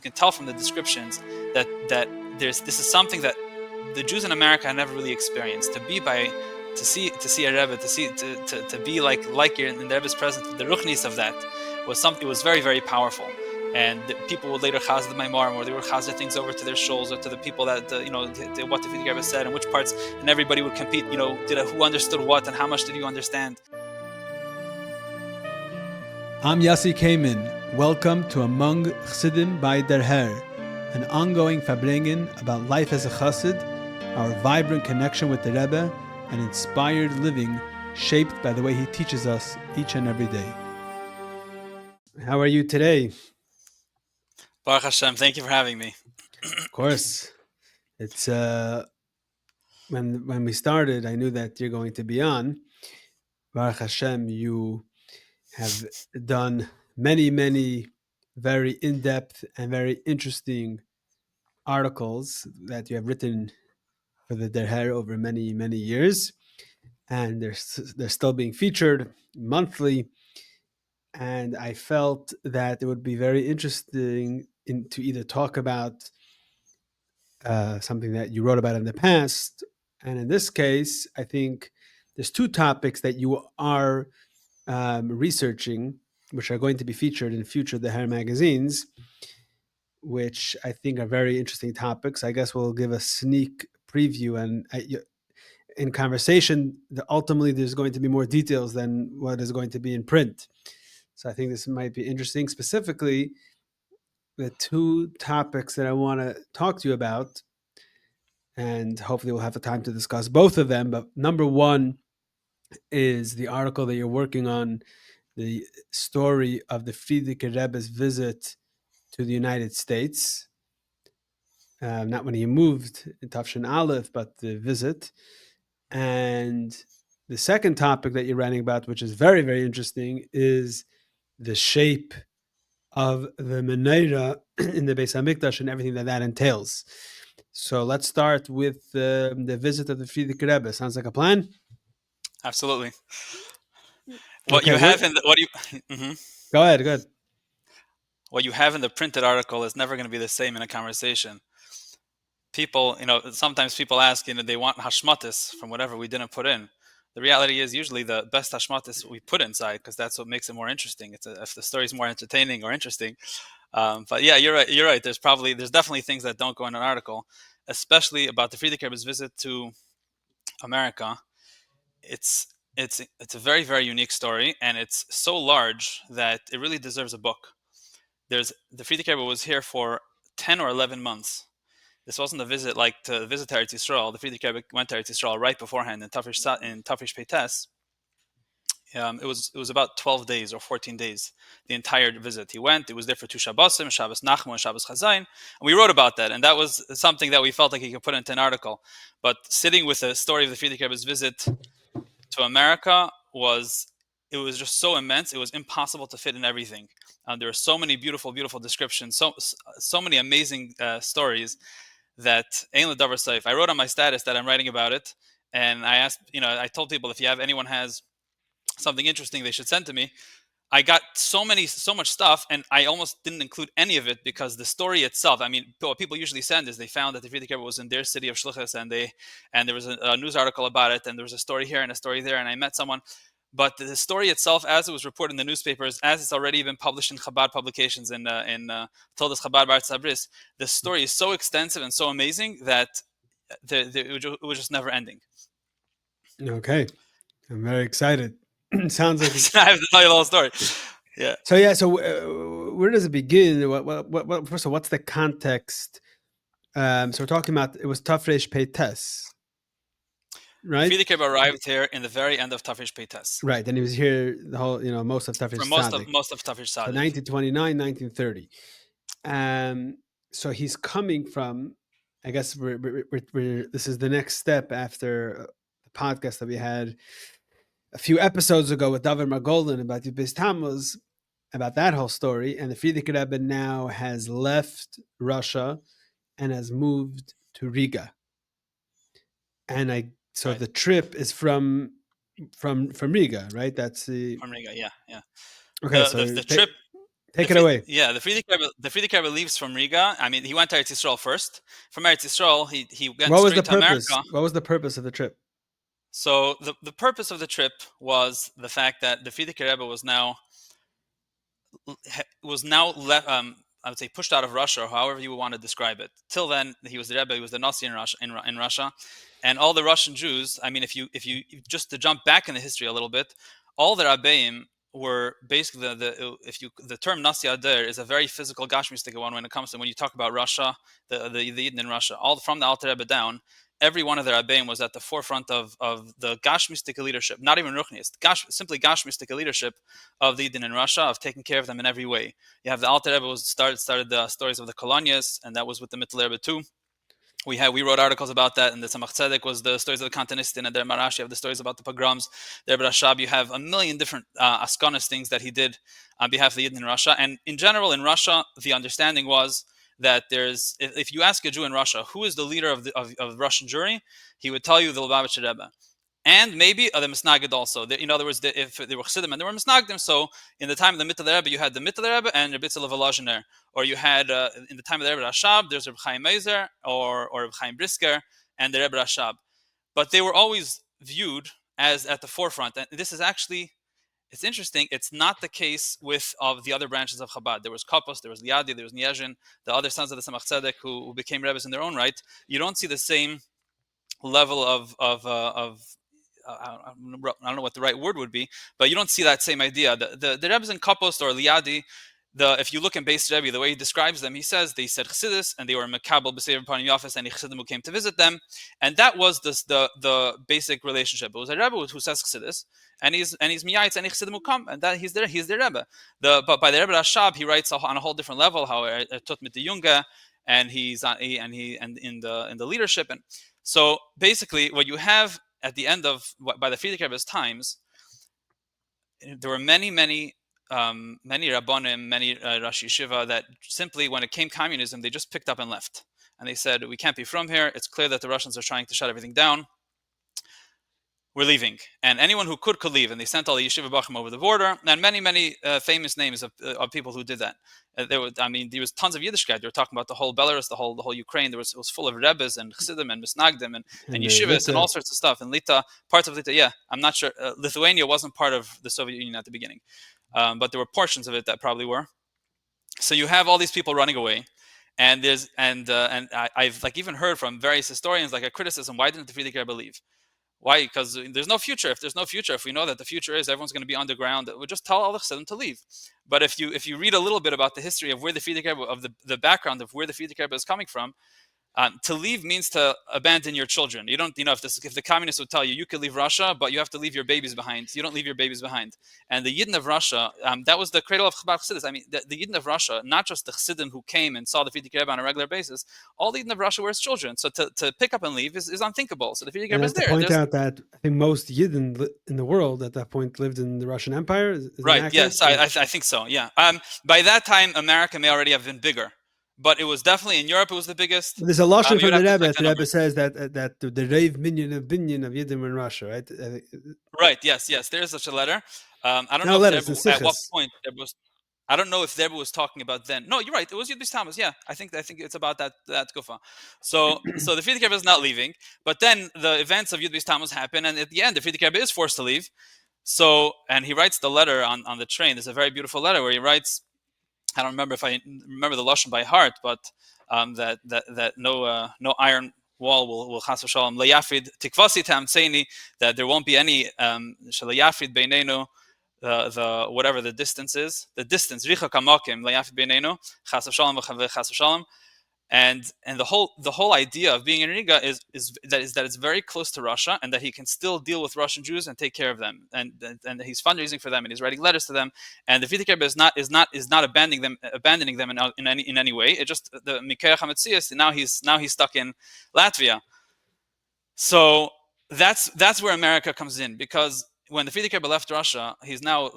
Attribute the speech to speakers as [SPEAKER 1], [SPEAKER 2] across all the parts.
[SPEAKER 1] can tell from the descriptions that this is something that the Jews in America have never really experienced. To see a Rebbe, to be like you're in the Rebbe's presence, the ruchnis of that was something. It was very, very powerful. And people would later chaz the Menorah, or they would chaz things over to their shoals or to the people that what the Frierdiker Rebbe said and which parts, and everybody would compete. Who understood what and how much did you understand?
[SPEAKER 2] I'm Yossi Kamen. Welcome to Among Chassidim by Derher, an ongoing farbrengen about life as a chassid, our vibrant connection with the Rebbe, and inspired living shaped by the way he teaches us each and every day. How are you today?
[SPEAKER 1] Baruch Hashem, thank you for having me.
[SPEAKER 2] Of course. It's when we started, I knew that you're going to be on. Baruch Hashem, you have done many very in-depth and very interesting articles that you have written for the Derher over many years, and they're still being featured monthly. And I felt that it would be very interesting to either talk about something that you wrote about in the past, and in this case, I think there's two topics that you are researching, which are going to be featured in future Derher magazines, which I think are very interesting topics. I guess we'll give a sneak preview, and in conversation, ultimately there's going to be more details than what is going to be in print. So I think this might be interesting. Specifically, the two topics that I want to talk to you about, and hopefully we'll have the time to discuss both of them. But number one is the article that you're working on, the story of the Frierdiker Rebbe's visit to the United States. Not when he moved in Tafshin Aleph, but the visit. And the second topic that you're writing about, which is very, very interesting, is the shape of the Menorah in the Beis HaMikdash and everything that entails. So let's start with the visit of the Frierdiker Rebbe. Sounds like a plan?
[SPEAKER 1] Absolutely.
[SPEAKER 2] Go ahead.
[SPEAKER 1] What you have in the printed article is never going to be the same in a conversation. People, sometimes people ask, they want hashmatis from whatever we didn't put in. The reality is usually the best hashmatis we put inside, because that's what makes it more interesting. If the story is more entertaining or interesting. But yeah, you're right. There's definitely things that don't go in an article, especially about the Frierdiker Rebbe's visit to America. It's a very, very unique story, and it's so large that it really deserves a book. The Frierdiker Rebbe was here for 10 or 11 months. This wasn't a visit to visit Eretz Yisrael. The Frierdiker Rebbe went to Eretz Yisrael right beforehand in Tafish Peites. It was about 12 days or 14 days, the entire visit. He went. It was there for two Shabbosim, Shabbos Nachman and Shabbos Chazayin, and we wrote about that. And that was something that we felt like he could put into an article. But sitting with the story of the Frierdiker Rebbe's visit to America was just so immense. It was impossible to fit in everything. There were so many beautiful descriptions, so many amazing stories that Ein L'Davar Seif. I wrote on my status that I'm writing about it, and I asked, I told people if anyone has something interesting, they should send to me. I got so much stuff, and I almost didn't include any of it because the story itself. I mean, what people usually send is they found that the Frierdiker Rebbe was in their city of Shliach, and there was a news article about it, and there was a story here and a story there, and I met someone. But the story itself, as it was reported in the newspapers, as it's already been published in Chabad publications in Toldos Chabad B'Aretz Habris, the story is so extensive and so amazing that it was just never ending.
[SPEAKER 2] Okay, I'm very excited. Sounds like
[SPEAKER 1] I have to tell you the whole story. Yeah.
[SPEAKER 2] So where does it begin? What first of all, what's the context? So we're talking about it was Tafresh Peites, right?
[SPEAKER 1] Frierdiker Rebbe arrived here in the very end of Tafish Peites.
[SPEAKER 2] Right, and he was here the whole, most of Tafish Sadik.
[SPEAKER 1] Most of Tafish Sadik.
[SPEAKER 2] So 1929, 1930. So he's coming from, I guess this is the next step after the podcast that we had a few episodes ago with David Margolin about the Beis Tammuz, about that whole story. And the Frierdiker Rebbe now has left Russia and has moved to Riga. And right. The trip is from Riga, right? That's
[SPEAKER 1] from Riga, yeah.
[SPEAKER 2] Okay,
[SPEAKER 1] the trip.
[SPEAKER 2] Take it away.
[SPEAKER 1] Yeah, the Frierdiker Rebbe leaves from Riga. I mean, he went to Eretz Yisrael first. From Eretz Yisrael, he went
[SPEAKER 2] What was the
[SPEAKER 1] straight to
[SPEAKER 2] purpose?
[SPEAKER 1] America.
[SPEAKER 2] What was the purpose of the trip?
[SPEAKER 1] So the purpose of the trip was the fact that the Frierdiker Rebbe was now I would say pushed out of Russia, or however you would want to describe it. Till then, he was the Rebbe, he was the Nasi in Russia, in Russia, and all the Russian Jews. I mean, if you just to jump back in the history a little bit, all the Rabbeim were basically the term Nasi Ader is a very physical gashmistic one when it comes to when you talk about Russia, the Yidden in Russia, all from the Alter Rebbe down. Every one of the Rabbeim was at the forefront of the gashmistic leadership, not even Ruchniist, simply gashmistic leadership of the Yidden in Russia, of taking care of them in every way. You have the Alter Rebbe started the stories of the Kolonias, and that was with the Mittel Rebbe too. We wrote articles about that, and the Tzemach Tzedek was the stories of the Kantanistin, and there Marash, you have the stories about the pogroms. There Rashab, you have a million different Askanis things that he did on behalf of the Yidden in Russia. And in general, in Russia, the understanding was that if you ask a Jew in Russia who is the leader of Russian Jewry, he would tell you the Lubavitcher Rebbe. And maybe the Misnagid also. In other words, if they were Chassidim and they were Misnagdim, so in the time of the Mittel Rebbe, you had the Mittel Rebbe and Rebbe Tzil of Volozhiner. Or you had, in the time of the Rebbe Rashab, there's Reb Chaim Mezer or Reb Chaim Brisker and the Rebbe Rashab. But they were always viewed as at the forefront. And this is actually, it's interesting, it's not the case with of the other branches of Chabad. There was Kapos, there was Liadi, there was Niezhin, the other sons of the Tzemach Tzedek who became Rebbes in their own right. You don't see the same level of I don't know what the right word would be, but you don't see that same idea. The Rebbe's in Kapos or Liadi, if you look in Beis Rebbe, the way he describes them, he says they said Chassidus and they were Mekabel B'Seir Panim Yafes and Chassidim who came to visit them, and that was the basic relationship. It was a Rebbe who says Chassidus, and he's Miyayitz and Chassidim who come, and that he's their Rebbe. But by the Rebbe Rashab, he writes on a whole different level how tut mit the Yunga, and he's in the leadership, and so basically what you have at the end of by the Frierdiker Rebbe's times, there were many Rabbanim, many Rosh Yeshiva that simply, when it came communism, they just picked up and left. And they said, we can't be from here. It's clear that the Russians are trying to shut everything down. We're leaving. And anyone who could leave. And they sent all the Yeshiva Bachim over the border. And many famous names of people who did that. There was tons of Yiddishkeit. They were talking about the whole Belarus, the whole Ukraine. It was full of Rebbes and Chassidim and Misnagdim and Yeshivas and all sorts of stuff. And Lita, parts of Lita, yeah, I'm not sure. Lithuania wasn't part of the Soviet Union at the beginning. But there were portions of it that probably were. So you have all these people running away, and I've even heard from various historians a criticism: why didn't the Frierdiker Rebbe leave? Why? Because there's no future. If there's no future, if we know that the future is everyone's going to be underground, we'll just tell all the Chassidim to leave. But if you read a little bit about the history of where the Frierdiker Rebbe, of the background of where the Frierdiker Rebbe is coming from, to leave means to abandon your children. You don't, if the communists would tell you you could leave Russia, but you have to leave your babies behind. You don't leave your babies behind. And the Yidden of Russia, that was the cradle of Chabad Chassidus. I mean, the Yidden of Russia, not just the Chassidim who came and saw the Frierdiker Rebbe on a regular basis, all the Yidden of Russia were his children. So to pick up and leave is unthinkable. So the Frierdiker Rebbe is there.
[SPEAKER 2] I have to point out that I think most Yidden in the world at that point lived in the Russian Empire. Is
[SPEAKER 1] right, yes, I think so, yeah. By that time, America may already have been bigger. But it was definitely in Europe. It was the biggest.
[SPEAKER 2] There's a lashon from the Rebbe. The Rebbe says that the Reiv Minyan of Yidden in Russia, right?
[SPEAKER 1] Right. Yes. There is such a letter. I don't know at what point there was. I don't know if Rebbe was talking about then. No, you're right. It was Yudbis Thomas. Yeah, I think it's about that kufa. So the Frierdiker Rebbe is not leaving, but then the events of Yudbis Thomas happen, and at the end, the Frierdiker Rebbe is forced to leave. So, and he writes the letter on the train. There's a very beautiful letter where he writes. I don't remember if I remember the lashon by heart, but that no iron wall will chas v'shalom layafid tikvasi tamtzeini, that there won't be any shalayafid beinenu, the whatever the distance is, richa kamakim layafid beinenu chas v'shalom v'chas v'shalom. And the whole idea of being in Riga is that it's very close to Russia, and that he can still deal with Russian Jews and take care of them, and he's fundraising for them, and he's writing letters to them, and the Frierdiker Rebbe is not abandoning them in any way. It just the Mikeach HaMetzias, now he's stuck in Latvia. So that's where America comes in, because when the Frierdiker Rebbe left Russia, he's now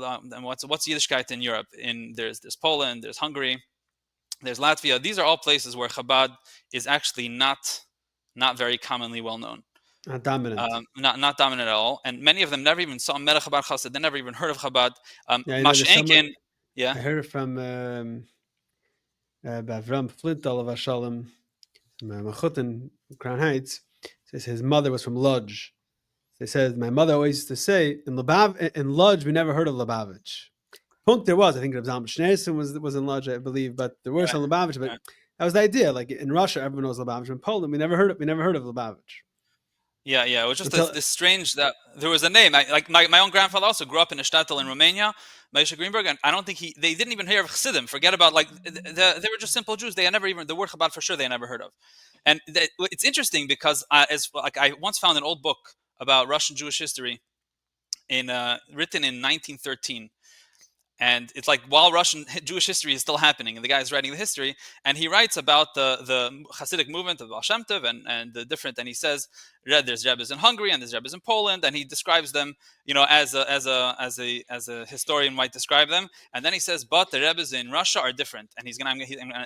[SPEAKER 1] what's Yiddishkeit in Europe? There's Poland, there's Hungary, there's Latvia. These are all places where Chabad is actually not very commonly well known.
[SPEAKER 2] Not dominant.
[SPEAKER 1] Not dominant at all. And many of them never even saw Mera Chabad Chassid. They never even heard of Chabad.
[SPEAKER 2] There's
[SPEAKER 1] Yeah.
[SPEAKER 2] I heard it from Avram Flint, Alav Shalom, Machutin, Crown Heights. Says his mother was from Lodz. They said my mother always used to say in Lodz we never heard of Lubavitch. Punk there was, I think Rav Zalman Schneerson was in Lodz, I believe, but there were
[SPEAKER 1] Right.
[SPEAKER 2] some Lubavitch. But
[SPEAKER 1] Right.
[SPEAKER 2] that was the idea. Like in Russia, everyone knows Lubavitch. In Poland, we never heard of Lubavitch
[SPEAKER 1] Yeah, yeah. It was just
[SPEAKER 2] until
[SPEAKER 1] this strange that there was a name. Like my own grandfather also grew up in a shtetl in Romania, Mendy Greenberg, and I don't think they didn't even hear of Chassidim. Forget about like they were just simple Jews. They had never even the word Chabad for sure. They had never heard of. And it's interesting because as like I once found an old book about Russian Jewish history in written in 1913. And it's like while Russian Jewish history is still happening, and the guy is writing the history, and he writes about the Hasidic movement of Baal Shem Tov and the different, and he says there's Rebbe's in Hungary and there's Rebbe's in Poland, and he describes them, as a historian might describe them, and then he says, but the Rebbe's in Russia are different, and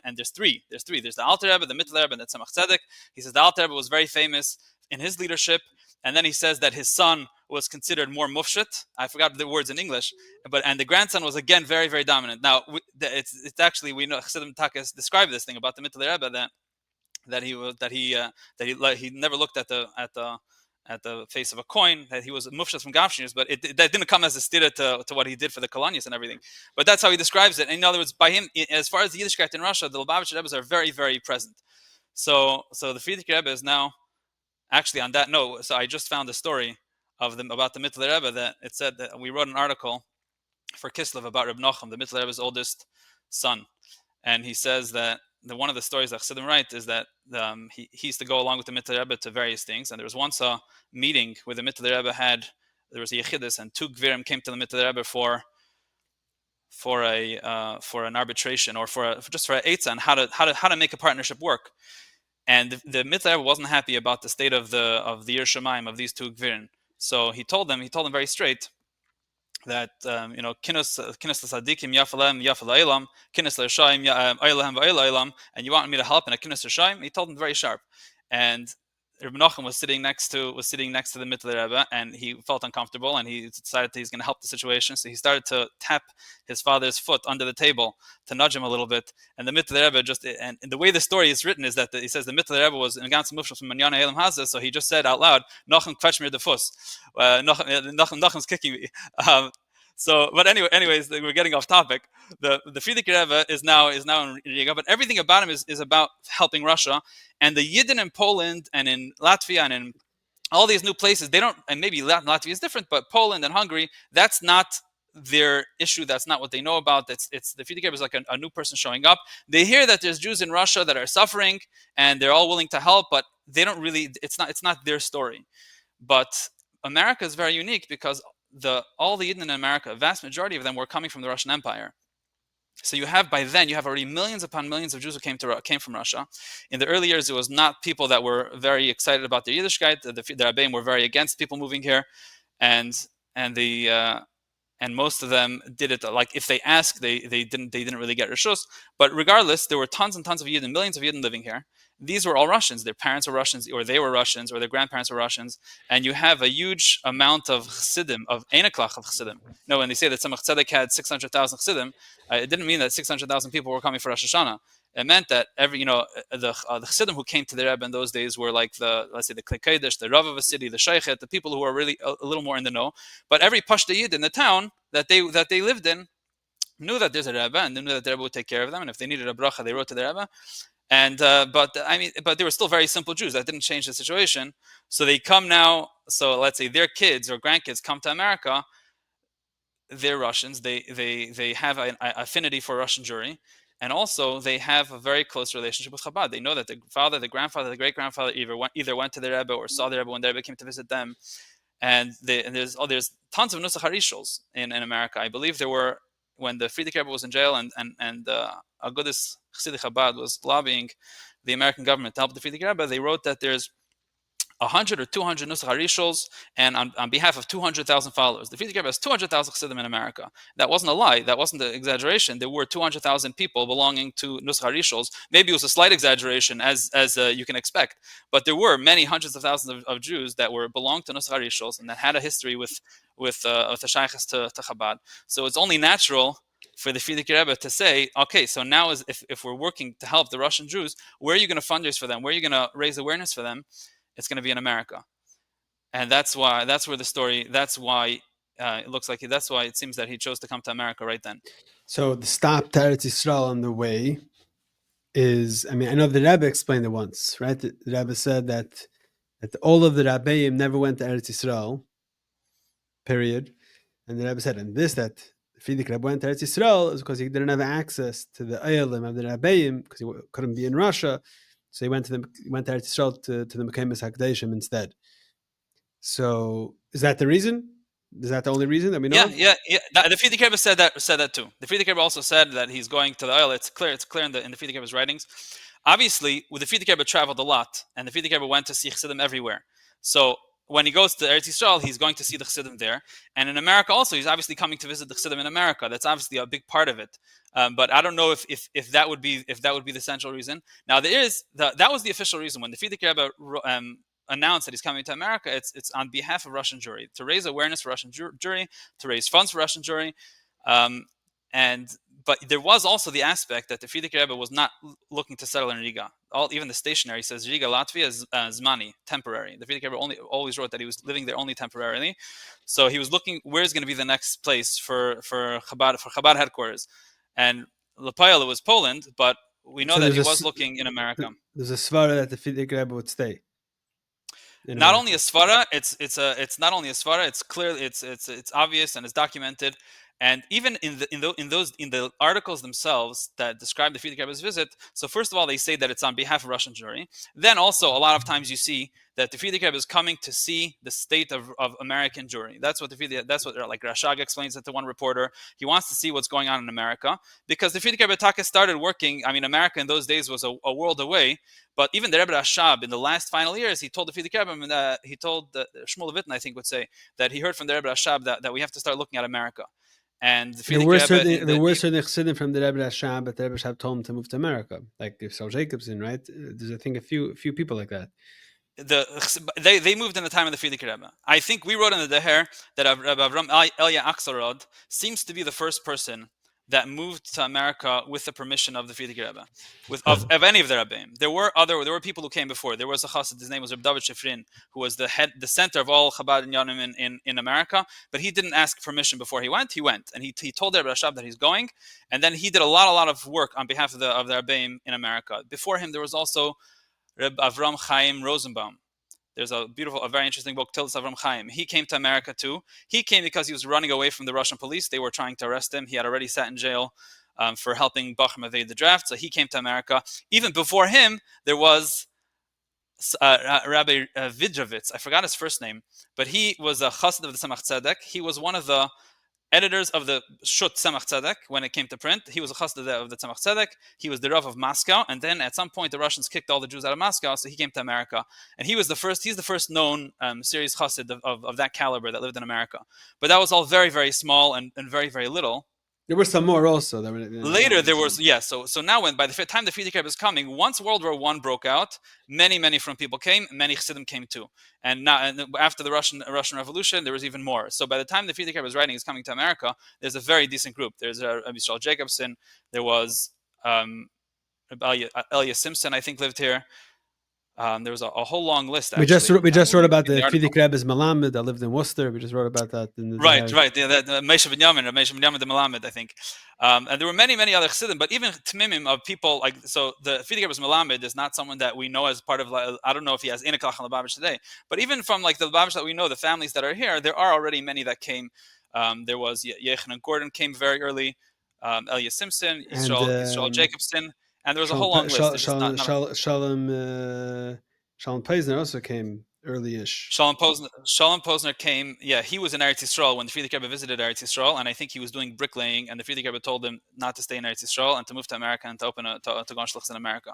[SPEAKER 1] and there's three, there's the Alter Rebbe, the Middle Rebbe, and the Tzemach Tzedek. He says the Alter Rebbe was very famous in his leadership, and then he says that his son was considered more mufshit. I forgot the words in English, and the grandson was again very, very dominant. Now it's actually, we know Chassidim Takas described this thing about the Middle Rebbe that he never looked at the face of a coin, that he was mufshas from Gavshinus, but that didn't come as a stira to what he did for the Kolonius and everything. But that's how he describes it. And in other words, by him, as far as the Yiddishkeit in Russia, the Lubavitcher Rebbes are very, very present. So the Frierdiker Rebbe is now, actually, on that note, so I just found a story about the Mittler Rebbe that it said that we wrote an article for Kislev about Reb Nachum, the Mittler Rebbe's oldest son, and he says that one of the stories that Chassidim write is that he used to go along with the Mittler Rebbe to various things, and there was once a meeting where the Mittler Rebbe there was a yechidus, and two gvirim came to the Mittler Rebbe for an arbitration or just for an eitzah on how to make a partnership work. And the Mittler Rebbe wasn't happy about the state of the Yer Shemaim of these two gvirin. So he told them very straight that kinus l'sadikim yafalem yafal kinus l'rashaim aylahem va'aylam, and you want me to help in a kinus l'rashaim? He told them very sharp. And Rabbi Menachem was sitting next to the Mittler Rebbe, and he felt uncomfortable, and he decided that he's going to help the situation. So he started to tap his father's foot under the table to nudge him a little bit. And the Mittler Rebbe and the way the story is written is that he says the Mittler Rebbe was in ganz mufshel from Manyana Elam Hazeh, so he just said out loud, "Nochem kvach mir de fuss." Nochem's kicking me. But anyways, we're getting off topic. The Frierdiker Rebbe is now in Riga, but everything about him is about helping Russia. And the Yidden in Poland and in Latvia and in all these new places, they don't, and maybe Latvia is different, but Poland and Hungary, that's not their issue. That's not what they know about. It's the Frierdiker Rebbe is like a new person showing up. They hear that there's Jews in Russia that are suffering, and they're all willing to help, but they don't really. It's not their story. But America is very unique because all the Yidden in America, a vast majority of them were coming from the Russian Empire. So by then you have already millions upon millions of Jews who came from Russia. In the early years, it was not people that were very excited about their Yiddishkeit. The Rabbeim were very against people moving here, and most of them did it like if they asked, they didn't really get rishus. But regardless, there were tons and tons of Yidden, millions of Yidden living here. These were all Russians. Their parents were Russians, or they were Russians, or their grandparents were Russians. And you have a huge amount of Chassidim, of Einaklach of Chassidim. No, when they say that Tzemach Tzedek had 600,000 Chassidim, it didn't mean that 600,000 people were coming for Rosh Hashanah. It meant that the Chassidim who came to the Rebbe in those days were like the Klei Kodesh, the Rav of a city, the Sheikhet, the people who are really a little more in the know. But every Pashta Yid in the town that they lived in knew that there's a Rebbe, and they knew that the Rebbe would take care of them. And if they needed a bracha, they wrote to the Rebbe. And but they were still very simple Jews. That didn't change the situation. So they come now. So let's say their kids or grandkids come to America. They're Russians. They have an affinity for Russian Jewry, and also they have a very close relationship with Chabad. They know that the father, the grandfather, the great grandfather either went to the Rebbe or saw the Rebbe when the Rebbe came to visit them. And there's tons of Nusach Harishos in America. I believe there were, when the Frierdiker Rebbe was in jail and Agudas Chassidic Chabad was lobbying the American government to help the Frierdiker Rebbe, they wrote that there's 100 or 200 Nusach Harishos, and on behalf of 200,000 followers. The Frierdiker Rebbe has 200,000 Chassidim in America. That wasn't a lie. That wasn't an exaggeration. There were 200,000 people belonging to Nusach Harishos. Maybe it was a slight exaggeration, as you can expect, but there were many hundreds of thousands of Jews that belonged to Nusach Harishos and that had a history with the shaykhs to Chabad. So it's only natural for the Frierdiker Rebbe to say, okay, so now if we're working to help the Russian Jews, where are you going to fundraise for them? Where are you going to raise awareness for them? It's going to be in America. And that's why, that's where the story, that's why it looks like, that's why it seems that he chose to come to America right then.
[SPEAKER 2] So the stop to Eretz Yisrael on the way is, I mean, I know the Rebbe explained it once, right? The Rebbe said that all of the Rabbeim never went to Eretz Yisrael, period. And the Rebbe said, and this, that Frierdiker Rebbe went to Eretz Yisrael is because he didn't have access to the Eilim of the Rabbeim, because he couldn't be in Russia. So he went to Eretz Yisrael to the Mekemes HaKadoshim instead. So is that the reason? Is that the only reason that we know?
[SPEAKER 1] Yeah. The Frierdiker Rebbe said that too. The Frierdiker Rebbe also said that he's going to the oil. It's clear in the Frierdiker Rebbe's writings. Obviously, with the Frierdiker Rebbe traveled a lot, and the Frierdiker Rebbe went to see Chassidim everywhere. So when he goes to Eretz Yisrael, he's going to see the Chassidim there. And in America also, he's obviously coming to visit the Chassidim in America. That's obviously a big part of it. But I don't know if that would be the central reason. Now there is that was the official reason when the Frierdiker Rebbe announced that he's coming to America. It's on behalf of Russian Jewry, to raise awareness for Russian Jewry, to raise funds for Russian Jewry, but there was also the aspect that the Frierdiker Rebbe was not looking to settle in Riga. Even the stationery says Riga, Latvia is Zmani, temporary. The Frierdiker Rebbe always wrote that he was living there only temporarily. So he was looking where's going to be the next place for Chabad headquarters. And Lapayala was Poland, but we know that he was looking in America.
[SPEAKER 2] There's a svara that the Frierdiker Rebbe would stay.
[SPEAKER 1] Not only a svara, it's not only a svara. It's clear, it's obvious, and it's documented. And even in the articles themselves that describe the Frierdiker Rebbe's visit, so first of all, they say that it's on behalf of Russian Jewry. Then also, a lot of times you see that the Frierdiker Rebbe is coming to see the state of American Jewry. That's what like Rashag explains it to one reporter. He wants to see what's going on in America because the Frierdiker Rebbe Taka started working. I mean, America in those days was a world away. But even the Rebbe Rashab in the last final years, he told the Frierdiker Rebbe, he told Shmuel Levittin, I think, would say that he heard from the Rebbe Rashab that we have to start looking at America. And
[SPEAKER 2] there were certain Chassidim from the Rebbe Rashab, but the Rebbe Rashab told him to move to America, like Saul Jacobson, right? There's, I think, a few people like that.
[SPEAKER 1] They moved in the time of the Frierdiker Rebbe. I think we wrote in the Derher that Avram Elia Axelrod seems to be the first person that moved to America with the permission of the Frierdiker Rebbe, of any of the Rebbeim. There were people who came before. There was a chassid, his name was Reb David Shifrin, who was the center of all Chabad and Yanim in America, but he didn't ask permission before he went. He went, and he told the Rebbe Rashab that he's going, and then he did a lot of work on behalf of the Rebbeim in America. Before him, there was also Reb Avram Chaim Rosenbaum. There's a very interesting book, Tildas Avram Chaim. He came to America too. He came because he was running away from the Russian police. They were trying to arrest him. He had already sat in jail for helping Bachram evade the draft. So he came to America. Even before him, there was Rabbi Vidrovitz. I forgot his first name, but he was a chassid of the Tzemach Tzedek. He was one of the editors of the Shut Tzemach Tzedek when it came to print. He was a chassid of the Tzemach Tzedek. He was the Rav of Moscow, and then at some point the Russians kicked all the Jews out of Moscow, so he came to America. And he's the first known serious chassid of that caliber that lived in America. But that was all very, very small and very, very little.
[SPEAKER 2] There were some more also.
[SPEAKER 1] Later there was, So now by the time the Frierdiker Rebbe is coming, once World War I broke out, many from people came, many Chassidim came too. And after the Russian Revolution, there was even more. So by the time the Frierdiker Rebbe is writing is coming to America, there's a very decent group. There's Rabbi Yisrael Jacobson. There was Elia Simpson, I think, lived here. There was a whole long list. Actually.
[SPEAKER 2] We just wrote about the Frierdiker Rebbe's Malamed that lived in Worcester. We just wrote about that.
[SPEAKER 1] Right. Yeah, Meisha Binyamin the Malamed, I think. And there were many other Chassidim, but even Tmimim of people like, so the Frierdiker Rebbe's Malamed is not someone that we know as part of, I don't know if he has Inakach and Lubavitch today, but even from like the Lubavitch that we know, the families that are here, there are already many that came. There was Yechanan Gordon came very early, Elia Simpson, Yisrael Jacobson. And there was a whole long list.
[SPEAKER 2] Shalom Posner also came early-ish.
[SPEAKER 1] Shalom Posner came, he was in Eretz Yisrael when the Frierdiker Rebbe visited Eretz Yisrael, and I think he was doing bricklaying, and the Frierdiker Rebbe told him not to stay in Eretz Yisrael and to move to America and to go on Shlichus in America.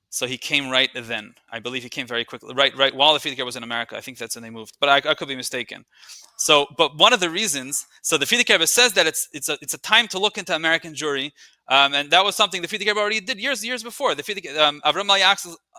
[SPEAKER 1] So he came right then. I believe he came very quickly, right while the Frierdiker was in America. I think that's when they moved, but I could be mistaken. So, but one of the reasons, so the Frierdiker Rebbe says that it's a time to look into American Jewry, and that was something the Frierdiker Rebbe already did years before. The Avram Elia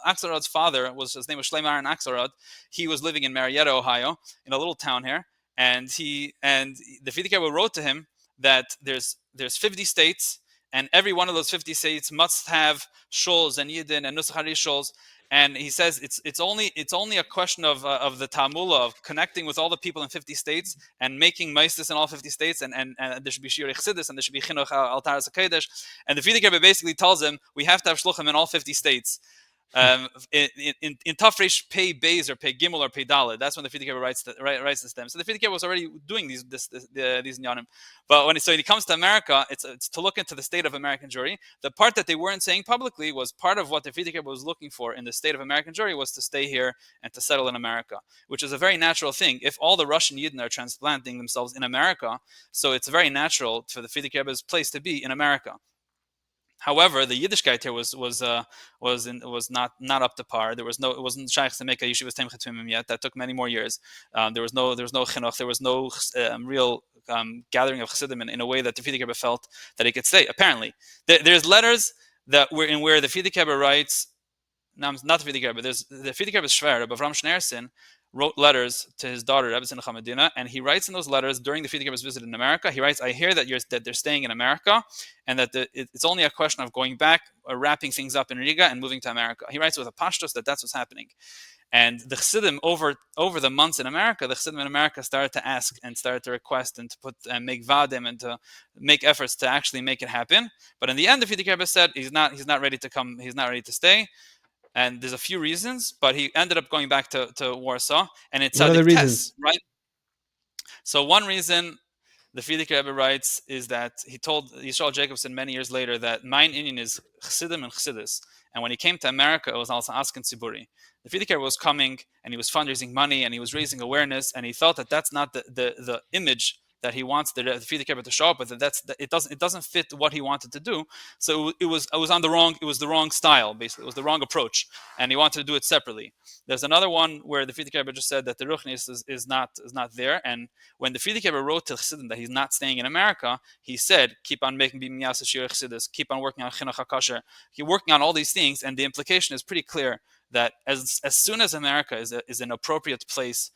[SPEAKER 1] Axelrod's father his name was Shlomo Aaron Axelrod. He was living in Marietta, Ohio, in a little town here, and the Frierdiker Rebbe wrote to him that there's 50 states, and every one of those 50 states must have shuls and yidden and nusach shuls. And he says it's only a question of the tamula, of connecting with all the people in 50 states and making meistis in all 50 states, and there should be shiur chassidus, and there should be chinuch al taras hakodesh. And the Frierdiker Rebbe basically tells him we have to have shluchim in all 50 states. In Tafresh Pei Beis or Pei Gimel or Pei Daled, that's when the Frierdiker Rebbe writes this to them. So the Frierdiker Rebbe was already doing these nyanim. But when he comes to America, it's to look into the state of American Jewry. The part that they weren't saying publicly was part of what the Frierdiker Rebbe was looking for in the state of American Jewry, was to stay here and to settle in America, which is a very natural thing. If all the Russian Yidden are transplanting themselves in America, so it's very natural for the Frierdiker Rebbe's place to be in America. However, the Yiddishkeit here was not up to par. It wasn't Shliach to make a yeshiva Tamei Tumim yet. That took many more years. There was no chinuch. There was no real gathering of chassidim in a way that the Frierdiker Rebbe felt that he could stay. Apparently, there's letters that were in where the Frierdiker Rebbe writes. No, not the Frierdiker Rebbe. There's the Frierdiker Rebbe's Shver, Rabbi Avram Schneerson, wrote letters to his daughter Rebbe Tzin Chamadina, and he writes in those letters during the Frierdiker Rebbe's visit in America. He writes, "I hear that they're staying in America, and that it's only a question of going back, wrapping things up in Riga, and moving to America." He writes with a pashtus that that's what's happening. And the chassidim over the months in America, the chassidim in America started to ask and started to request and to put and make vadim and to make efforts to actually make it happen. But in the end, the Frierdiker Rebbe said he's not ready to come. He's not ready to stay. And there's a few reasons, but he ended up going back to Warsaw, and it's
[SPEAKER 2] what are the reasons,
[SPEAKER 1] right? So one reason the Frierdiker Rebbe writes is that he told Yisrael Jacobson many years later that mein inyan is chassidim and chassidus, and when he came to America, it was also asken tziburi. The Frierdiker Rebbe was coming, and he was fundraising money, and he was raising awareness, and he felt that that's not the image that he wants the Frierdiker Rebbe to show up with. It doesn't fit what he wanted to do. So it was the wrong style, basically. It was the wrong approach, and he wanted to do it separately. There's another one where the Frierdiker Rebbe just said that the Ruchnis is not there. And when the Frierdiker Rebbe wrote to Chassidim that he's not staying in America, he said, keep on making bimiyas shiur chassidus, keep on working on chinuch hakosher, keep working on all these things. And the implication is pretty clear that as soon as America is an appropriate place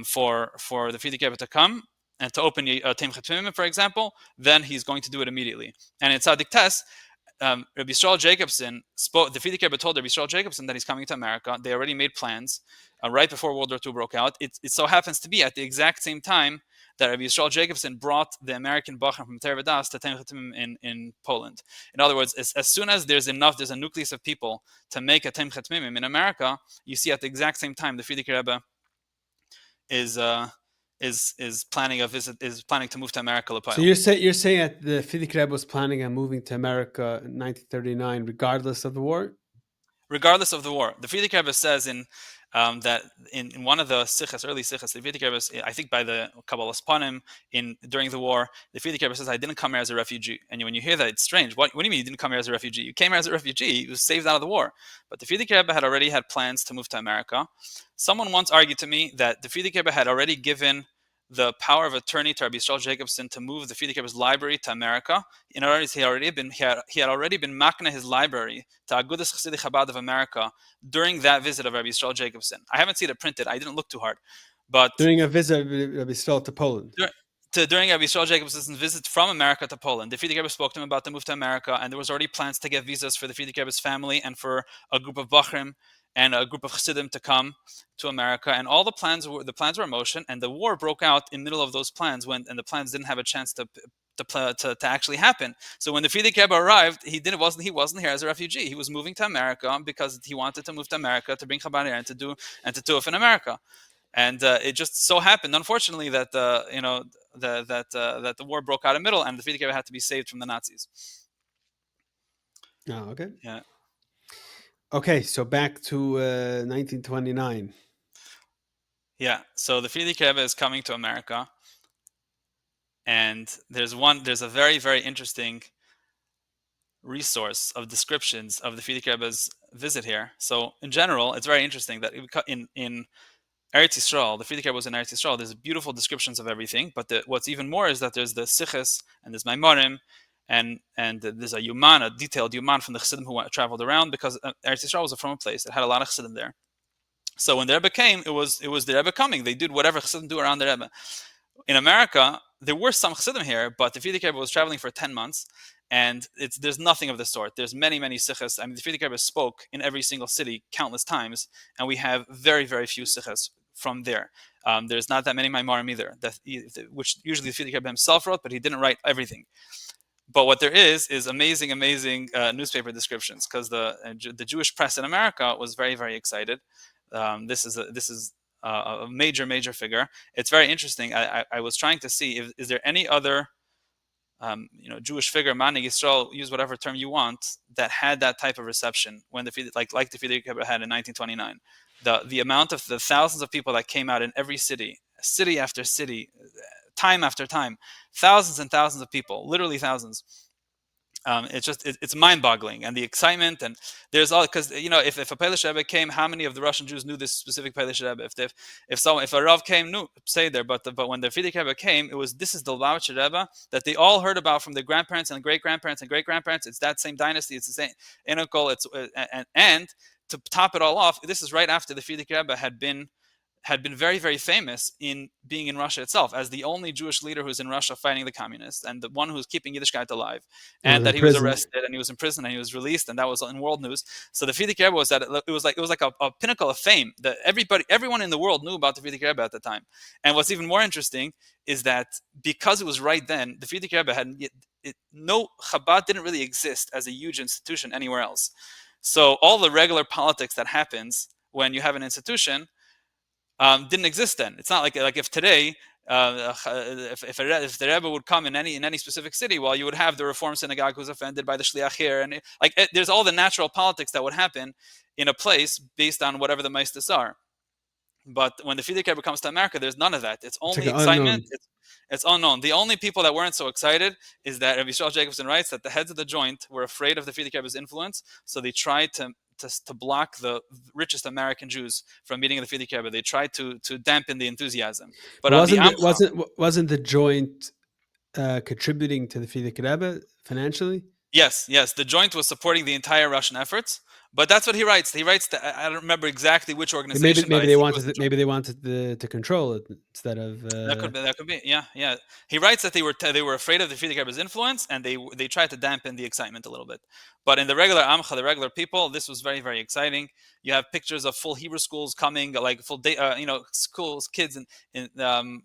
[SPEAKER 1] for the Frierdiker Rebbe to come and to open Tamei Tumim, for example, then he's going to do it immediately. And in Tzadik Tes, Rabbi Yisrael Jacobson spoke. The Frierdiker Rebbe told Rabbi Yisrael Jacobson that he's coming to America. They already made plans right before World War II broke out. It so happens to be at the exact same time that Rabbi Yisrael Jacobson brought the American Bachram from Ter Vadas to Tamei Tumim in Poland. In other words, as soon as there's a nucleus of people to make a Tamei Tumim in America, you see at the exact same time the Frierdiker Rebbe is planning a visit, is planning to move to America.
[SPEAKER 2] So you're saying that the Frierdiker Rebbe was planning on moving to America in 1939, regardless of the war?
[SPEAKER 1] Regardless of the war. The Frierdiker Rebbe says that in one of the sichas, early sichas, the Frierdiker Rebbe, I think by the Kabbalas Panim during the war, the Frierdiker Rebbe says, "I didn't come here as a refugee." And when you hear that, it's strange. What do you mean you didn't come here as a refugee? You came here as a refugee. You was saved out of the war. But the Frierdiker Rebbe had already had plans to move to America. Someone once argued to me that the Frierdiker Rebbe had already given the power of attorney to Rabbi Yisrael Jacobson to move the Frierdiker Rebbe's library to America. In other words, he had already been makna his library to Agudas Chassidic Chabad of America during that visit of Rabbi Yisrael Jacobson. I haven't seen it printed. I didn't look too hard, but
[SPEAKER 2] during a visit of Rabbi Yisrael to Poland.
[SPEAKER 1] During Rabbi Yisrael Jacobson's visit from America to Poland, the Frierdiker Rebbe spoke to him about the move to America, and there was already plans to get visas for the Frierdiker Rebbe's family and for a group of Bachrim and a group of Chassidim to come to America, and all the plans were in motion. And the war broke out in the middle of those plans, and the plans didn't have a chance to actually happen. So when the Frierdiker Rebbe arrived, he wasn't here as a refugee. He was moving to America because he wanted to move to America to bring Chabad here and to do it in America. And it just so happened, unfortunately, that that the war broke out in the middle, and the Frierdiker Rebbe had to be saved from the Nazis.
[SPEAKER 2] Oh, okay.
[SPEAKER 1] Yeah.
[SPEAKER 2] Okay, so back to 1929.
[SPEAKER 1] Yeah, so the Frierdiker Rebbe is coming to America, and there's a very, very interesting resource of descriptions of the Frierdiker Rebbe's visit here. So in general, it's very interesting that in Eretz Yisrael, the Frierdiker Rebbe was in Eretz Yisrael. There's beautiful descriptions of everything, but what's even more is that there's the Sichas and there's Maimarim, and there's a detailed Yuman from the Chassidim who traveled around, because Eretz Yisrael was a from place that had a lot of Chassidim there. So when the Rebbe came, it was the Rebbe coming. They did whatever Chassidim do around the Rebbe. In America, there were some Chassidim here, but the Frierdiker Rebbe was traveling for 10 months, and there's nothing of the sort. There's many, many sichas. I mean, the Frierdiker Rebbe spoke in every single city countless times, and we have very, very few sichas from there. There's not that many Maimarim either, which usually the Frierdiker Rebbe himself wrote, but he didn't write everything. But what there is amazing, amazing newspaper descriptions, because the Jewish press in America was very, very excited. This is a major, major figure. It's very interesting. I was trying to see if is there any other Jewish figure, Manig Yisrael, use whatever term you want, that had that type of reception when the Frierdiker Rebbe had in 1929. The amount of the thousands of people that came out in every city, city after city, time after time, thousands and thousands of people, literally thousands. It's mind-boggling, and the excitement, and there's all, because if a Polish Rebbe came, how many of the Russian Jews knew this specific Polish Rebbe? If a Rav came, knew, say there, but when the Frierdiker Rebbe came, this is the Lubavitcher Rebbe that they all heard about from their grandparents and great grandparents and great grandparents. It's that same dynasty. It's the same uncle. And to top it all off, this is right after the Frierdiker Rebbe had been very, very famous in being in Russia itself as the only Jewish leader who's in Russia fighting the communists, and the one who's keeping Yiddishkeit alive, and that he was arrested and he was in prison and he was released, and that was in world news. So the Frierdiker Rebbe it was like a pinnacle of fame that everyone in the world knew about the Frierdiker Rebbe at the time. And what's even more interesting is that because it was right then, the Frierdiker Rebbe Chabad didn't really exist as a huge institution anywhere else. So all the regular politics that happens when you have an institution didn't exist then. It's not like if today, if the Rebbe would come in any specific city, well, you would have the Reform synagogue who's offended by the Shliach here, and there's all the natural politics that would happen in a place based on whatever the meistas are. But when the Frierdiker Rebbe comes to America, there's none of that. It's only excitement. It's unknown. The only people that weren't so excited is that Rabbi Yisrael Jacobson writes that the heads of the joint were afraid of the Frierdiker Rebbe's influence, so they tried to block the richest American Jews from meeting the Frierdiker Rebbe. They tried to dampen the enthusiasm. But
[SPEAKER 2] wasn't the joint contributing to the Frierdiker Rebbe financially?
[SPEAKER 1] Yes. The joint was supporting the entire Russian efforts. But that's what he writes. He writes that I don't remember exactly which organization.
[SPEAKER 2] Maybe they wanted to control it instead of.
[SPEAKER 1] That could be. Yeah. He writes that they were afraid of the Frierdiker Rebbe's influence, and they tried to dampen the excitement a little bit. But in the regular Amcha, the regular people, this was very, very exciting. You have pictures of full Hebrew schools coming, like full day, schools, kids. And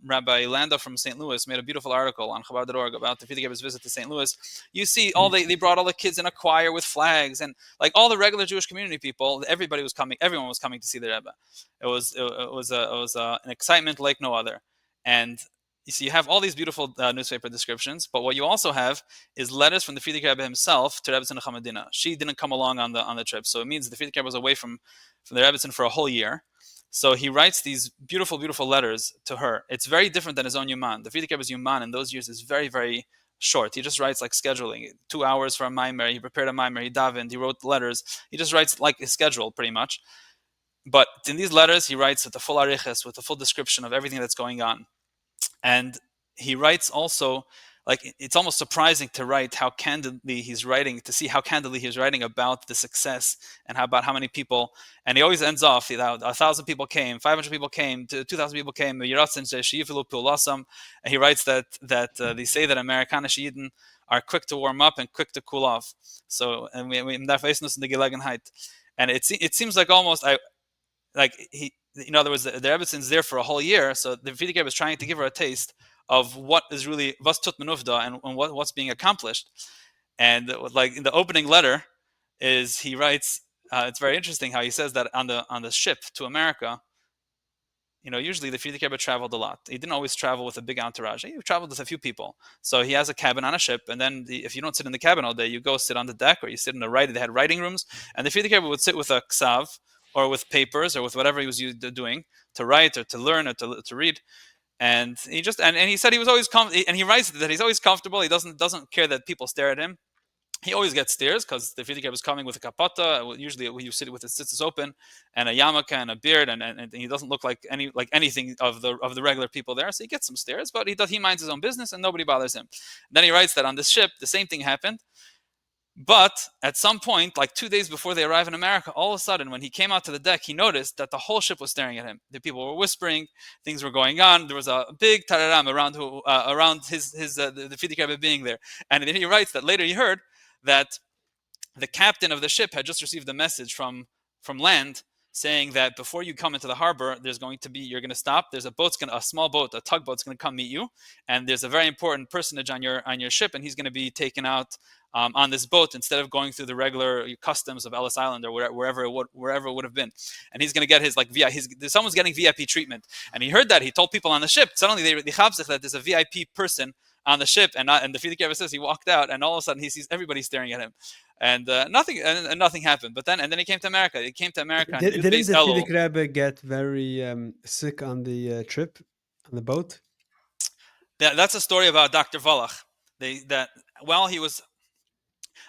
[SPEAKER 1] Rabbi Lando from St. Louis made a beautiful article on Chabad.org about the Frierdiker Rebbe's visit to St. Louis. You see, they brought all the kids in a choir with flags, and like all the regular Jewish community people, everyone was coming to see the Rebbe. It was an excitement like no other. And you see, you have all these beautiful newspaper descriptions, but what you also have is letters from the Frierdiker Rebbe himself to Rebbetzin Chamadina. She didn't come along on the trip, so it means the Frierdiker Rebbe was away from the Rebbetzin for a whole year. So he writes these beautiful, beautiful letters to her. It's very different than his own Yuman. The Frierdiker Rebbe's Yuman in those years is very, very short. He just writes like scheduling, 2 hours for a maimer. He prepared a maimer. He davened. He wrote letters. He just writes like his schedule, pretty much. But in these letters, he writes with the full ariches, with the full description of everything that's going on. And he writes also, like, it's almost surprising to write how candidly he's writing, to see how candidly he's writing about the success and about how many people. And he always ends off, 1,000 people came, 500 people came, 2,000 people came, and he writes that they say that Amerikanische Yidden are quick to warm up and quick to cool off. So, and it seems like almost he, in other words, the Rebbetzin there for a whole year, so the Frierdiker Rebbe is trying to give her a taste of what is really was tut menufda and what's being accomplished. And like in the opening letter, is he writes, it's very interesting how he says that on the ship to America, usually the Frierdiker Rebbe traveled a lot. He didn't always travel with a big entourage. He traveled with a few people. So he has a cabin on a ship, and then if you don't sit in the cabin all day, you go sit on the deck, or you sit in they had writing rooms, and the Frierdiker Rebbe would sit with a ksav, or with papers, or with whatever he was doing to write, or to learn, or to read. And he said he was always and he writes that he's always comfortable. He doesn't care that people stare at him. He always gets stares because the Frierdiker was coming with a kapata. Usually he was sitting with his tzitzis open and a yarmulke and a beard, and he doesn't look like anything of the regular people there. So he gets some stares, but he minds his own business and nobody bothers him. Then he writes that on this ship the same thing happened. But at some point, like 2 days before they arrive in America, all of a sudden, when he came out to the deck, he noticed that the whole ship was staring at him. The people were whispering, things were going on. There was a big tararam around the Frierdiker Rebbe being there. And then he writes that later he heard that the captain of the ship had just received a message from land saying that before you come into the harbor, you're going to stop. There's a small boat, a tugboat's going to come meet you, and there's a very important personage on your ship, and he's going to be taken out on this boat instead of going through the regular customs of Ellis Island or wherever it would have been. And he's going to get his someone's getting VIP treatment. And he heard that. He told people on the ship. Suddenly they that there's a VIP person on the ship, and the Frierdiker Rebbe says he walked out, and all of a sudden he sees everybody staring at him, and nothing happened. But then he came to America. He came to America, and
[SPEAKER 2] Didn't the Frierdiker Rebbe get very sick on the trip on the boat?
[SPEAKER 1] That's a story about Dr. Wallach. While he was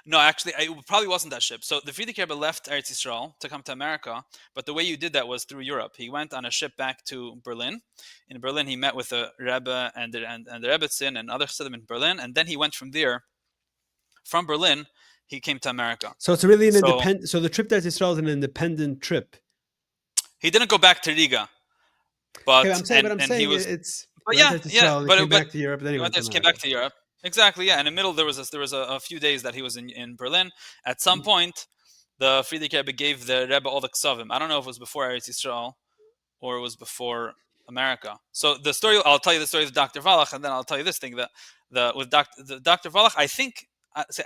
[SPEAKER 1] No, actually, it probably wasn't that ship. So the Frierdiker Rebbe left Eretz Yisrael to come to America, but the way you did that was through Europe. He went on a ship back to Berlin. In Berlin, he met with the Rebbe and the Rebbetzin and other Chassidim in Berlin, and then he went from there. From Berlin, he came to America.
[SPEAKER 2] So it's really an independent. So the trip to Eretz Yisrael is an independent trip.
[SPEAKER 1] He didn't go back to Riga, but
[SPEAKER 2] okay, I'm saying
[SPEAKER 1] he was.
[SPEAKER 2] It's.
[SPEAKER 1] But yeah,
[SPEAKER 2] but came back to Europe. Then he went
[SPEAKER 1] came back to Europe. Exactly, yeah. In the middle, there was a few days that he was in Berlin. At some point, the Frierdiker Rebbe gave the Rebbe all the ksavim. I don't know if it was before Eretz Yisrael or it was before America. So the story, I'll tell you the story of Dr. Wallach, and then I'll tell you this thing that with Dr. Wallach, I think.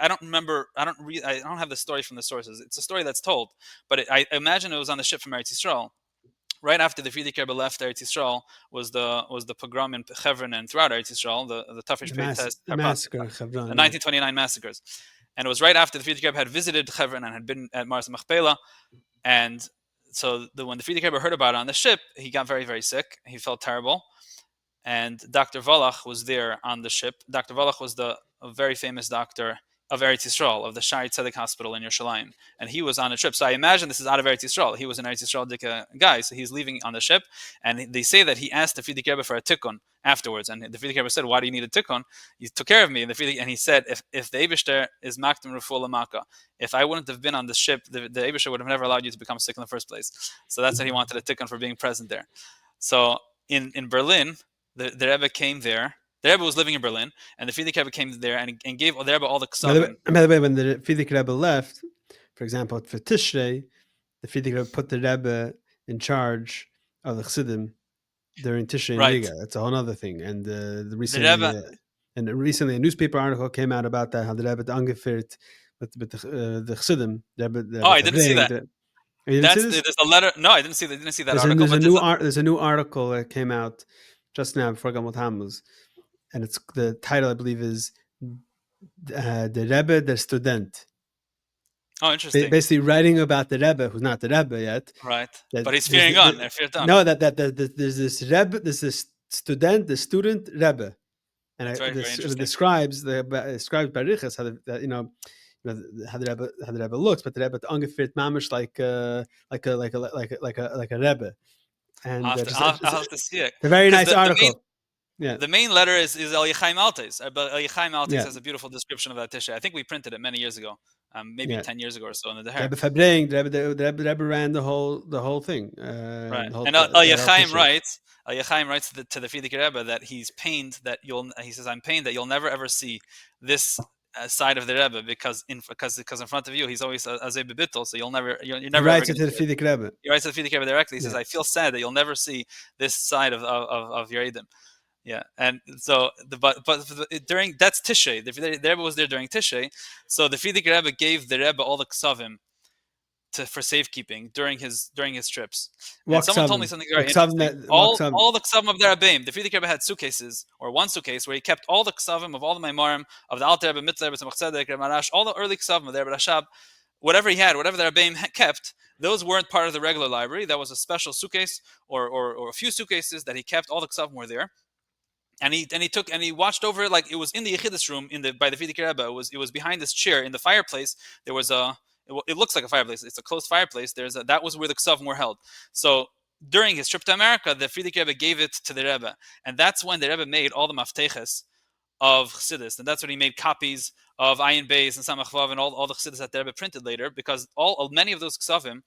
[SPEAKER 1] I don't remember. I don't have the story from the sources. It's a story that's told, but I imagine it was on the ship from Eretz Yisrael. Right after the Frierdiker Rebbe left Eretz Yisrael was the pogrom in Hebron and throughout Eretz Yisrael, the Tafish
[SPEAKER 2] the massacre,
[SPEAKER 1] the 1929 massacres, and it was right after the Frierdiker Rebbe had visited Hebron and had been at Mars Machpelah, and so when the Frierdiker Rebbe heard about it on the ship, he got very, very sick. He felt terrible, and Dr. Wallach was there on the ship. Dr. Wallach was a very famous doctor of Eretz Yisrael, of the Shari Tzedek Hospital in Yerushalayim. And he was on a trip. So I imagine this is out of Eretz Yisrael. He was an Eretz Yisrael guy, so he's leaving on the ship. And they say that he asked the Frierdiker Rebbe for a tikkun afterwards. And the Frierdiker Rebbe said, why do you need a tikkun? He took care of me. And he said, if the Eibishter is maktim refuah l'maka, if I wouldn't have been on the ship, the Eibishter would have never allowed you to become sick in the first place. So that's what he wanted a tikkun for being present there. So in Berlin, the Rebbe came there. The Rebbe was living in Berlin, and the Frierdiker Rebbe came there and gave the Rebbe all the ksavim.
[SPEAKER 2] By the way, when the Frierdiker Rebbe left, for example, for Tishrei, the Frierdiker Rebbe put the Rebbe in charge of the Chassidim during Tishrei and Riga. That's a whole other thing. And recently a newspaper article came out about that, how the Rebbe angeführt with the Chassidim.
[SPEAKER 1] I didn't see that. There's a letter. No, I didn't see that article.
[SPEAKER 2] There's a new article that came out just now before Gamot Tammuz. And it's the title, I believe, is the Rebbe, der Student.
[SPEAKER 1] Oh, interesting.
[SPEAKER 2] Basically, writing about the Rebbe, who's not the Rebbe yet.
[SPEAKER 1] Right. But he's fearing on.
[SPEAKER 2] No, that there's this Rebbe, there's this student, the student Rebbe, and it describes Barichas how the Rebbe looks, but the Rebbe ungefähr mamish like a Rebbe. And
[SPEAKER 1] I'll have to see it.
[SPEAKER 2] A very nice article. Yeah.
[SPEAKER 1] The main letter is El Yechaim Altes. El Yechaim Altes has a beautiful description of that Tishrei. I think we printed it many years ago, maybe 10 years ago or so in the Derher.
[SPEAKER 2] The Rebbe ran the whole thing.
[SPEAKER 1] Right. And El Yechaim writes to the Frierdiker Rebbe that he's pained that I'm pained that you'll never ever see this side of the Rebbe because in front of you he's always a Zebibittel, so you're never. He
[SPEAKER 2] writes it to the Frierdiker Rebbe.
[SPEAKER 1] He writes to the Frierdiker Rebbe directly. He says, I feel sad that you'll never see this side of your Edom. Yeah, and so during that's Tishrei. The Rebbe was there during Tishrei, so the Frierdiker Rebbe gave the Rebbe all the ksavim for safekeeping during his trips. And someone told me something very interesting. All the ksavim of the Rebbeim. The Frierdiker Rebbe had suitcases, or one suitcase, where he kept all the ksavim of all the Maimarim of the Alter Rebbe, Mitzvah Rebbe, Tzemach Tzedek, Rebbe Marash, all the early ksavim of the Rebbe Rashab, whatever he had, whatever the Rebbeim kept. Those weren't part of the regular library. That was a special suitcase, or a few suitcases that he kept. All the ksavim were there. And he watched over it like it was in the Yechidus room by the Frierdiker Rebbe. It was behind this chair in the fireplace. There was it looks like a fireplace. It's a closed fireplace. That was where the ksavim were held. So during his trip to America, the Frierdiker Rebbe gave it to the Rebbe, and that's when the Rebbe made all the mafteches of Chassidus, and that's when he made copies of Ayin Beis and Samach Vav and all the chassidus that the Rebbe printed later, because many of those ksavim,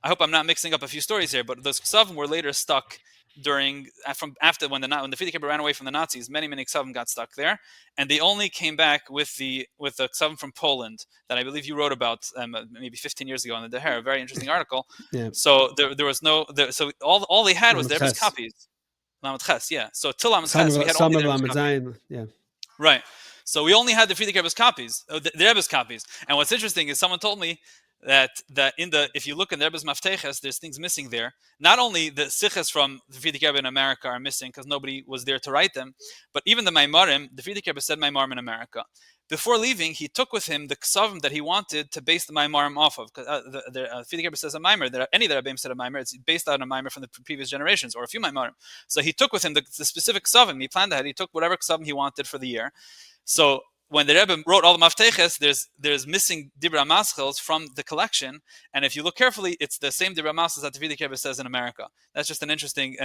[SPEAKER 1] I hope I'm not mixing up a few stories here, but those ksavim were later stuck from after when the Frierdiker Rebbe ran away from the Nazis. Many ksavim got stuck there, and they only came back with the ksavim from Poland that I believe you wrote about maybe 15 years ago in the Derher, a very interesting article.
[SPEAKER 2] Yeah.
[SPEAKER 1] So there was no so all they had was
[SPEAKER 2] Lamed
[SPEAKER 1] the Rebbe's
[SPEAKER 2] Ches.
[SPEAKER 1] copies. Lamed Ches, yeah. So till Lamed
[SPEAKER 2] Some
[SPEAKER 1] Ches, we
[SPEAKER 2] of
[SPEAKER 1] had only
[SPEAKER 2] some
[SPEAKER 1] the
[SPEAKER 2] of
[SPEAKER 1] Rebbe's
[SPEAKER 2] Lamed
[SPEAKER 1] copies.
[SPEAKER 2] Zayin. Yeah.
[SPEAKER 1] Right. So we only had the Frierdiker Rebbe's copies, the Rebbe's copies. And what's interesting is someone told me that if you look in the Rebbe's Mafteches, there's things missing there. Not only the siches from the Frierdiker Rebbe in America are missing because nobody was there to write them, but even the Maimarim, the Frierdiker Rebbe said Maimarim in America. Before leaving, he took with him the ksavim that he wanted to base the Maimarim off of. The Frierdiker Rebbe says a Maimar, any that Rebbeim said a Maimar, it's based on a Maimar from the previous generations or a few Maimarim. So he took with him the specific ksavim. He planned ahead. He took whatever ksavim he wanted for the year. So when the Rebbe wrote all the Mafteches, there's missing Dibra Maschels from the collection, and if you look carefully, it's the same Dibra Maschels that the Frierdiker Rebbe says in America. That's just an interesting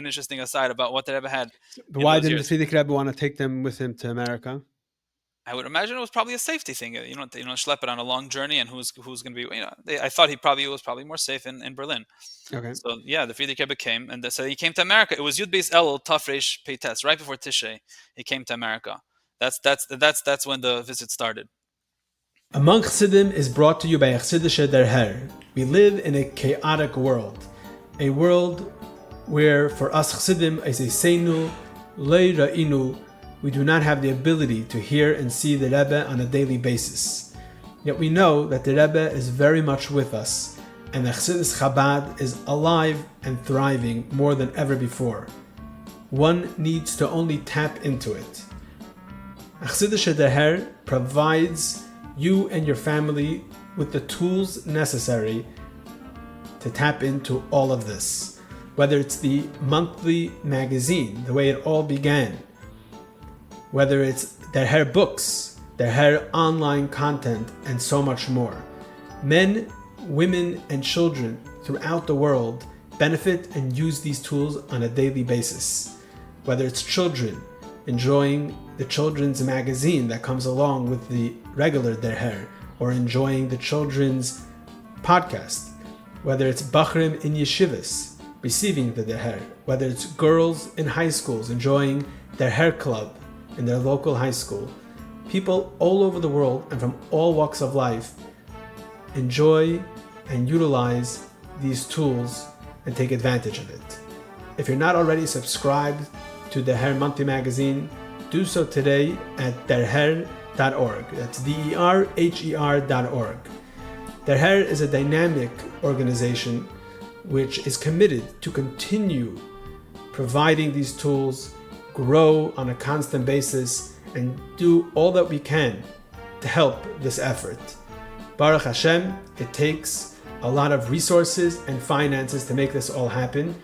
[SPEAKER 1] aside about what the Rebbe had.
[SPEAKER 2] But why didn't the Frierdiker Rebbe want to take them with him to America?
[SPEAKER 1] I would imagine it was probably a safety thing. You know, schlep it on a long journey, and who's going to be. I thought he was probably more safe in Berlin.
[SPEAKER 2] Okay.
[SPEAKER 1] So yeah, the Frierdiker Rebbe came, and so he came to America. It was Yud Beis Elul Tafresh Peites, right before Tishrei. He came to America. That's when the visit started.
[SPEAKER 2] Among Chassidim is brought to you by A Chassidisher Derher. We live in a chaotic world, a world where for us Chassidim is a seinu, lei ra'inu, we do not have the ability to hear and see the Rebbe on a daily basis. Yet we know that the Rebbe is very much with us, and the Chassidus Chabad is alive and thriving more than ever before. One needs to only tap into it. A Chassidisher Derher provides you and your family with the tools necessary to tap into all of this. Whether it's the monthly magazine, the way it all began, whether it's Derher books, Derher online content, and so much more. Men, women, and children throughout the world benefit and use these tools on a daily basis. Whether it's children enjoying the children's magazine that comes along with the regular Derher, or enjoying the children's podcast, whether it's Bachrim in yeshivas receiving the Derher, whether it's girls in high schools enjoying Derher club in their local high school. People all over the world and from all walks of life enjoy and utilize these tools and take advantage of it. If you're not already subscribed to Derher monthly magazine, do so today at derher.org. That's derher.org. Derher is a dynamic organization which is committed to continue providing these tools, grow on a constant basis, and do all that we can to help this effort. Baruch Hashem, it takes a lot of resources and finances to make this all happen.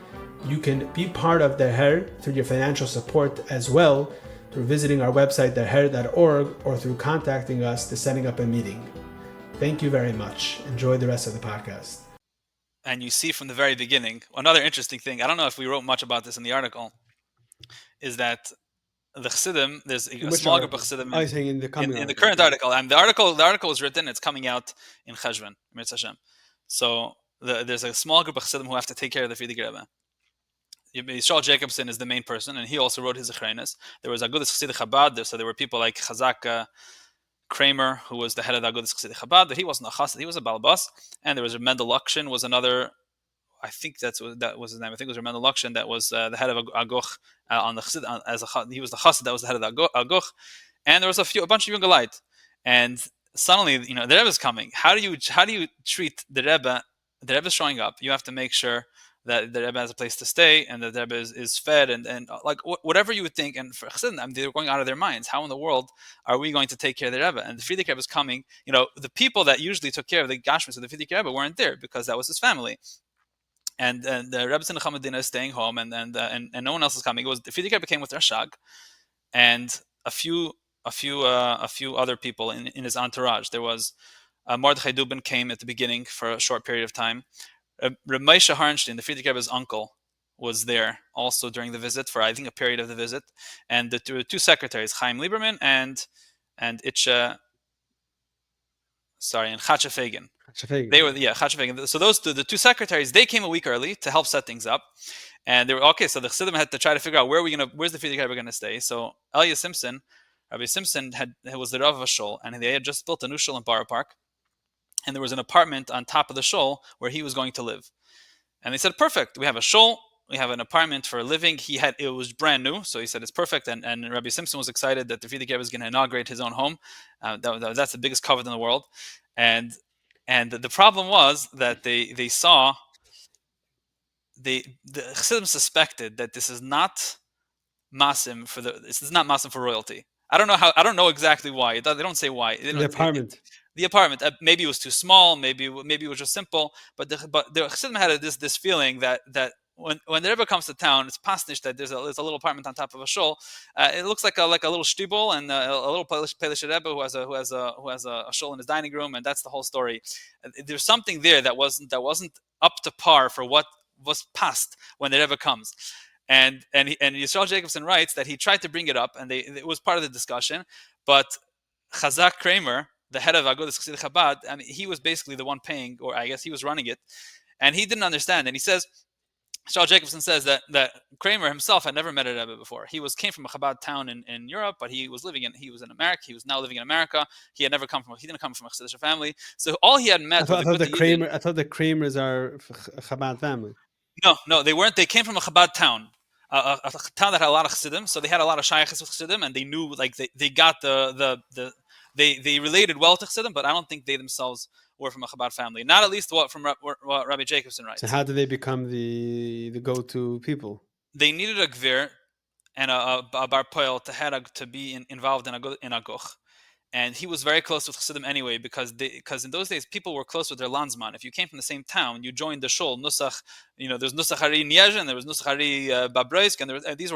[SPEAKER 2] You can be part of Derher through your financial support as well, through visiting our website derher.org, or through contacting us to setting up a meeting. Thank you very much. Enjoy the rest of the podcast.
[SPEAKER 1] And you see from the very beginning, another interesting thing, I don't know if we wrote much about this in the article, is that the Chassidim, there's a small group of Chassidim
[SPEAKER 2] in
[SPEAKER 1] the current article. And the article was written, it's coming out in Cheshvan, Mirz Hashem. So there's a small group of Chassidim who have to take care of the Frierdiker Rebbe. Yisrael Jacobson is the main person, and he also wrote his Zechreines. There was Agudas Chassidic Chabad, so there were people like Chazak Kramer, who was the head of the Agudas Chassidic Chabad, but he wasn't a Chassid, he was a Balabas. And there was Mendy Greenberg, was another, I think that was his name. I think it was Mendy Greenberg, that was the head of Aguch on the Chassid, he was the Chassid that was the head of the Aguch. And there was a bunch of young Galite. And suddenly, the Rebbe is coming. How do you treat the Rebbe? The Rebbe is showing up. You have to make sure that the Rebbe has a place to stay, and that the Rebbe is fed, and like whatever you would think. And for Chassidim, they're going out of their minds. How in the world are we going to take care of the Rebbe? And the Frierdiker Rebbe is coming. The people that usually took care of the Gashmis of the Frierdiker Rebbe weren't there because that was his family. And the Rebbe Tzin is staying home, and no one else is coming. It was the Frierdiker Rebbe came with Rashag, and a few other people in his entourage. There was Mordechai Dubin came at the beginning for a short period of time. Reb Moshe Harnstein, the Frierdiker Rebbe's uncle, was there also during the visit for, I think, a period of the visit. And there were two secretaries, Chaim Lieberman and Itche sorry, and Chachafagin.
[SPEAKER 2] Shafeg.
[SPEAKER 1] They were Chachafagin. So those two, the two secretaries, they came a week early to help set things up. And they were okay. So the Chassidim had to try to figure out where's the Frierdiker Rebbe going to stay. So Elia Simpson, Rabbi Simpson was the Rav of a shul, and they had just built a new shul in Borough Park, and there was an apartment on top of the shul where he was going to live. And they said, perfect. We have a shul. We have an apartment for living. It was brand new, so he said it's perfect. And Rabbi Simpson was excited that the Frierdiker Rebbe was going to inaugurate his own home. That's the biggest covet in the world. And the problem was that they saw the Chassidim suspected that this is not masim for royalty. I don't know exactly why. They don't say why.
[SPEAKER 2] The apartment.
[SPEAKER 1] The apartment. Maybe it was too small. Maybe it was just simple. But the Chassidim had this feeling that when the Rebbe comes to town, it's pasnish that there's a little apartment on top of a shul. It looks like a little shtibel and a little Polish Rebbe who has a shul in his dining room, and that's the whole story. There's something there that wasn't up to par for what was passed when the Rebbe comes. And Yisrael Jacobson writes that he tried to bring it up, and it was part of the discussion. But Chazak Kramer, the head of Agudas Chassidei Chabad, I mean, he was basically the one paying, or I guess he was running it, and he didn't understand. And he says, Yisrael Jacobson says that Kramer himself had never met a Rebbe before. He came from a Chabad town in Europe, but he was in America. He was now living in America. He didn't come from a Chassidisher family. So all he had met
[SPEAKER 2] I thought the Kramers are Chabad family.
[SPEAKER 1] No, they weren't. They came from a Chabad town, a town that had a lot of Chassidim. So they had a lot of Shayachas with Chassidim, and they knew, like they got they related well to Chassidim, but I don't think they themselves were from a Chabad family. Not at least what Rabbi Jacobson writes.
[SPEAKER 2] So how did they become the go-to people?
[SPEAKER 1] They needed a gvir and a bar poel to be involved in a goch. And he was very close with Chassidim anyway, because in those days people were close with their landsman. If you came from the same town, you joined the shul. Nusach, there's Nusach Hari Niezh, and there was Nusach Hari Babroisk, and these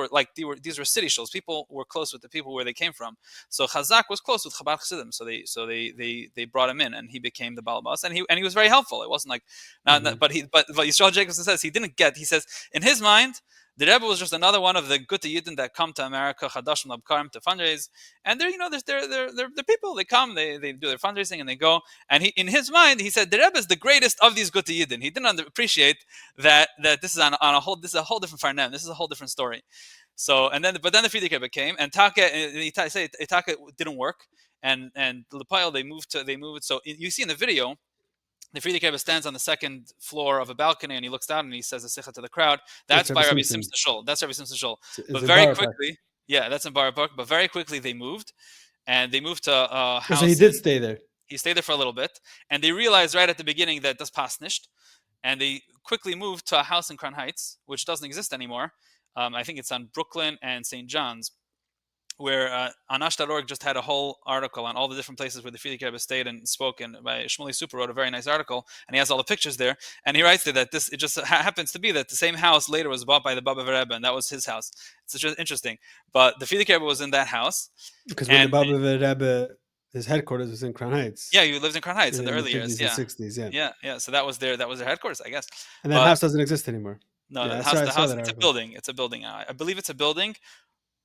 [SPEAKER 1] were city shuls. People were close with the people where they came from. So Chazak was close with Chabad Chassidim, so they brought him in, and he became the Balabas, and he was very helpful. It wasn't like, but Yisrael Jacobson says he didn't get. He says in his mind, the Rebbe was just another one of the Gute Yidden that come to America, Chadashim Labkarim, to fundraise. And they're people. They come, they do their fundraising, and they go. And in his mind, he said the Rebbe is the greatest of these Gute Yidden. He didn't appreciate that this is on a whole different farnem. This is a whole different story. So but then the Frierdiker Rebbe came, and Taka didn't work, and Lepile they moved. So you see in the video, the Frierdiker Rebbe stands on the second floor of a balcony, and he looks down and he says a sicha to the crowd. That's by Rabbi Simpson Shul. That's Rabbi Simpson Shul. But very quickly, that's in Borough Park. But very quickly they moved, and they moved to a house.
[SPEAKER 2] So he did stay there.
[SPEAKER 1] He stayed there for a little bit, and they realized right at the beginning that das passt nicht, and they quickly moved to a house in Crown Heights, which doesn't exist anymore. I think it's on Brooklyn and St. John's, where Anash.org just had a whole article on all the different places where the Frierdiker Rebbe stayed and spoke, and by Shmuley Super wrote a very nice article, and he has all the pictures there, and he writes there that it just happens to be that the same house later was bought by the Baba Rebbe, and that was his house. It's just interesting. But the Frierdiker Rebbe was in that house.
[SPEAKER 2] Because when the Baba Rebbe, his headquarters was in Crown Heights.
[SPEAKER 1] Yeah, he lived in Crown Heights in the early years.
[SPEAKER 2] Yeah, 60s,
[SPEAKER 1] yeah. So that was their headquarters, I guess.
[SPEAKER 2] And that house doesn't exist anymore.
[SPEAKER 1] No, the house. It's a building. It's a building. I believe it's a building.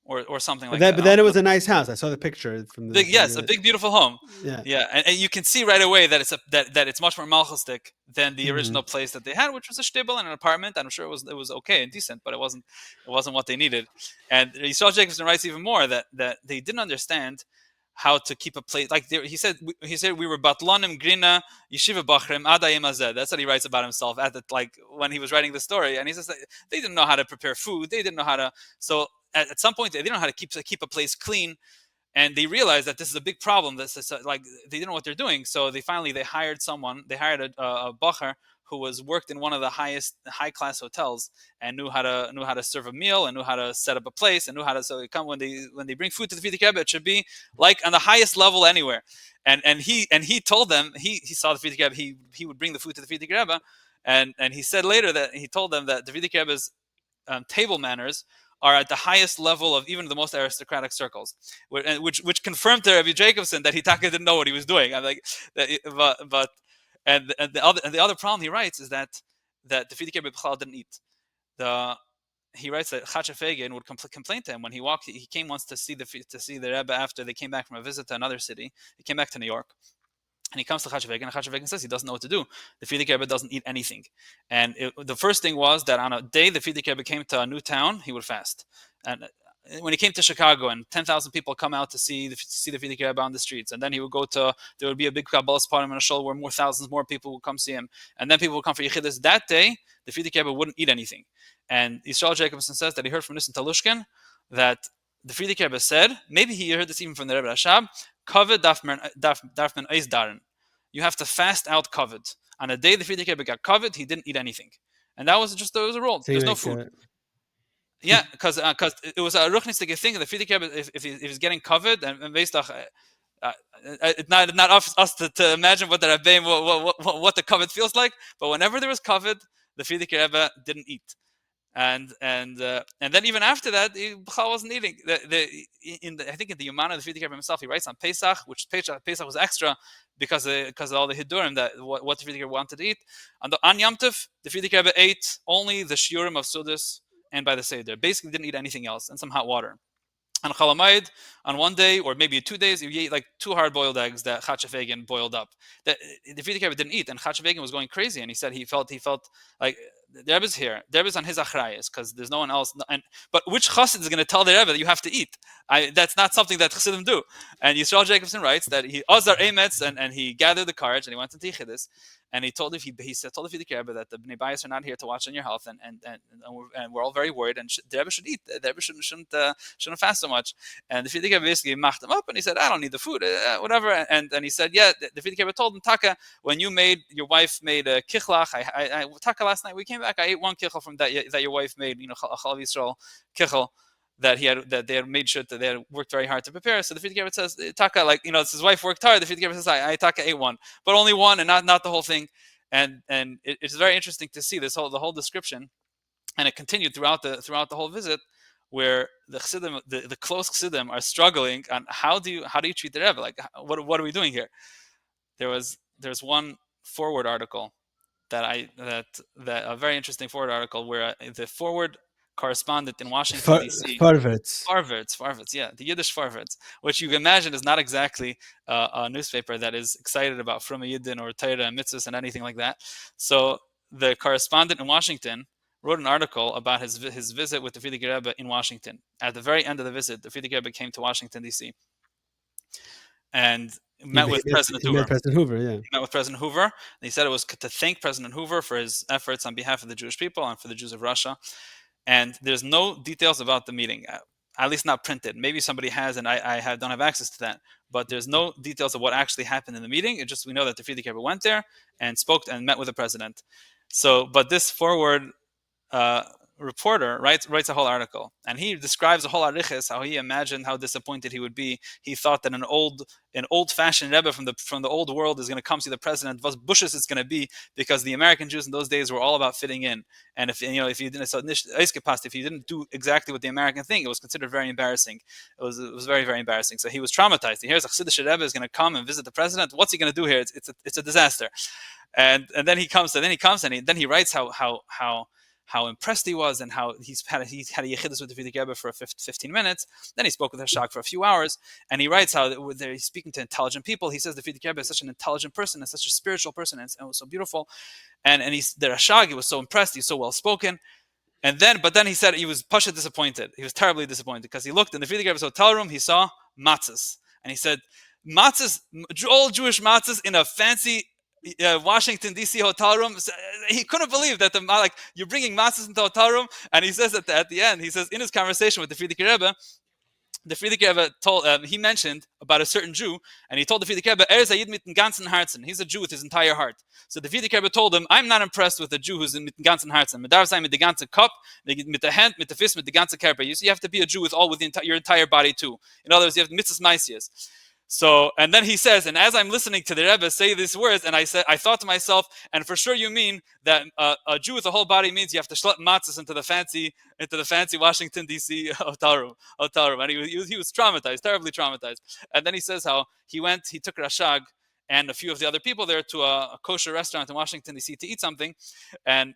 [SPEAKER 1] Or something like
[SPEAKER 2] that. But then it was a nice house. I saw the picture from the.
[SPEAKER 1] A big, beautiful home.
[SPEAKER 2] Yeah,
[SPEAKER 1] and you can see right away that it's much more malchustic than the original place that they had, which was a shtibel and an apartment. I'm sure it was okay and decent, but it wasn't what they needed. And Yisrael Jacobson writes even more that they didn't understand how to keep a place. Like he said we were batlonim grina yeshiva bachrim adayim azeh. That's what he writes about himself when he was writing the story. And he says that they didn't know how to prepare food. They didn't know how to. So at some point they didn't know how to keep a place clean, and they realized that this is a big problem. They didn't know what they're doing. So they hired someone. They hired a bacher who worked in one of the high class hotels and knew how to serve a meal and knew how to set up a place and knew how to. So when they bring food to the Frierdiker Rebbe, it should be like on the highest level anywhere. And he told them he saw the Frierdiker Rebbe. He would bring the food to the Frierdiker Rebbe, and he said later that he told them that the Frierdiker Rebbe's table manners are at the highest level of even the most aristocratic circles, which confirmed to Rabbi Jacobson that he didn't know what he was doing. I'm like, but the other problem he writes is that the Frierdiker Rebbe didn't eat. He writes that Chachafagin would complain to him when he walked. He came once to see the Rebbe after they came back from a visit to another city. He came back to New York, And he comes to Chassidisher Derher, and Chassidisher Derher says he doesn't know what to do. The Frierdiker Rebbe doesn't eat anything. And the first thing was that on a day the Frierdiker Rebbe came to a new town, he would fast. And when he came to Chicago and 10,000 people come out to see the Frierdiker Rebbe on the streets, and then he would go to, there would be a big Kabbalas party in a shul where thousands more people would come see him, and then people would come for Yechidus. That day, the Frierdiker Rebbe wouldn't eat anything. And Yisrael Jacobson says that he heard from Nissen Talushkin that the Frierdiker Rebbe said, maybe he heard this even from the Rebbe Rashab, Kavod darf man eis darin. You have to fast out kavod. On a day the Frierdiker Rebbe got kavod, he didn't eat anything, and that was just, it was a rule. There's no food. Yeah, because it was a ruchnistic thing. The Frierdiker Rebbe, if he's getting kavod, and based on it's not us to imagine what the Rebbeim, what the kavod feels like, but whenever there was kavod, the Frierdiker Rebbe didn't eat. And then even after that, he wasn't eating. I think in the Yomana, the Frierdiker Rebbe himself, he writes on Pesach, which Pesach was extra because of all the Hidurim that what the Frierdiker Rebbe wanted to eat. On Yom Tov, the Frierdiker Rebbe ate only the shiurim of Sudas and by the Seder. Basically, didn't eat anything else, and some hot water. On Chalamayid, on one day or maybe 2 days, you ate like 2 hard-boiled eggs that Chassidisher boiled up. That the Frierdiker Rebbe didn't eat, and Chassidisher was going crazy, and he said he felt like the Rebbe's here. The Rebbe's on his achrayas because there's no one else. But which chassid is going to tell the Rebbe that you have to eat? That's not something that chassidim do. And Yisrael Jacobson writes that he Ozar Emetz and he gathered the courage and he went into Yichidus and he told the Frierdiker Rebbe that the Bnei Bayis are not here to watch on your health and we're all very worried and the Rebbe should eat. The Rebbe shouldn't fast so much. And the Frierdiker Rebbe basically mocked him up and he said, I don't need the food, whatever. And he said, yeah. The Frierdiker Rebbe told him, Taka, when your wife made a kichlach, Taka last night we came back. I ate 1 kichel from that your wife made, Chalav Yisrael kichel that they had made sure that they had worked very hard to prepare. So the Frierdiker Rebbe says, Taka, his wife worked hard. The Frierdiker Rebbe says, I Taka ate 1, but only 1 and not the whole thing. And it's very interesting to see the whole description, and it continued throughout the whole visit, where the Chassidim, the close Chassidim are struggling on how do you treat the Rebbe? Like what are we doing here? There's one forward article that a very interesting forward article where the forward correspondent in Washington D.C. Farvards, yeah, the Yiddish Farvards, which you can imagine is not exactly a newspaper that is excited about from a Yidden or Torah and mitzvahs and anything like that. So the correspondent in Washington wrote an article about his visit with the Frierdiker Rebbe in Washington. At the very end of the visit, the Frierdiker Rebbe came to Washington D.C. and met with President Hoover.
[SPEAKER 2] Yeah.
[SPEAKER 1] He met with President Hoover, and he said it was to thank President Hoover for his efforts on behalf of the Jewish people and for the Jews of Russia. And there's no details about the meeting, at least not printed. Maybe somebody has, and I don't have access to that. But there's no details of what actually happened in the meeting. It's just we know that the Frierdiker Rebbe went there and spoke and met with the president. So, but this forward reporter writes a whole article, and he describes the whole arichis, how he imagined how disappointed he would be. He thought that an old-fashioned Rebbe from the old world is going to come see the president. Was bushes it's going to be, because the American Jews in those days were all about fitting in, and if you didn't do exactly what the American thing, it was considered very embarrassing. It was very, very embarrassing. So he was traumatized. He hears a Chassidisher Rebbe is going to come and visit the president. What's he going to do here? It's a disaster. And then he comes and then he writes how impressed he was and how he had a yechidus with the Frierdiker Rebbe for 15 minutes. Then he spoke with Hashag for a few hours, and he writes how he's speaking to intelligent people. He says the Frierdiker Rebbe is such an intelligent person and such a spiritual person, and it was so beautiful. And the Hashag, he was so impressed. He's so well spoken. But then he said he was pasha disappointed. He was terribly disappointed because he looked in the Frierdiker Rebbe's hotel room. He saw matzahs, and he said matzahs, old Jewish matzahs in a fancy Washington D.C. hotel room. He couldn't believe that you're bringing matzahs into the hotel room. And he says that at the end, he says in his conversation with the Frierdiker Rebbe, the Frierdiker Rebbe told he mentioned about a certain Jew, and he told the Frierdiker Rebbe, Zayid mit dem ganzen Herzen. He's a Jew with his entire heart. So the Frierdiker Rebbe told him, I'm not impressed with a Jew who's mit dem ganzen Herzen. Mit darf sein mit der ganzen Kopf, mit der Hand, mit der Fist, mit der ganzen Körper. You have to be a Jew with your entire body too. In other words, you have mitzvahs maisias. So, and then he says, and as I'm listening to the Rebbe say these words, and I thought to myself, and for sure you mean that a Jew with a whole body means you have to schlep matzahs into the fancy Washington D.C. hotel room, and he was traumatized, terribly traumatized. And then he says how he took Rashag and a few of the other people there to a kosher restaurant in Washington D.C. to eat something, and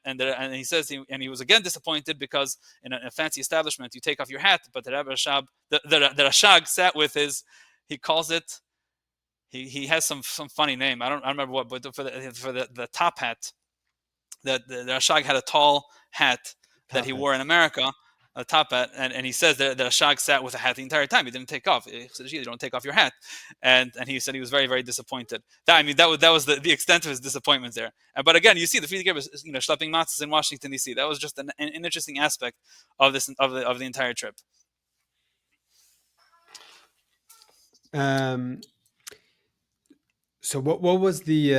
[SPEAKER 1] he says he was again disappointed because in a fancy establishment you take off your hat, but the Rebbe Rashab, the Rashag sat with his. He calls it He has some funny name. I don't remember what, but for the top hat, the Rashag had a tall hat that
[SPEAKER 2] Top
[SPEAKER 1] he
[SPEAKER 2] hat.
[SPEAKER 1] wore in America, a top hat, and he says that the Rashag sat with a hat the entire time. He didn't take off. He said, "You don't take off your hat," and he said he was very very disappointed. That was the extent of his disappointment there. But again, you see the Frierdiker Rebbe, schlepping matzahs in Washington D.C. That was just an interesting aspect of this of the entire trip.
[SPEAKER 2] Um, so what was the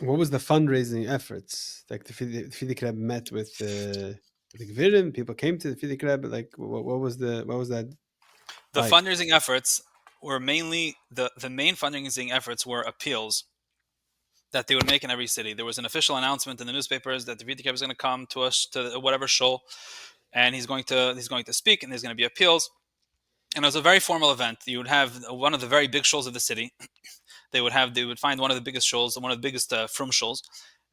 [SPEAKER 2] fundraising efforts? Like the Frierdiker Rebbe met with the Gvirim, people came to the Frierdiker Rebbe. Like what was that
[SPEAKER 1] The
[SPEAKER 2] like?
[SPEAKER 1] fundraising efforts were mainly the main fundraising efforts were appeals that they would make in every city. There was an official announcement in the newspapers that the Frierdiker Rebbe is going to come to us to whatever shul, and he's going to speak, and there's going to be appeals. And it was a very formal event. You would have one of the very big shuls of the city. They would find one of the biggest shuls, one of the biggest frum shuls,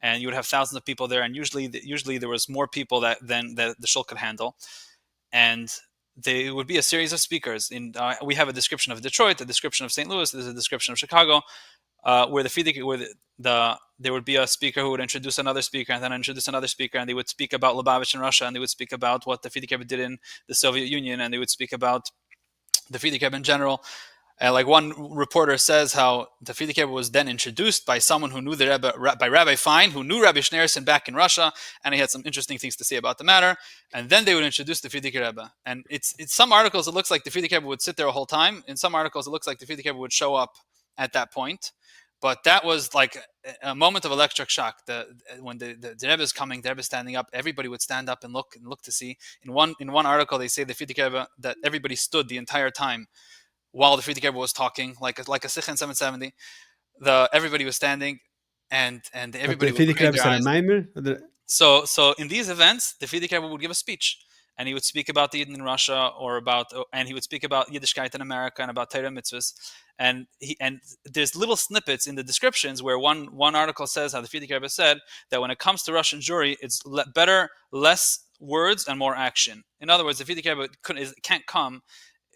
[SPEAKER 1] and you would have thousands of people there. And usually there was more people than the shul could handle. And there would be a series of speakers. We have a description of Detroit, a description of St. Louis, there's a description of Chicago, where there would be a speaker who would introduce another speaker and then introduce another speaker, and they would speak about Lubavitch in Russia, and they would speak about what the Frierdiker Rebbe did in the Soviet Union, and they would speak about the Frierdiker Rebbe in general. And like one reporter says, how the Frierdiker Rebbe was then introduced by someone who knew the Rebbe, by Rabbi Fein, who knew Rabbi Schneerson back in Russia, and he had some interesting things to say about the matter. And then they would introduce the Frierdiker Rebbe. And it's some articles it looks like the Frierdiker Rebbe would sit there a whole time. In some articles it looks like the Frierdiker Rebbe would show up at that point. But that was like a moment of electric shock. When the Rebbe is coming, the Rebbe is standing up. Everybody would stand up and look to see. In one article, they say the Frierdiker Rebbe that everybody stood the entire time while the Frierdiker Rebbe was talking, like a Sikh in 770. Everybody was standing, and
[SPEAKER 2] But the
[SPEAKER 1] everybody would
[SPEAKER 2] Frierdiker
[SPEAKER 1] crane
[SPEAKER 2] Rebbe
[SPEAKER 1] their
[SPEAKER 2] said a
[SPEAKER 1] eyes.
[SPEAKER 2] mimer.
[SPEAKER 1] So in these events, the Frierdiker Rebbe would give a speech, and he would speak about the Yidden in Russia, and he would speak about Yiddishkeit in America and about Torah mitzvahs. And there's little snippets in the descriptions where one article says how the Frierdiker Rebbe said that when it comes to Russian Jewry, it's better less words and more action. In other words, the Frierdiker Rebbe can't come.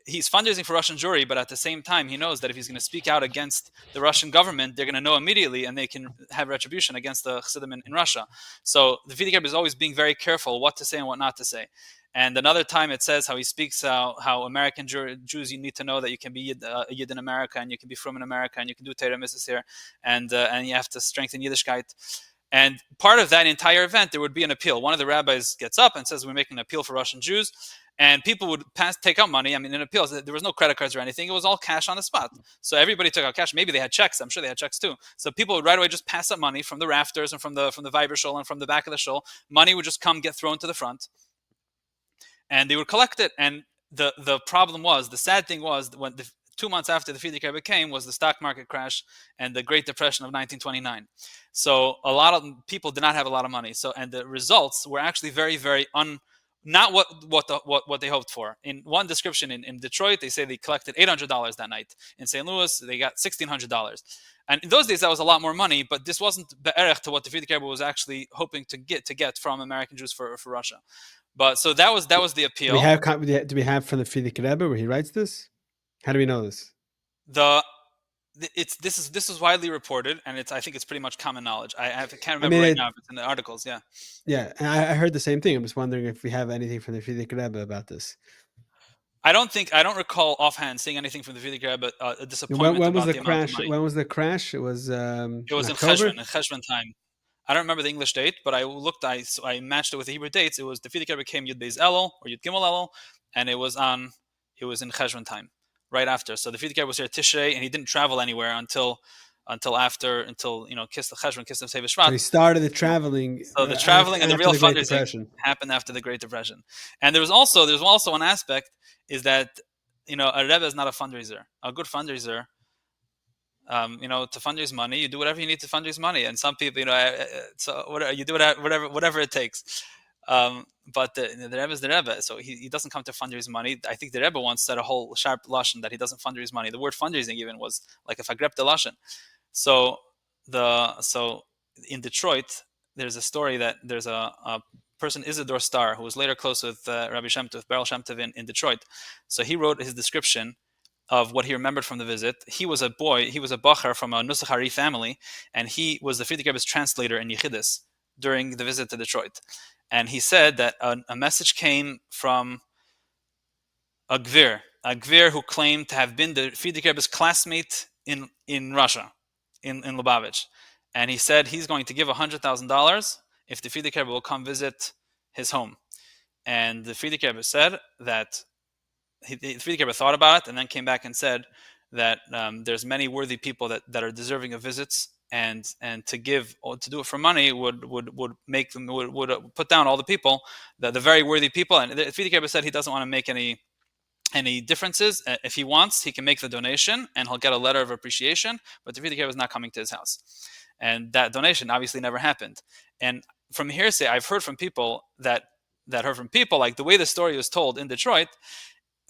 [SPEAKER 1] He's fundraising for Russian Jewry, but at the same time, he knows that if he's going to speak out against the Russian government, they're going to know immediately, and they can have retribution against the Chassidim in Russia. So the Frierdiker Rebbe is always being very careful what to say and what not to say. And another time it says how he speaks how American Jews, you need to know that you can be a Yid in America, and you can be from in America, and you can do Torah mitzvahs here, and you have to strengthen Yiddishkeit. And part of that entire event, there would be an appeal. One of the rabbis gets up and says, we're making an appeal for Russian Jews. And people would take out money. I mean, in appeals, there was no credit cards or anything. It was all cash on the spot. So everybody took out cash. Maybe they had checks. I'm sure they had checks too. So people would right away just pass up money from the rafters and from the Viber shul and from the back of the shul. Money would just get thrown to the front, and they would collect it. And the problem was, the sad thing was, when 2 months after the Frierdiker Rebbe came, was the stock market crash and the Great Depression of 1929. So a lot of people did not have a lot of money. So, and the results were actually very, very not what they hoped for. In one description in Detroit, they say they collected $800 that night. In St. Louis, they got $1,600. And in those days, that was a lot more money, but this wasn't be'erech to what the Frierdiker Rebbe was actually hoping to get from American Jews for Russia. But so that was the appeal.
[SPEAKER 2] Do we have from the Frierdiker Rebbe where he writes this? How do we know this?
[SPEAKER 1] This is widely reported, and I think it's pretty much common knowledge. I can't remember now if it's in the articles. Yeah.
[SPEAKER 2] Yeah, I heard the same thing. I'm just wondering if we have anything from the Frierdiker Rebbe about this.
[SPEAKER 1] I don't recall offhand seeing anything from the Frierdiker Rebbe, a disappointment
[SPEAKER 2] when
[SPEAKER 1] about
[SPEAKER 2] was the
[SPEAKER 1] the amount of
[SPEAKER 2] crash?
[SPEAKER 1] money.
[SPEAKER 2] When was the crash? It was
[SPEAKER 1] It was
[SPEAKER 2] in
[SPEAKER 1] in
[SPEAKER 2] October.
[SPEAKER 1] Cheshvan time. I don't remember the English date, but I looked. I matched it with the Hebrew dates. It was the Frierdiker Rebbe came Yud Beis Elul or Yud Gimel Elul, and it was in Cheshvan time, right after. So the Frierdiker Rebbe was here Tishrei, and he didn't travel anywhere until Kiss the Cheshvan, Kiss the Sefer Shvat.
[SPEAKER 2] So he started the traveling.
[SPEAKER 1] So the traveling and the real fundraising
[SPEAKER 2] Depression
[SPEAKER 1] happened after the Great Depression. And there's also one aspect is that a Rebbe is not a fundraiser. A good fundraiser, to fundraise money, you do whatever you need to fundraise money. And some people, so whatever you do, whatever it takes. But the Rebbe is the Rebbe, so he doesn't come to fundraise money. I think the Rebbe once said a whole sharp lashon that he doesn't fundraise money. The word fundraising even was like a fagrep de lashon. So in Detroit, there's a story that there's a person, Isidore Starr, who was later close with Rabbi Shem Tov, Baruch Shem Tov in Detroit. So he wrote his description of what he remembered from the visit. He was a boy, he was a bacher from a Nusach Hari family, and he was the Frierdiker Rebbe's translator in Yechidus during the visit to Detroit. And he said that a message came from a Gvir who claimed to have been the Frierdiker Rebbe's classmate in Russia, in Lubavitch. And he said he's going to give $100,000 if the Frierdiker Rebbe will come visit his home. And the Frierdiker Rebbe said that the Frierdiker Rebbe thought about it and then came back and said that there's many worthy people that are deserving of visits, and to give or to do it for money would make them would put down all the people, the very worthy people. And the Frierdiker Rebbe said he doesn't want to make any differences. If he wants, he can make the donation and he'll get a letter of appreciation, but the Frierdiker Rebbe is not coming to his house. And that donation obviously never happened. And from hearsay, I've heard from people that heard from people, like the way the story was told in Detroit,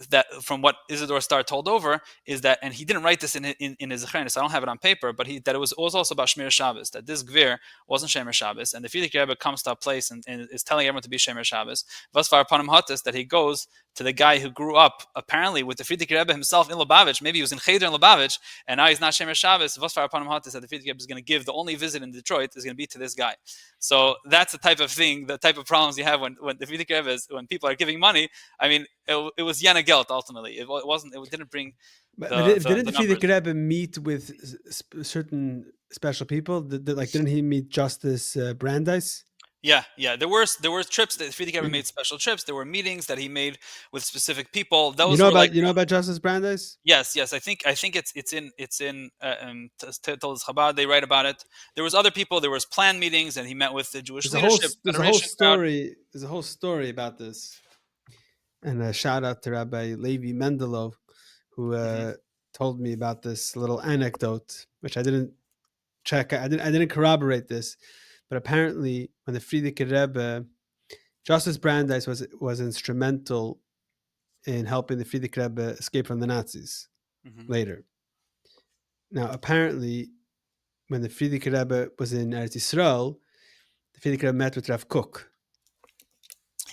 [SPEAKER 1] that from what Isidore Starr told over is that, and he didn't write this in his Zechrenis, so I don't have it on paper, but that it was also about Shmir Shabbos, that this Gvir wasn't Shemer Shabbos, and the Frierdiker Rebbe comes to a place and is telling everyone to be Shemer Shabbos. Vasvar Panim Hotis, that he goes to the guy who grew up apparently with the Frierdiker Rebbe himself in Lubavitch. Maybe he was in Cheder in Lubavitch, and now he's not Shemer Shabbos. Vasvar Panim Hotis, that the Frierdiker Rebbe is going to give the only visit in Detroit is going to be to this guy. So that's the type of thing, the type of problems you have when the Frierdiker Rebbe is, when people are giving money. I mean, it was Yana Gelt ultimately. It wasn't. It didn't bring
[SPEAKER 2] Didn't the
[SPEAKER 1] numbers.
[SPEAKER 2] Frierdiker Rebbe meet with certain special people? Didn't he meet Justice Brandeis?
[SPEAKER 1] Yeah. There were trips that Frierdiker Rebbe made, special trips. There were meetings that he made with specific people. Those
[SPEAKER 2] you know
[SPEAKER 1] were
[SPEAKER 2] about
[SPEAKER 1] like,
[SPEAKER 2] you know about Justice Brandeis?
[SPEAKER 1] Yes. I think it's in Tales Chabad. They write about it. There was other people. There was planned meetings, and he met with the Jewish leadership.
[SPEAKER 2] There's a whole story. There's a whole story about this. And a shout out to Rabbi Levi Mendelov, who told me about this little anecdote, which I didn't check. I didn't corroborate this, but apparently, when the Frierdiker Rebbe, Justice Brandeis was instrumental in helping the Frierdiker Rebbe escape from the Nazis later. Now, apparently, when the Frierdiker Rebbe was in Eretz Yisrael, the Frierdiker Rebbe met with Rav Kook.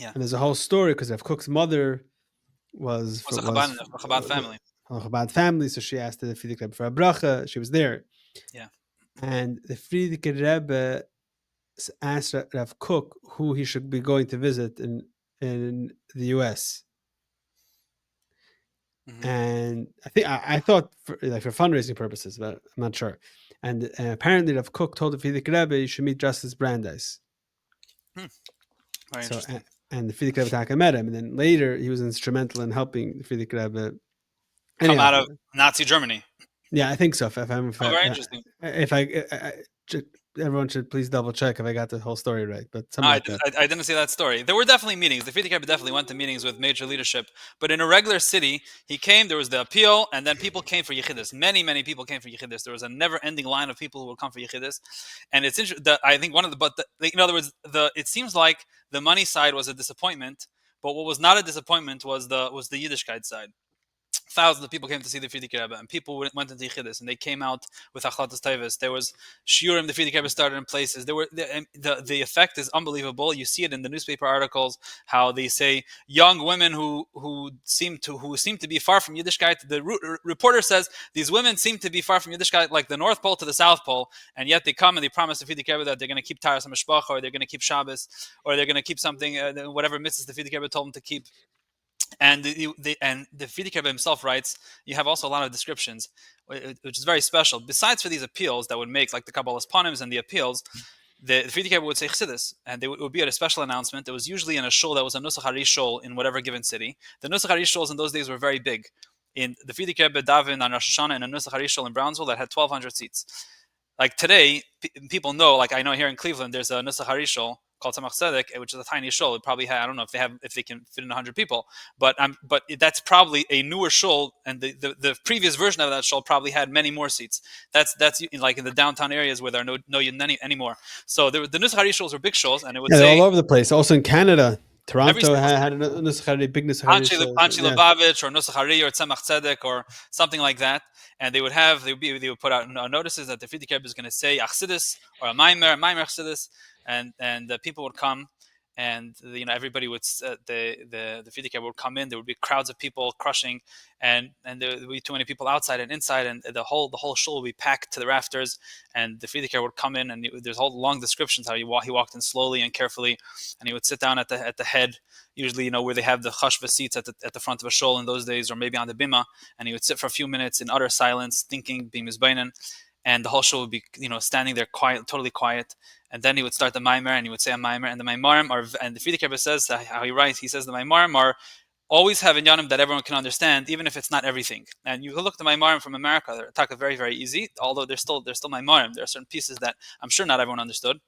[SPEAKER 1] Yeah.
[SPEAKER 2] And there's a whole story because Rav Kook's mother was
[SPEAKER 1] a Chabad family.
[SPEAKER 2] A Chabad family, so she asked the Frierdiker Rebbe for a bracha. She was there.
[SPEAKER 1] Yeah.
[SPEAKER 2] And the Frierdiker Rebbe asked Rav Kook who he should be going to visit in the U.S. And I thought for fundraising purposes, but I'm not sure. And apparently Rav Kook told the Frierdiker Rebbe you should meet Justice Brandeis.
[SPEAKER 1] Very interesting.
[SPEAKER 2] And the Frierdiker Rebbe met him, and then later he was instrumental in helping the Frierdiker Rebbe
[SPEAKER 1] come out of Nazi Germany.
[SPEAKER 2] Yeah, I think so.
[SPEAKER 1] Very interesting.
[SPEAKER 2] Everyone should please double check if I got the whole story right. But
[SPEAKER 1] I didn't see that story. There were definitely meetings. The Frierdiker Rebbe definitely went to meetings with major leadership. But in a regular city, he came. There was the appeal, and then people came for Yechidus. Many people came for Yechidus. There was a never-ending line of people who would come for Yechidus. And it's interesting. I think in other words, it seems like the money side was a disappointment. But what was not a disappointment was the Yiddishkeit side. Thousands of people came to see the Frierdiker Rebbe, and people went into Yechidus, and they came out with Achlatas Tevus. There was shiurim. The Frierdiker Rebbe started in places. The effect is unbelievable. You see it in the newspaper articles how they say young women who seem to be far from Yiddishkeit. The reporter says these women seem to be far from Yiddishkeit, like the North Pole to the South Pole, and yet they come and they promise the Frierdiker Rebbe that they're going to keep Taras HaMishpacha, or they're going to keep Shabbos, or they're going to keep something, whatever mitzvahs the Frierdiker Rebbe told them to keep. And the Frierdiker Rebbe himself writes, you have also a lot of descriptions, which is very special. Besides for these appeals that would make, like the Kabbalah's Panims and the appeals, the Frierdiker Rebbe would say Chassidus, and it would be at a special announcement. It was usually in a shul that was a Nusach Hari shul in whatever given city. The Nusach Hari shuls in those days were very big. In the Frierdiker Rebbe Davin on Rosh Hashanah in a Nusach Hari shul in Brownsville that had 1,200 seats. Like today, people know, like I know here in Cleveland, there's a Nusach Hari shul called Tzemach Tzedek, which is a tiny shul. It probably had, I don't know if they can fit in 100 people, but that's probably a newer shul, and the previous version of that shul probably had many more seats. That's like in the downtown areas where there are no Yidden anymore. So the Nusach Hari shuls were big shuls, and it would say
[SPEAKER 2] all over the place. Also in Canada, Toronto had a Nusach Hari, big Nusach Hari shul.
[SPEAKER 1] Panchi Lubavitch or Nusach Hari or Tzemach Tzedek or something like that. And they would put out notices that the Frierdiker Rebbe is going to say Achsidis or a Maimer Chassidus, and people would come, and everybody would the Frierdiker would come in. There would be crowds of people crushing, and there would be too many people outside and inside, and the whole shul would be packed to the rafters. And the Frierdiker would come in, and there's whole long descriptions how he walked in slowly and carefully, and he would sit down at the head, usually where they have the chashva seats at the front of a shul in those days, or maybe on the bima, and he would sit for a few minutes in utter silence, thinking, being mizbainen, and the whole shul would be standing there quiet, totally quiet. And then he would start the maimer, and he would say a maimer, and the maimarim are, and the Frierdiker Rebbe says how he writes. He says the maimarim are always have inyanim that everyone can understand, even if it's not everything. And you can look at the maimarim from America; they're talking very, very easy. Although they're still maimarim. There are certain pieces that I'm sure not everyone understood.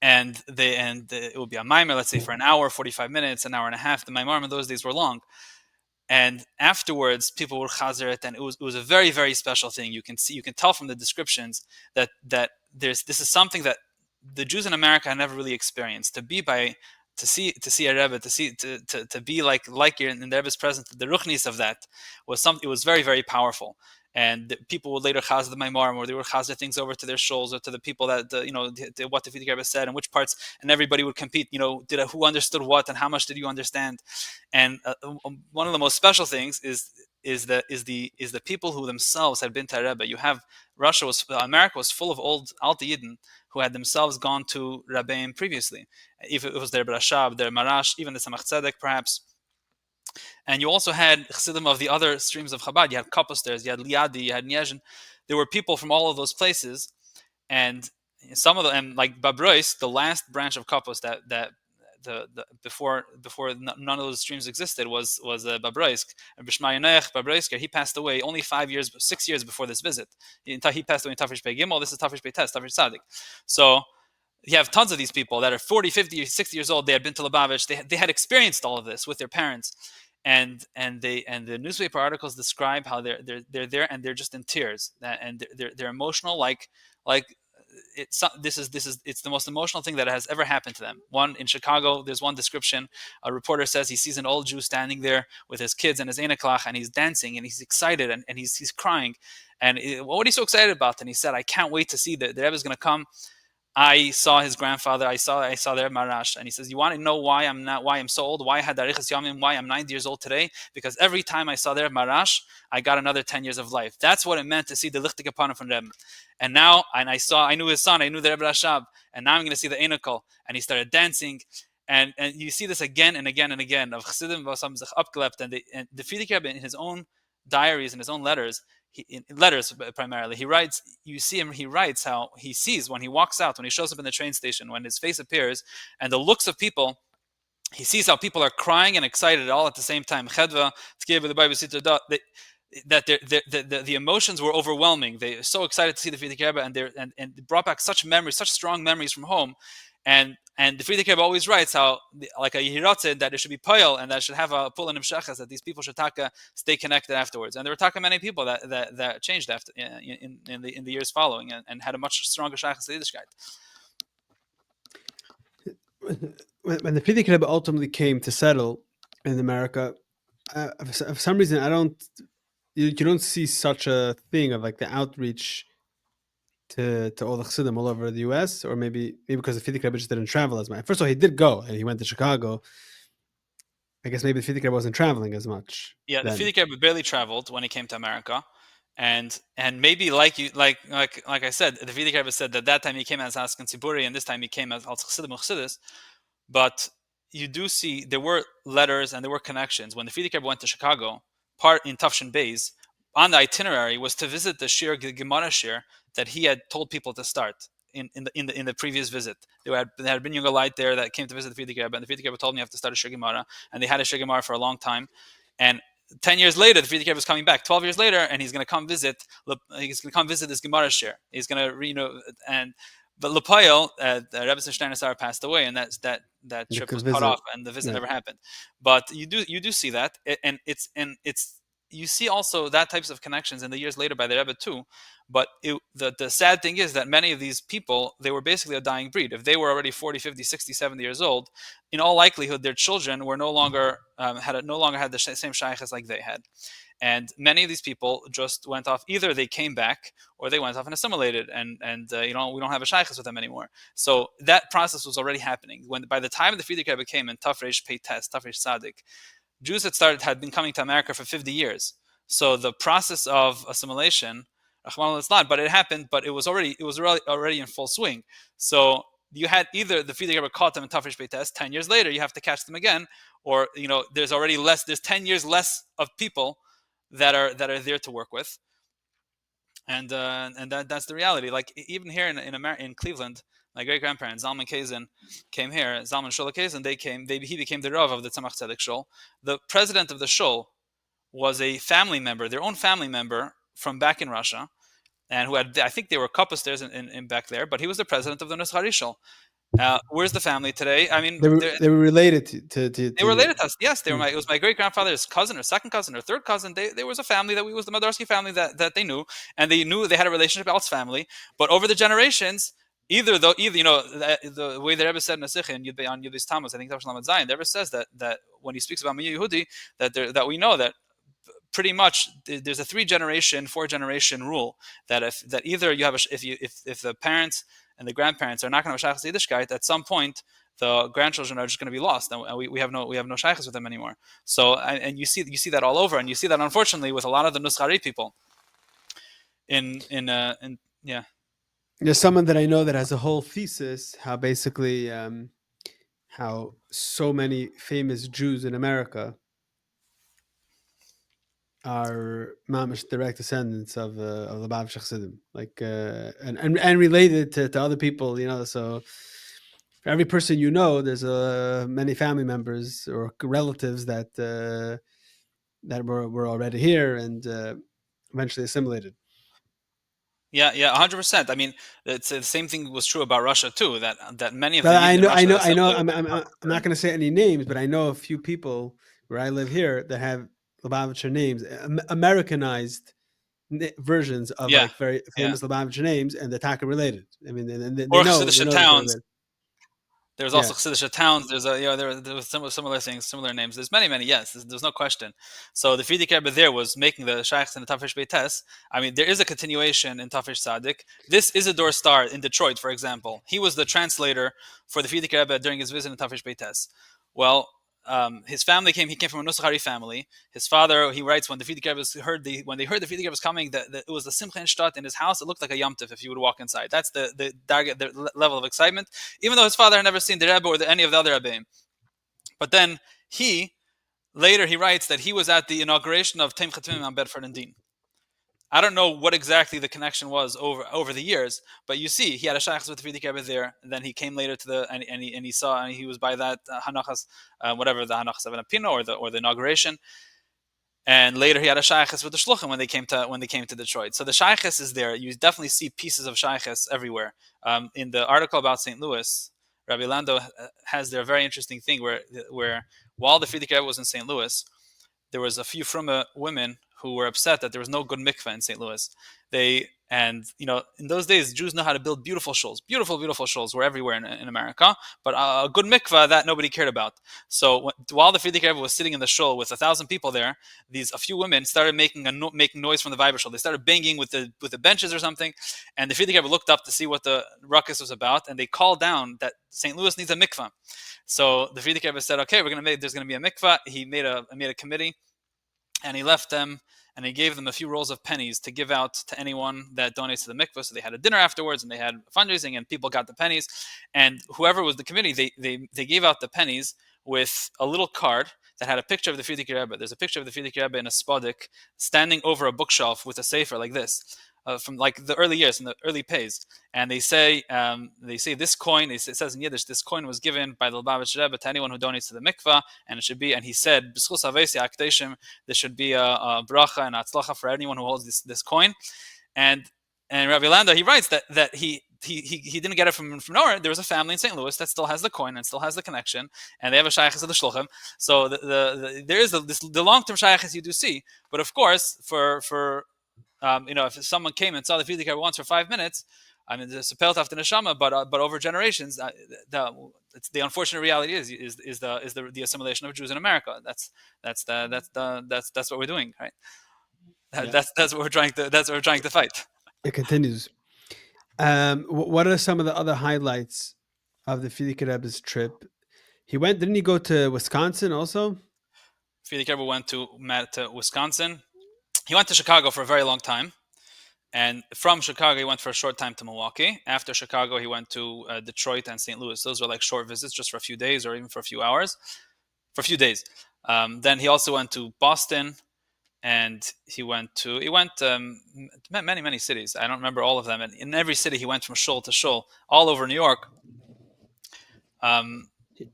[SPEAKER 1] And it would be a maimer, let's say for an hour, 45 minutes, an hour and a half. The maimarim in those days were long. And afterwards, people would chazer it, and it was a very, very special thing. You can tell from the descriptions that this is something that the Jews in America had never really experienced. To see a Rebbe, to be like you're in the Rebbe's presence, the ruchnis of that was something. It was very, very powerful. And people would later chazer the Maimarim, or they would chazer things over to their shuls, or to the people that what the Frierdiker Rebbe said and which parts, and everybody would compete. Who understood what and how much did you understand? And one of the most special things is the people who themselves had been to Rebbe. You have America was full of old Alta Yidden who had themselves gone to Rabbeim previously. If it was their Brashab, their Marash, even the Samach Tzedek perhaps. And you also had Chassidim of the other streams of Chabad. You had Kaposters, you had Liadi, you had Niezhin. There were people from all of those places, and some of them, like Babrois, the last branch of Kapos that before none of those streams existed was Babroisk. And Bishmayanech Babroisker, he passed away only 6 years before this visit. He passed away in Tafresh Pei Gimel. This is Tafresh Pei Tes, Tafresh Tzadik. So you have tons of these people that are 40, 50, 60 years old. They had been to Lubavitch. They had experienced all of this with their parents, and the newspaper articles describe how they're there and they're just in tears, and they're emotional, like it's the most emotional thing that has ever happened to them. One in Chicago, there's one description. A reporter says he sees an old Jew standing there with his kids and his eneklach, and he's dancing and he's excited and he's crying. And what are you so excited about? And he said, I can't wait to see the Rebbe is going to come. I saw his grandfather. I saw their marash, and he says, "You want to know why I'm so old? Why I had darichas yamim? Why I'm 90 years old today? Because every time I saw their marash, I got another 10 years of life. That's what it meant to see the lichtig upon from Rebbe. And now, I knew his son. I knew the Rebbe Rashab, and now I'm going to see the Enokel." And he started dancing, and you see this again and again and again of Chassidim v'asam zich upgelept, and the Frierdiker Rebbe in his own diaries and his own letters. In letters primarily, he writes. You see him. He writes how he sees when he walks out, when he shows up in the train station, when his face appears, and the looks of people. He sees how people are crying and excited all at the same time. Chedva, that the emotions were overwhelming. They were so excited to see the Frierdiker Rebbe, and brought back such memories, such strong memories from home. And the Frierdiker Rebbe always writes how, like a Yehiratzid, that it should be poil, and that should have a pull in Shechas, that these people should stay connected afterwards. And there were many people that changed after in the years following, and had a much stronger Shechas Yiddishkeit.
[SPEAKER 2] When the Frierdiker Rebbe ultimately came to settle in America, for some reason you don't see such a thing of like the outreach to all the Chassidim all over the U.S., or maybe because the Frierdiker Rebbe just didn't travel as much. First of all, he did go, and he went to Chicago. I guess maybe the Frierdiker Rebbe wasn't traveling as much.
[SPEAKER 1] Yeah, the Frierdiker Rebbe barely traveled when he came to America, and maybe like I said, the Frierdiker Rebbe said that time he came as Askan Tziburi, and this time he came as Chassidim Chassidus. But you do see there were letters and there were connections. When the Frierdiker Rebbe went to Chicago, part in Tafshin Beis, on the itinerary was to visit the Shir Gemara Shir that he had told people to start in the previous visit. There had been Yoga Light there that came to visit the Frierdiker Rebbe, and the Frierdiker Rebbe told me you have to start a Shir Gemara, and they had a Shir Gemara for a long time. And 10 years later, the Frierdiker Rebbe is coming back. 12 years later, and he's going to come visit. He's going to come visit this Gemara Shir. He's going to but Lepayel, Rebbe Steiner Sar passed away, and that trip was cut off, and the visit never happened. But you do see that, and you see also that types of connections in the years later by the Rebbe too. But the sad thing is that many of these people, they were basically a dying breed. If they were already 40, 50, 60, 70 years old, in all likelihood, their children were no longer had the same shaykhs like they had. And many of these people just went off. Either they came back or they went off and assimilated, and we don't have a shaykhs with them anymore. So that process was already happening. When by the time the Frierdiker Rebbe came in Tafresh Peites, Tafresh Sadik, Jews had been coming to America for 50 years. So the process of assimilation, but it happened, but it was already in full swing. So you had either the Frierdiker Rebbe caught them in Tafresh Peites, 10 years later you have to catch them again, or there's 10 years less of people that are there to work with, and that's the reality. Like even here in Cleveland, my great grandparents Zalman Kazin came here. Zalman Shula Kazin, he became the Rav of the Tzemach Tzedek Shul. The president of the Shul was a family member, their own family member from back in Russia, and who had, I think they were kaposters in back there, but he was the president of the Nus Harishal. Where's the family today? I mean,
[SPEAKER 2] They were related
[SPEAKER 1] they were related to us. Yes,
[SPEAKER 2] Hmm.
[SPEAKER 1] it was my great grandfather's cousin or second cousin or third cousin. There was a family that was the Madarsky family that they knew, and they knew they had a relationship with Alt's family. But over the generations, either the way the Rebbe said in Nasiche and on Yudis Tammuz, I think Tavshel Lamed Zayin, the Rebbe says that when he speaks about Miyu Yehudi, that we know that pretty much there's a 4-generation rule that if either you have if the parents and the grandparents are not going to have a shaykhs Yiddishkeit, at some point the grandchildren are just going to be lost, and we have no shaykhs with them anymore. So and you see that all over, and you see that unfortunately with a lot of the Nuschari people. Yeah.
[SPEAKER 2] There's someone that I know that has a whole thesis how basically how so many famous Jews in America are mamish direct descendants of Lubavitch Chassidim, like and related to other people, So for every person there's many family members or relatives that were already here and eventually assimilated.
[SPEAKER 1] Yeah, 100%. I mean, it's the same thing was true about Russia too. That many of the
[SPEAKER 2] But
[SPEAKER 1] Yidden in Russia
[SPEAKER 2] I know.
[SPEAKER 1] assimilated.
[SPEAKER 2] I'm not going to say any names, but I know a few people where I live here that have Lubavitcher names, Americanized versions of
[SPEAKER 1] Yeah,
[SPEAKER 2] like very
[SPEAKER 1] yeah.
[SPEAKER 2] famous Lubavitcher names, and they're Taka related. I mean,
[SPEAKER 1] Or
[SPEAKER 2] they
[SPEAKER 1] Chassidisha
[SPEAKER 2] know that they're
[SPEAKER 1] towns.
[SPEAKER 2] related.
[SPEAKER 1] There's also
[SPEAKER 2] Yeah,
[SPEAKER 1] Chassidisha towns. There was similar things, similar names. There's many. Yes, there's no question. So the Frierdiker Rebbe there was making the shaykhs in the Tafresh Beites. I mean, there is a continuation in Tafresh Tzaddik. This Isidore Star in Detroit, for example. He was the translator for the Frierdiker Rebbe during his visit in Tafresh Beites. Well, his family came. He came from a Nusachari family. His father, he writes, when the Frierdiker Rebbe when they heard the Frierdiker Rebbe was coming, that it was the Simcha and Shtat in his house. It looked like a Yom Tov if you would walk inside. That's the level of excitement. Even though his father had never seen the Rebbe or any of the other Rebbeim. But then later he writes that he was at the inauguration of Tim Chatumim on Bedford and Dean. I don't know what exactly the connection was over the years, but you see, he had a shaykhs with the Frierdiker Rebbe there. And then he came later to and he saw, and he was by that hanachas, whatever the hanachas of an apino or the inauguration. And later he had a shaykhs with the shluchim when they came to Detroit. So the shaykhs is there. You definitely see pieces of shaykhs everywhere. In the article about St. Louis, Rabbi Lando has there a very interesting thing where while the Frierdiker Rebbe was in St. Louis, there was a few from women who were upset that there was no good mikveh in St. Louis. In those days, Jews know how to build beautiful shuls. Beautiful shuls were everywhere in America, but a good mikveh, that nobody cared about. So while the Frierdiker Rebbe was sitting in the shul with 1,000 people there, a few women started making noise from the Weiber shul. They started banging with the benches or something, and the Frierdiker Rebbe looked up to see what the ruckus was about, and they called down that St. Louis needs a mikveh. So the Frierdiker Rebbe said, "Okay, there's going to be a mikveh." He made a committee, and he left them, and he gave them a few rolls of pennies to give out to anyone that donates to the mikveh. So they had a dinner afterwards, and they had fundraising, and people got the pennies. And whoever was the committee, they gave out the pennies with a little card that had a picture of the Frierdiker Rebbe. There's a picture of the Frierdiker Rebbe in a spodik standing over a bookshelf with a sefer like this. From like the early years, in the early pays, and they say this coin. It says in Yiddish, this coin was given by the Lubavitch Rebbe to anyone who donates to the mikvah, and it should be. And he said, "B'schus havesi akdeshim," there should be a bracha and atzlacha for anyone who holds this coin. And Rabbi Landa, he writes that he didn't get it from Menorah. There was a family in St. Louis that still has the coin and still has the connection, and they have a shaykhs of the shluchim. So there is the long-term shaykhs you do see, but of course for if someone came and saw the Frierdiker once for 5 minutes, I mean, there's a pelt after neshama, but over generations, the unfortunate reality is the assimilation of Jews in America. That's what we're doing, right?
[SPEAKER 2] Yeah.
[SPEAKER 1] That's what we're trying to fight.
[SPEAKER 2] It continues. What are some of the other highlights of the Frierdiker Rebbe's trip? He went. Didn't he go to Wisconsin also?
[SPEAKER 1] Frierdiker Rebbe went to Wisconsin. He went to Chicago for a very long time. And from Chicago, he went for a short time to Milwaukee. After Chicago, he went to Detroit and St. Louis. Those were like short visits, just for a few days or even for a few hours, for a few days. Then he also went to Boston, and he went many cities. I don't remember all of them. And in every city, he went from shul to shul, all over New York. Um,
[SPEAKER 2] He,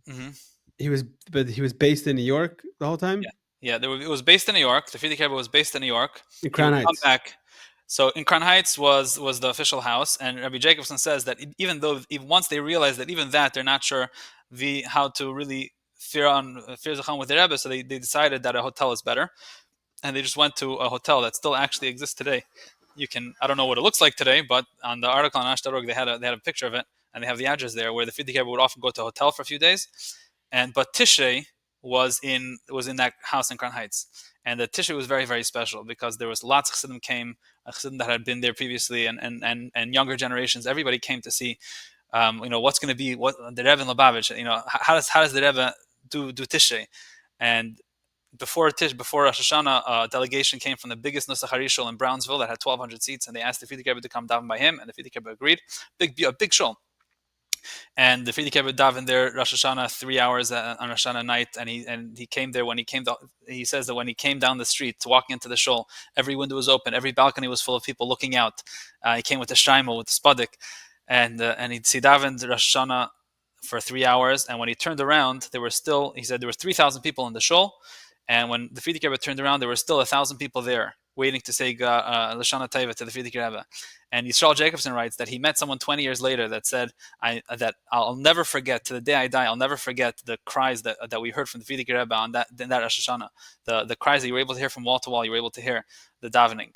[SPEAKER 1] mhm.
[SPEAKER 2] he was, but he was based in New York the whole time.
[SPEAKER 1] Yeah. It was based in New York. The Frierdiker Rebbe was based in New York.
[SPEAKER 2] In
[SPEAKER 1] He
[SPEAKER 2] Crown
[SPEAKER 1] would come
[SPEAKER 2] Heights.
[SPEAKER 1] back. So in Crown Heights was the official house, and Rabbi Jacobson says that even though once they realized that even that they're not sure how to really fear Zacham with the Rebbe, so they decided that a hotel is better, and they just went to a hotel that still actually exists today. I don't know what it looks like today, but on the article on Ash.org they had a picture of it, and they have the address there where the Frierdiker Rebbe would often go to a hotel for a few days, but Tishrei was in that house in Crown Heights, and the Tishrei was very special because there was lots of Chassidim came, Chassidim that had been there previously, and younger generations. Everybody came to see, what's going to be what the Rebbe in Lubavitch. How does the Rebbe do Tishrei, and before Rosh Hashanah, a delegation came from the biggest Nusach Harishol in Brownsville that had 1,200 seats, and they asked the Frierdiker Rebbe to come daven by him, and the Frierdiker Rebbe agreed. A big shul. And the Frierdiker Rebbe davened there Rosh Hashanah 3 hours on Rosh Hashanah night, and he came there when he came. He says that when he came down the street, walking into the shul, every window was open, every balcony was full of people looking out. He came with the shtaimel, with the spadik, and he davened Rosh Hashanah for 3 hours. And when he turned around, he said there were 3,000 people in the shul, and when the Frierdiker Rebbe turned around, there were still 1,000 people there waiting to say Lashana Taiva to the Frierdiker Rebbe. And Yisrael Jacobson writes that he met someone 20 years later that said, that I'll never forget, to the day I die, I'll never forget the cries that we heard from the Frierdiker Rebbe in that Rosh Hashanah. The cries that you were able to hear from wall to wall, you were able to hear the davening.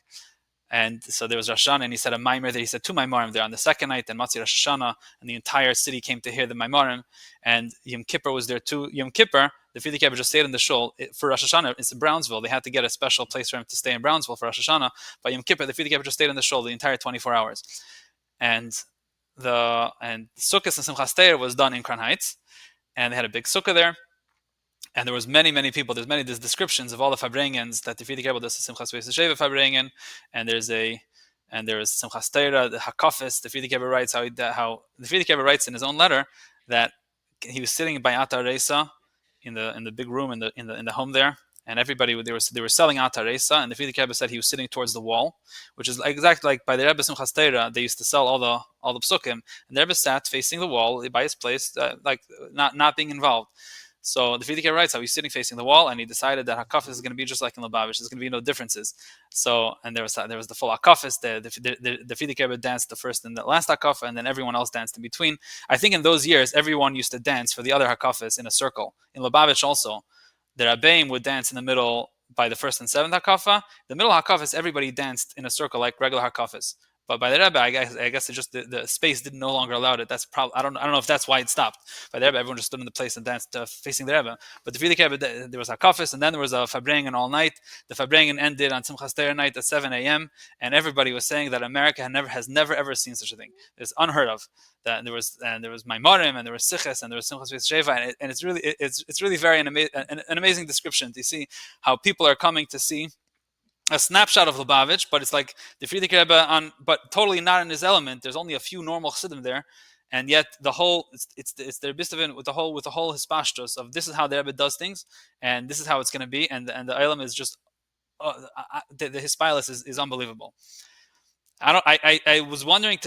[SPEAKER 1] And so there was Rosh Hashanah, and he said a Maimer there. He said two Maimarim there on the second night, and Matzi Rosh Hashanah, and the entire city came to hear the Maimarim. And Yom Kippur was there too. Yom Kippur, the Frierdiker Rebbe just stayed in the shul. For Rosh Hashanah, it's in Brownsville. They had to get a special place for him to stay in Brownsville for Rosh Hashanah. But Yom Kippur, the Frierdiker Rebbe just stayed in the shul the entire 24 hours. And Sukkot and Simchas Torah was done in Crown Heights, and they had a big sukkah there. And there was many people. There's descriptions of all the Fabrengens that the Frierdiker Rebbe does the Simchas Sheva Fabrengen, and there's Simchas Torah, the Hakafis. The Frierdiker Rebbe writes how the Frierdiker Rebbe writes in his own letter that he was sitting by Atar Reisa in the big room in the home there, and everybody they were selling Atar Reisa, and the Frierdiker Rebbe said he was sitting towards the wall, which is exactly like by the Rebbe Simchas Torah. They used to sell all the psukim, and the Rebbe sat facing the wall by his place, like not being involved. So the Frierdiker writes how he's sitting facing the wall, and he decided that Hakafis is going to be just like in Lubavitch. There's going to be no differences. So, and there was the full Hakafis. The Frierdiker danced the first and the last Hakafa, and then everyone else danced in between. I think in those years, everyone used to dance for the other Hakafis in a circle. In Lubavitch also, the Rabbeim would dance in the middle by the first and seventh Hakafa. The middle Hakafis, everybody danced in a circle like regular Hakafis. But by the Rebbe, I guess it just the space didn't no longer allow it. That's probably I don't know if that's why it stopped. By the Rebbe, everyone just stood in the place and danced facing the Rebbe. But the Frierdiker Rebbe, there was Hakafis, and then there was a Fabrengen all night. The Fabrengen ended on Simchas Torah night at 7 a.m. and everybody was saying that America has never ever seen such a thing. It's unheard of. That there was Maimarim, and there was Siches, and there was Simchas Sheva, and it's really very an amazing description to see how people are coming to see a snapshot of Lubavitch, but it's like the Frierdiker Rebbe but totally not in his element. There's only a few normal chassidim there, and yet the whole it's the Bistovin with the whole hispashtos of this is how the Rebbe does things, and this is how it's going to be, and the elam is just the hispilus is unbelievable. I was wondering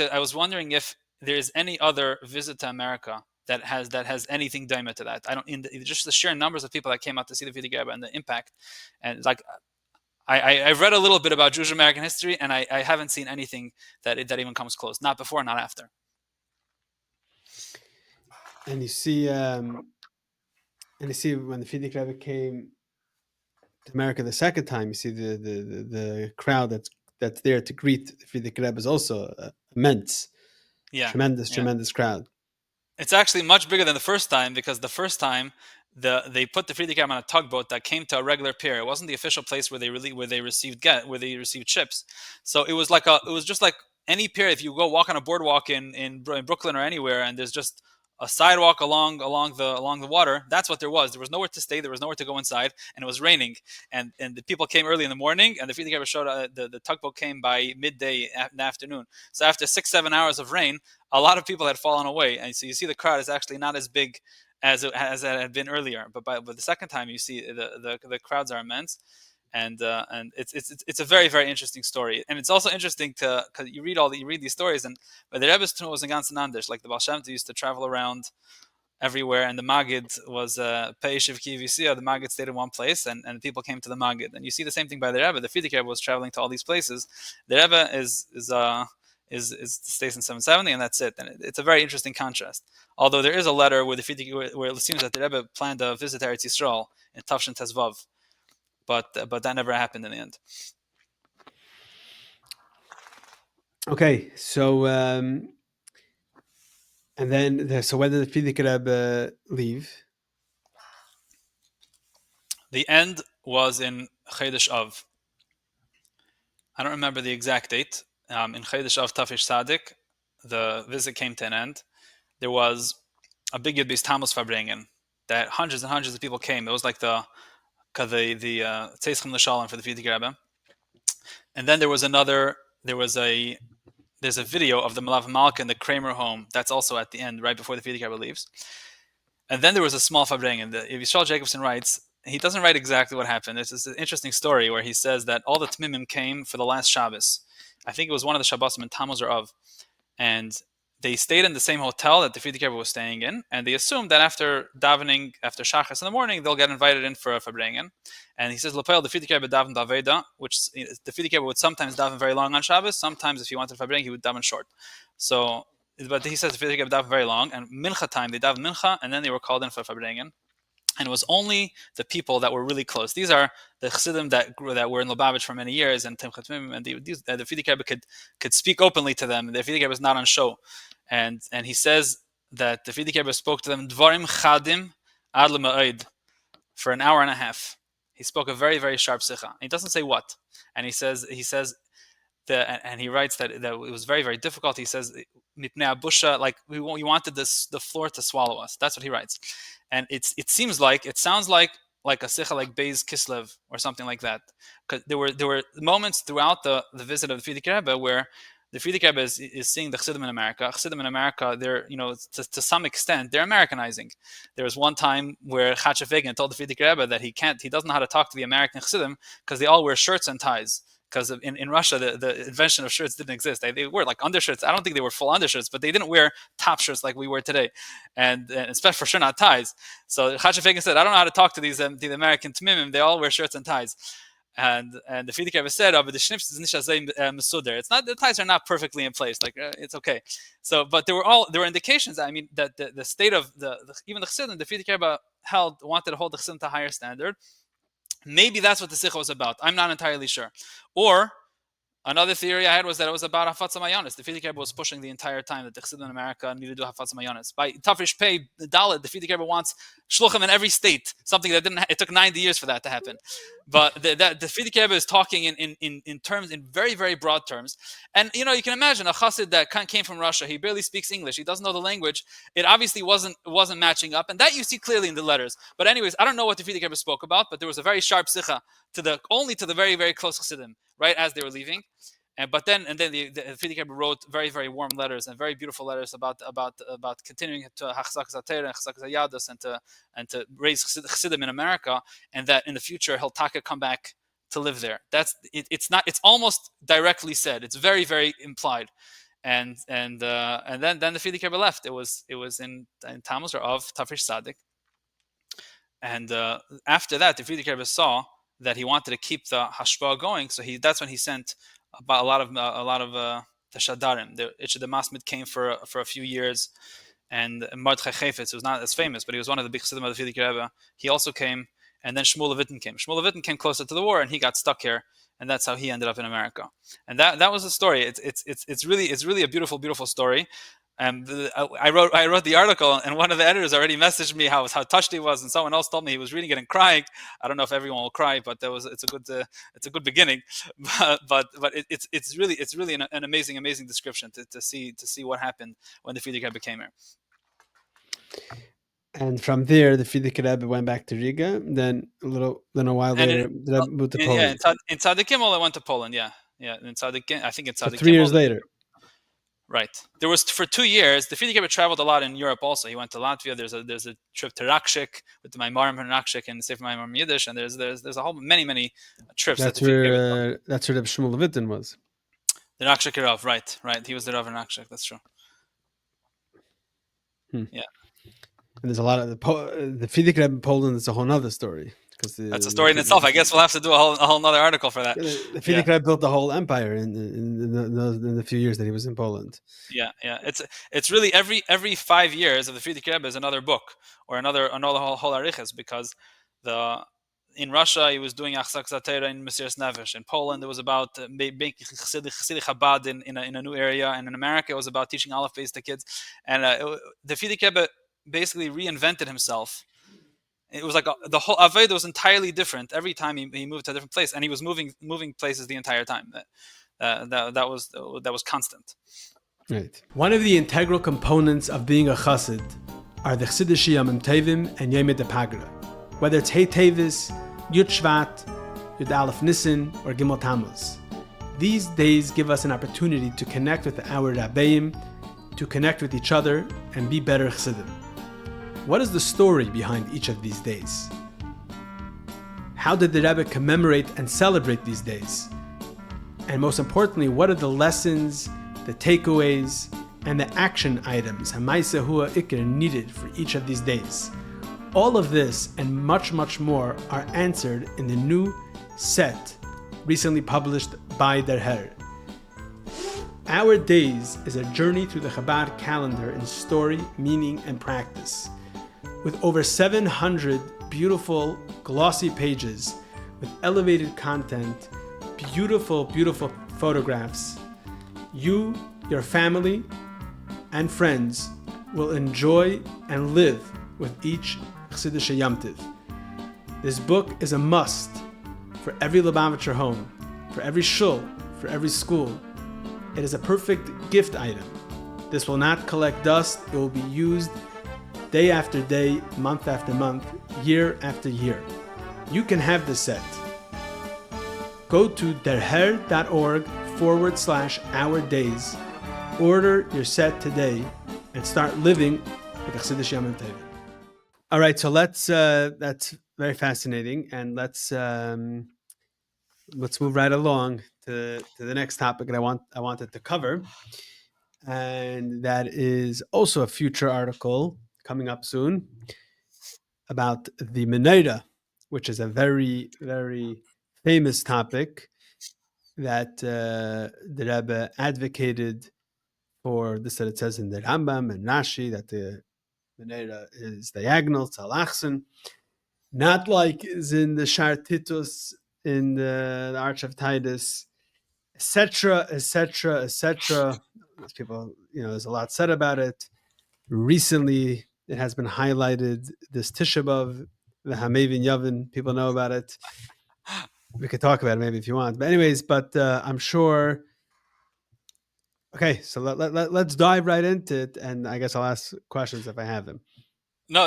[SPEAKER 1] if there is any other visit to America that has anything daima to that. I don't just the sheer numbers of people that came out to see the Frierdiker Rebbe and the impact, and like. I've read a little bit about Jewish American history, and I haven't seen anything that even comes close. Not before, not after.
[SPEAKER 2] And you see when the Frierdiker Rebbe came to America the second time, you see the crowd that's there to greet the Frierdiker Rebbe is also immense.
[SPEAKER 1] Yeah,
[SPEAKER 2] tremendous crowd.
[SPEAKER 1] It's actually much bigger than the first time, because the first time they put the Frierdiker Rebbe on a tugboat that came to a regular pier. It wasn't the official place where they received ships. So it was just like any pier. If you go walk on a boardwalk in Brooklyn or anywhere, and there's just a sidewalk along the water, that's what there was. There was nowhere to stay. There was nowhere to go inside, and it was raining. And the people came early in the morning, and the Frierdiker Rebbe showed the tugboat came by midday in the afternoon. So after 6-7 hours of rain, a lot of people had fallen away, and so you see the crowd is actually not as big as it had been earlier. But the second time, you see the crowds are immense, and it's a very very interesting story. And it's also interesting to because you read these stories, and but the Rebbe's tune was in ganz Nandish. Like the Baal Shem Tov used to travel around everywhere, and the Magid was Peishiv Kivisia. The Magid stayed in one place, and people came to the Magid. And you see the same thing by the Rebbe. The Frierdiker Rebbe was traveling to all these places. The Rebbe is stays in 770, and that's it. And it's a very interesting contrast. Although there is a letter where where it seems that the Rebbe planned to visit Eretz Yisrael in Tafshin Tezvav, but that never happened in the end.
[SPEAKER 2] Okay, so and then so when did the Frierdiker Rebbe leave?
[SPEAKER 1] The end was in Chodesh Av. I don't remember the exact date. In Chodesh Av Tafish Sadik, the visit came to an end. There was a big Yud Beis Tammuz Farbrengen that hundreds and hundreds of people came. It was like the Tzeischem L'Shalom for the Frierdiker Rebbe. And then there's a video of the Malav Malka in the Kramer home. That's also at the end, right before the Frierdiker Rebbe leaves. And then there was a small Farbrengen. Yisrael Jacobson writes, he doesn't write exactly what happened. It's an interesting story where he says that all the Tmimim came for the last Shabbos. I think it was one of the Shabbosim in Tammuz or Av. And they stayed in the same hotel that the Frierdiker Rebbe was staying in, and they assumed that after davening, after Shachas in the morning, they'll get invited in for a Farbrengen. And he says, L'Poel, the Frierdiker Rebbe davened Aveda, which the Frierdiker Rebbe would sometimes daven very long on Shabbos. Sometimes, if he wanted Farbrengen, he would daven short. So, but he says the Frierdiker Rebbe davened very long, and Mincha time, they davened Mincha, and then they were called in for Farbrengen. And it was only the people that were really close. These are the Chassidim that were in Lubavitch for many years, and Timchat Mimim, and the Frierdiker Rebbe could speak openly to them. The Frierdiker Rebbe was not on show. And he says that the Frierdiker Rebbe spoke to them Dvarim Chadim Ad L'Ma'id for an hour and a half. He spoke a very very sharp sicha. He doesn't say what, and he says and he writes that it was very very difficult. He says Mipnei Abusha, like we wanted the floor to swallow us. That's what he writes, and it sounds like a sicha like Beis Kislev or something like that. Because there were moments throughout the visit of the Frierdiker Rebbe where the Frierdiker Rebbe is seeing the Chassidim in America. Chassidim in America, they're, to some extent, they're Americanizing. There was one time where Chatzef Vegan told the Frierdiker Rebbe that he doesn't know how to talk to the American Chassidim because they all wear shirts and ties. Because in Russia, the invention of shirts didn't exist. They wore like undershirts. I don't think they were full undershirts, but they didn't wear top shirts like we wear today, and especially for sure not ties. So Chatzef Vegan said, I don't know how to talk to the American Tmimim. They all wear shirts and ties. And the Frierdiker Rebbe said, "Oh, but the shnips is nicht mesuder. It's not, the ties are not perfectly in place. Like it's okay." So, but there were indications. I mean, that the state of even the Chassidim, the Frierdiker Rebbe wanted to hold the Chassidim to a higher standard. Maybe that's what the Sikha was about. I'm not entirely sure. Or another theory I had was that it was about Hafatz Mayanis. The Frierdiker Rebbe was pushing the entire time that the Chassidim in America needed to do Hafatz Mayanis. By Tafresh Pei Dalet, the Frierdiker Rebbe wants Shluchim in every state. Something that it took 90 years for that to happen. But the Frierdiker Rebbe is talking in terms, in very very broad terms. And you can imagine a Chassid that came from Russia. He barely speaks English. He doesn't know the language. It obviously wasn't matching up, and that you see clearly in the letters. But anyways, I don't know what the Frierdiker Rebbe spoke about, but there was a very sharp sicha only to the very very close Chassidim right as they were leaving. But then the Frierdiker Rebbe wrote very very warm letters and very beautiful letters about continuing to Hachzakas HaTorah and Hachzakas HaYadus and to raise Chassidim in America, and that in the future he'll come back to live there. It's almost directly said. It's very very implied, and then the Frierdiker Rebbe left. It was in Tammuz or of Tafresh Sadik, and after that the Frierdiker Rebbe saw that he wanted to keep the hashpah going, so that's when he sent about a lot of the Shadarim. The Masmid came for a few years, and Mordechai Chayfetz, was not as famous, but he was one of the big Chassidim of the Frierdiker Rebbe. He also came, and then Shmuel Levittin came. Shmuel Levittin came closer to the war, and he got stuck here, and that's how he ended up in America. And that was the story. It's really a beautiful story. And I wrote the article, and one of the editors already messaged me how touched he was, and someone else told me he was reading it and crying. I don't know if everyone will cry, but it's a good beginning. But it's really an amazing description to see what happened when the Frierdiker became here.
[SPEAKER 2] And from there, the Frierdiker Rebbe went back to Riga. Then a while
[SPEAKER 1] And
[SPEAKER 2] later, the Rebbe moved to
[SPEAKER 1] yeah,
[SPEAKER 2] Poland.
[SPEAKER 1] in Tzaddik Gimel, I went to Poland. Yeah, in Tzaddik, I think in
[SPEAKER 2] So
[SPEAKER 1] Tzaddik
[SPEAKER 2] 3 years
[SPEAKER 1] Gimel.
[SPEAKER 2] later.
[SPEAKER 1] Right. There was for 2 years. The Frierdiker traveled a lot in Europe. Also, he went to Latvia. There's a trip to Rakshik with the Maimarim and Rakshik and Sefer Maimarim Yiddish. And there's a whole many trips that
[SPEAKER 2] That's
[SPEAKER 1] the Frierdiker took.
[SPEAKER 2] where Reb Shmuel Levitin was.
[SPEAKER 1] The Rakshik Rav, right. He was the Rav in Rakshik. That's true. Yeah.
[SPEAKER 2] And there's a lot of the Frierdiker Rebbe in Poland. It's a whole other story.
[SPEAKER 1] That's a story in itself. I guess we'll have to do a whole another article for that.
[SPEAKER 2] The Frierdiker Rebbe built the whole empire in the few years that he was in Poland.
[SPEAKER 1] Yeah. It's really every 5 years of the Frierdiker Rebbe is another book or another whole arichas, because in Russia he was doing Achzak Zatera in Mesiras Nefesh. In Poland it was about making Chassidic Chabad in a new area, and in America it was about teaching Aleph Beis to kids. And the Frierdiker Rebbe basically reinvented himself. It was like the whole Avodah was entirely different every time he moved to a different place, and he was moving places the entire time. That was constant.
[SPEAKER 2] Right. One of the integral components of being a chassid are the Chassidishe Yomim Tovim and Yomei Pagra. Whether it's Hey Tevis, Yud Shvat, Yud Aleph Nisan, or Gimel Tammuz. These days give us an opportunity to connect with our Rabbeim, to connect with each other, and be better chassidim. What is the story behind each of these days? How did the Rebbe commemorate and celebrate these days? And most importantly, what are the lessons, the takeaways, and the action items Hamaisa Hua Ikr needed for each of these days? All of this and much more are answered in the new set recently published by Derher. Our Days is a journey through the Chabad calendar in story, meaning, and practice. With over 700 beautiful, glossy pages with elevated content, beautiful photographs, you, your family, and friends will enjoy and live with each Chassidishe Yom Tov. This book is a must for every Lubavitcher home, for every shul, for every school. It is a perfect gift item. This will not collect dust. It will be used day after day, month after month, year after year. You can have this set. Go to derher.org/our days. Order your set today and start living with Chassidishe Yomim Tovim. All right, so that's very fascinating, and let's move right along to the next topic that I wanted to cover, and that is also a future article coming up soon about the Menorah, which is a very famous topic that the Rebbe advocated for. This that it says in the Rambam and Rashi that the Menorah is diagonal, tzalachsen, not like is in the Shar Titus in the Arch of Titus, etc. People, there's a lot said about it. Recently, it has been highlighted. This Tisha B'Av, the Hamevin Yavin, people know about it. We could talk about it maybe if you want. But anyways, I'm sure. Okay, so let's dive right into it, and I guess I'll ask questions if I have them.
[SPEAKER 1] No,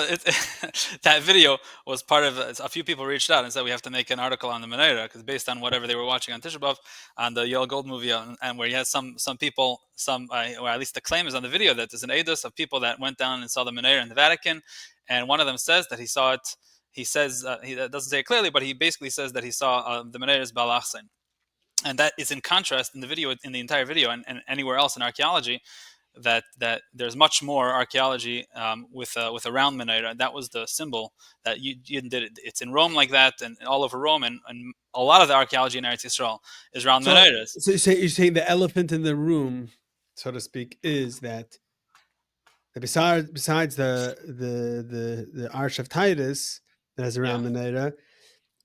[SPEAKER 1] that video was part of a few people reached out and said we have to make an article on the Menorah because based on whatever they were watching on Tisha B'Av, on the Yoel Gold movie, and where he has some people, or at least the claim is on the video that there's an edus of people that went down and saw the Menorah in the Vatican, and one of them says that he saw it. He says he doesn't say it clearly, but he basically says that he saw the Menorah's balachsin, and that is in contrast in the video, in the entire video, and anywhere else in archaeology. That there's much more archaeology with a round menorah. That was the symbol that you did it. It's in Rome like that, and all over Rome, and a lot of the archaeology in Eretz Yisrael is round menorahs.
[SPEAKER 2] So you're saying the elephant in the room, so to speak, is that besides the Arch of Titus that has a round menorah,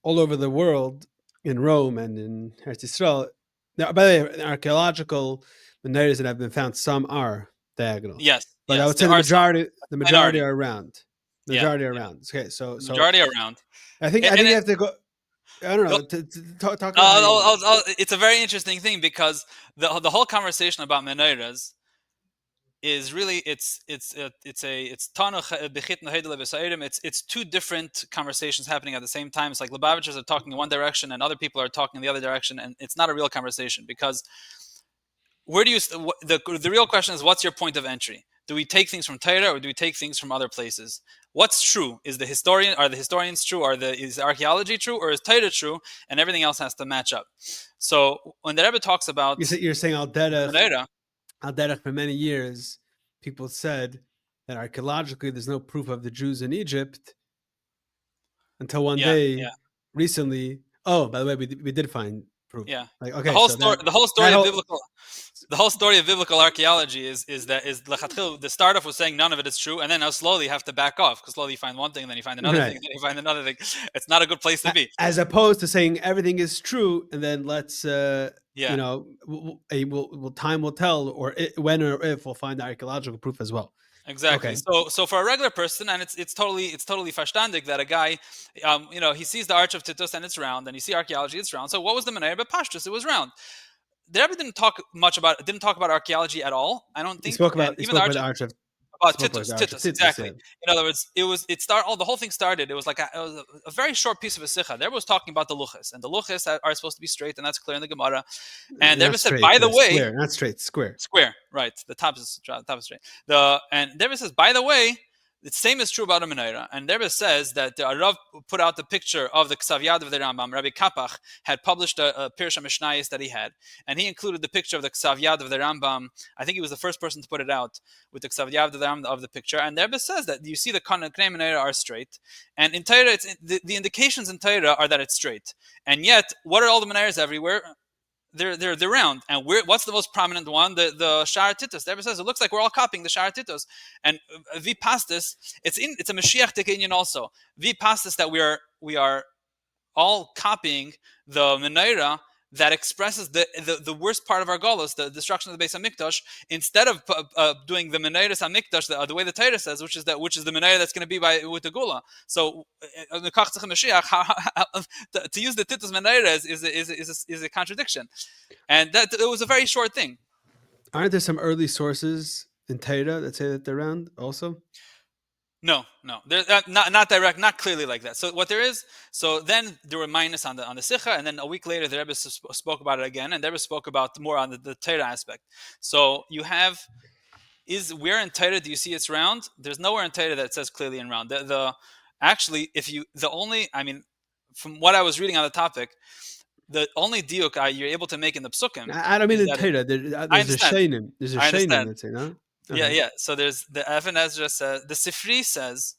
[SPEAKER 2] all over the world, in Rome and in Eretz Yisrael. Now, by the way, archaeological menorahs that have been found, some are diagonal.
[SPEAKER 1] Yes,
[SPEAKER 2] But I
[SPEAKER 1] yes,
[SPEAKER 2] would say
[SPEAKER 1] there are some
[SPEAKER 2] the majority are round. The
[SPEAKER 1] Yeah,
[SPEAKER 2] majority are
[SPEAKER 1] yeah,
[SPEAKER 2] round. Okay,
[SPEAKER 1] the
[SPEAKER 2] so
[SPEAKER 1] majority are round.
[SPEAKER 2] I think
[SPEAKER 1] And
[SPEAKER 2] you
[SPEAKER 1] it,
[SPEAKER 2] have to go. I don't know. Talk about how you want.
[SPEAKER 1] it's a very interesting thing because the whole conversation about menorahs is really it's two different conversations happening at the same time. It's like Lubavitchers are talking in one direction and other people are talking in the other direction, and it's not a real conversation because where do you the real question is, what's your point of entry? Do we take things from Torah or do we take things from other places? What's true? Is the historian Are the historians true? Is archaeology true, or is Torah true? And everything else has to match up. So when the Rebbe talks about
[SPEAKER 2] You're saying
[SPEAKER 1] the menorah,
[SPEAKER 2] Al Derech for many years, people said that archaeologically there's no proof of the Jews in Egypt until one
[SPEAKER 1] yeah,
[SPEAKER 2] day,
[SPEAKER 1] yeah,
[SPEAKER 2] recently. Oh, by the way, we did find proof.
[SPEAKER 1] yeah.
[SPEAKER 2] Like,
[SPEAKER 1] The
[SPEAKER 2] okay,
[SPEAKER 1] whole
[SPEAKER 2] so
[SPEAKER 1] story,
[SPEAKER 2] that whole
[SPEAKER 1] the whole story of biblical archaeology is that the start off was saying none of it is true, and then now slowly you have to back off because slowly you find one thing, and then you find another thing,
[SPEAKER 2] right.
[SPEAKER 1] and then you find another thing. It's not a good place to be.
[SPEAKER 2] As opposed to saying everything is true and then let's
[SPEAKER 1] Yeah,
[SPEAKER 2] time will tell, or when or if we'll find the archaeological proof as well.
[SPEAKER 1] exactly.
[SPEAKER 2] Okay.
[SPEAKER 1] So for a regular person, and it's totally verstandig that a guy, he sees the Arch of Titus and it's round, and you see archaeology, it's round. So what was the Menorah? But Pashtus, it was round. The Rebbe didn't talk about archaeology at all, I don't think, and
[SPEAKER 2] He
[SPEAKER 1] even the
[SPEAKER 2] spoke about
[SPEAKER 1] Arch
[SPEAKER 2] the
[SPEAKER 1] of
[SPEAKER 2] arch of
[SPEAKER 1] about
[SPEAKER 2] spoke about the arch of
[SPEAKER 1] Titus,
[SPEAKER 2] Titus,
[SPEAKER 1] exactly.
[SPEAKER 2] yeah.
[SPEAKER 1] In other words, the whole thing started. It was a very short piece of a sikha. There was talking about the luchas, and the luchas are supposed to be straight, and that's clear in the Gemara. And
[SPEAKER 2] Not
[SPEAKER 1] Rebbe said,
[SPEAKER 2] straight,
[SPEAKER 1] by the way,
[SPEAKER 2] square, not straight, square.
[SPEAKER 1] square, right? The top is straight. And Rebbe says, by the way, the same is true about a menorah. And Rebbe says that the Arav put out the picture of the Ksav Yad of the Rambam. Rabbi Kapach had published a Pirush Mishnayis that he had, and he included the picture of the Ksav Yad of the Rambam. I think he was the first person to put it out with the Ksav Yad of the Rambam of the picture. And Rebbe says that you see the Knei menorah are straight, and in Torah, the indications in Torah are that it's straight. And yet, what are all the menorahs everywhere? They're round, and what's the most prominent one? The Sha'ar Titus. The Rebbe says it looks like we're all copying the Sha'ar Titus, and vi pastis. It's a Mashiach Tekinian also. Vi pastis that we are all copying the menorah that expresses the worst part of our galus, the destruction of the Beis Hamikdash, instead of doing the menorah Hamikdash the way the Torah says, which is the menorah that's going to be with the gula. So to use the Titus menorah is a contradiction, and that it was a very short thing.
[SPEAKER 2] Aren't there some early sources in Torah that say that they're round also?
[SPEAKER 1] No, they're not direct, not clearly like that. So what there is, so then there were minus on the sikha, and then a week later the Rebbe spoke about it again, and the Rebbe spoke about more on the Torah aspect. So you have, where in Torah do you see it's round? There's nowhere in Torah that says clearly in round. Actually, from what I was reading on the topic, the only diuk you're able to make in the psukim.
[SPEAKER 2] I don't mean in Torah. There's a shainim. There's a shainim that say no.
[SPEAKER 1] Okay. Yeah. So there's the Even Ezra says, the Sifri says,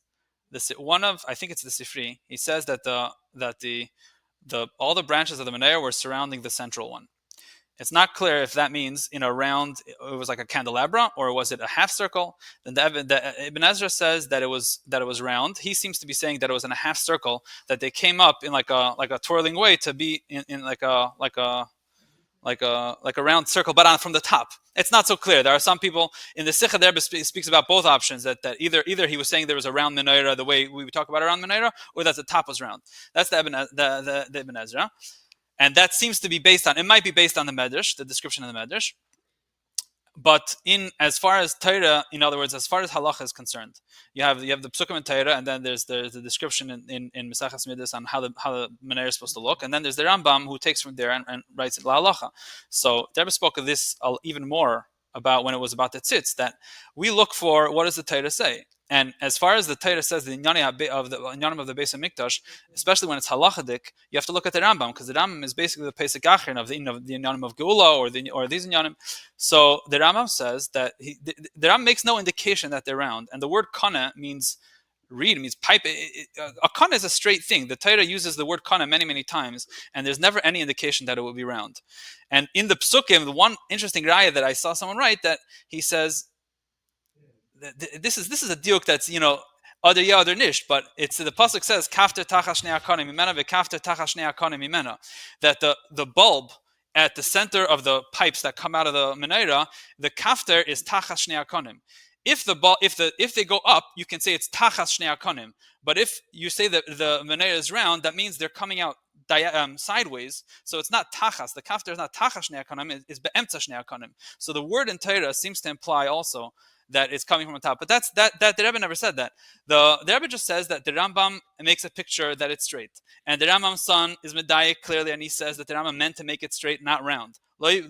[SPEAKER 1] I think it's the Sifri. He says that all the branches of the menorah were surrounding the central one. It's not clear if that means in a round, it was like a candelabra, or was it a half circle. Then the Ibn Ezra says that it was round. He seems to be saying that it was in a half circle, that they came up in like a twirling way to be in like a round circle, but from the top. It's not so clear. There are some people in the Sikha there speaks about both options, that either he was saying there was a round menorah the way we talk about a round menorah, or that the top was round. That's the Ibn Ezra. And that seems to be it might be based on the Medrash, the description of the Medrash. But as far as Torah, in other words, as far as halacha is concerned, you have the psukim in Torah, and then there's the description in Mesachas Midas on how the menorah is supposed to look, and then there's the Rambam who takes from there and writes it la halacha. So Rebbe spoke of this even more about when it was about the tzitz, that we look for what does the Torah say. And as far as the Torah says, the inyanim of the Beis Hamikdash, especially when it's halachadik, you have to look at the Rambam, because the Rambam is basically the Pesach Achron of the inyanim of Geula or these inyanim. So the Rambam says that the Rambam makes no indication that they're round, and the word kana means reed, means pipe. A kana is a straight thing. The Torah uses the word kana many times, and there's never any indication that it will be round. And in the psukim, the one interesting raya that I saw someone write, that he says, this is a diuk that's other ya other nish, but it's the pasuk says kafter tachas shnei akonim mimena ve'kafter tachas shnei akonim mimena, that the bulb at the center of the pipes that come out of the menorah, the kafter is tachas shnei akonim. If they go up, you can say it's tachas shnei akonim. But if you say that the menorah is round, that means they're coming out sideways. So it's not tachas. The kafter is not tachas shnei akonim. It's be'emtza shnei akonim. So the word in Torah seems to imply also that it's coming from the top. But that the Rebbe never said that. The Rebbe just says that the Rambam makes a picture that it's straight. And the Rambam's son is medayik clearly, and he says that the Rambam meant to make it straight, not round.
[SPEAKER 2] Right,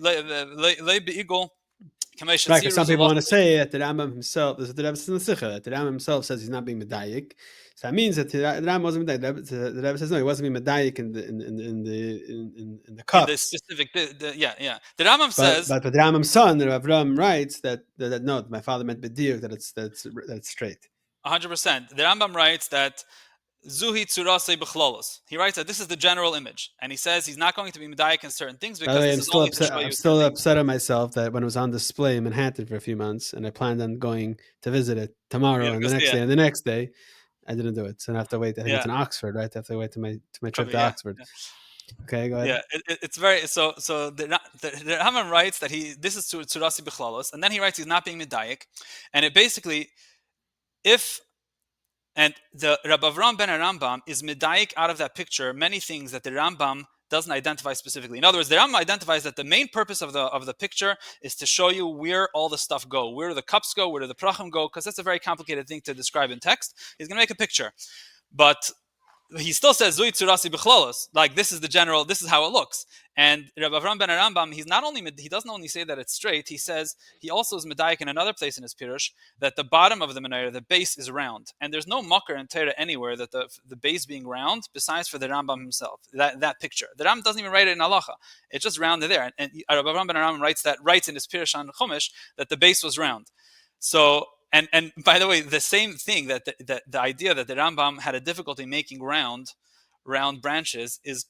[SPEAKER 2] because some people want to say that the Rambam himself, this is the Rebbe says in the Sikha, that the Rambam himself says he's not being medayik. So that means that the Rambam wasn't medayik. The Rebbe says no, he wasn't being medayik in the cups.
[SPEAKER 1] In the specific, yeah. The Rambam says,
[SPEAKER 2] but the Rambam's son, the Avram, writes that no, my father meant bedir, that it's straight.
[SPEAKER 1] 100%. The Rambam writes that Zuhi Tzurasei B'chlolos. He writes that this is the general image, and he says he's not going to be medayik in certain things because
[SPEAKER 2] way,
[SPEAKER 1] this is only to show you.
[SPEAKER 2] I'm still upset at myself that when it was on display in Manhattan for a few months, and I planned on going to visit it tomorrow and the next day and the next day, I didn't do it. So I have to wait. I think it's in Oxford, right? I have to wait to my trip to Oxford. Yeah. Okay, go ahead.
[SPEAKER 1] Yeah, it's very so. The Rambam writes that this is Tzurasi B'chlolos, and then he writes he's not being medayik, and it basically and the Rabbi Avram ben Rambam is medayik out of that picture many things that the Rambam doesn't identify specifically. In other words, the Rambam identifies that the main purpose of the picture is to show you where all the stuff go, where the cups go, where the prachim go, because that's a very complicated thing to describe in text. He's going to make a picture, but he still says Zui Tzurasi B'chlolos, like this is how it looks. And Rabbi Avram ben Rambam, he doesn't only say that it's straight, he says he also is medayik in another place in his pirush that the bottom of the menorah, the base is round, and there's no makar in Torah anywhere that the base being round, besides for the Rambam himself. That picture, the Rambam doesn't even write it in halacha; it's just rounded there. And Rabbi Avram ben Rambam writes in his pirush on Chumash that the base was round. So. And by the way, the same thing that the idea that the Rambam had a difficulty making round branches is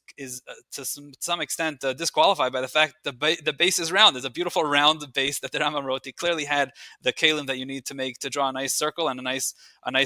[SPEAKER 1] to some extent disqualified by the fact the base is round. There's a beautiful round base that the Rambam wrote. He clearly had the kalim that you need to draw a nice circle and a nice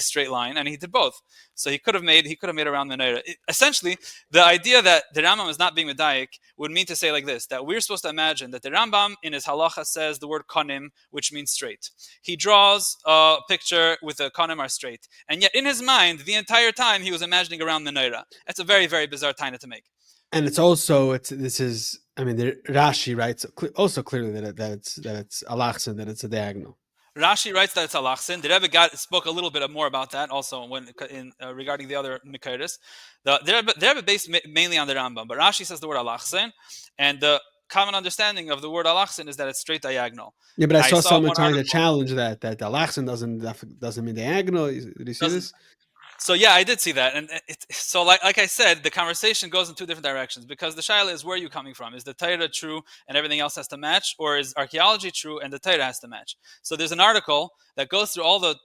[SPEAKER 1] straight line, and he did both. So he could have made a round menorah. Essentially, the idea that the Rambam is not being medayik would mean to say like this: that we're supposed to imagine that the Rambam in his halacha says the word konim, which means straight. He draws a picture with the konim are straight, and yet in his mind, the entire time he was imagining a round menorah. That's a very, very bizarre taina to make.
[SPEAKER 2] And it's also Rashi writes also clearly that it's alachsin, that it's a diagonal.
[SPEAKER 1] Rashi writes that it's alachsin. The Rebbe spoke a little bit more about that also regarding the other mekayres. The Rebbe based mainly on the Rambam, but Rashi says the word alachsin, and the common understanding of the word alachsin is that it's straight diagonal.
[SPEAKER 2] Yeah, but I saw someone trying to challenge that alachsin doesn't mean diagonal. Did you see this?
[SPEAKER 1] So yeah, I did see that, and so like I said, the conversation goes in two different directions because the shaila is where are you coming from? Is the Torah true and everything else has to match, or is archaeology true and the Torah has to match? So there's an article that goes through all the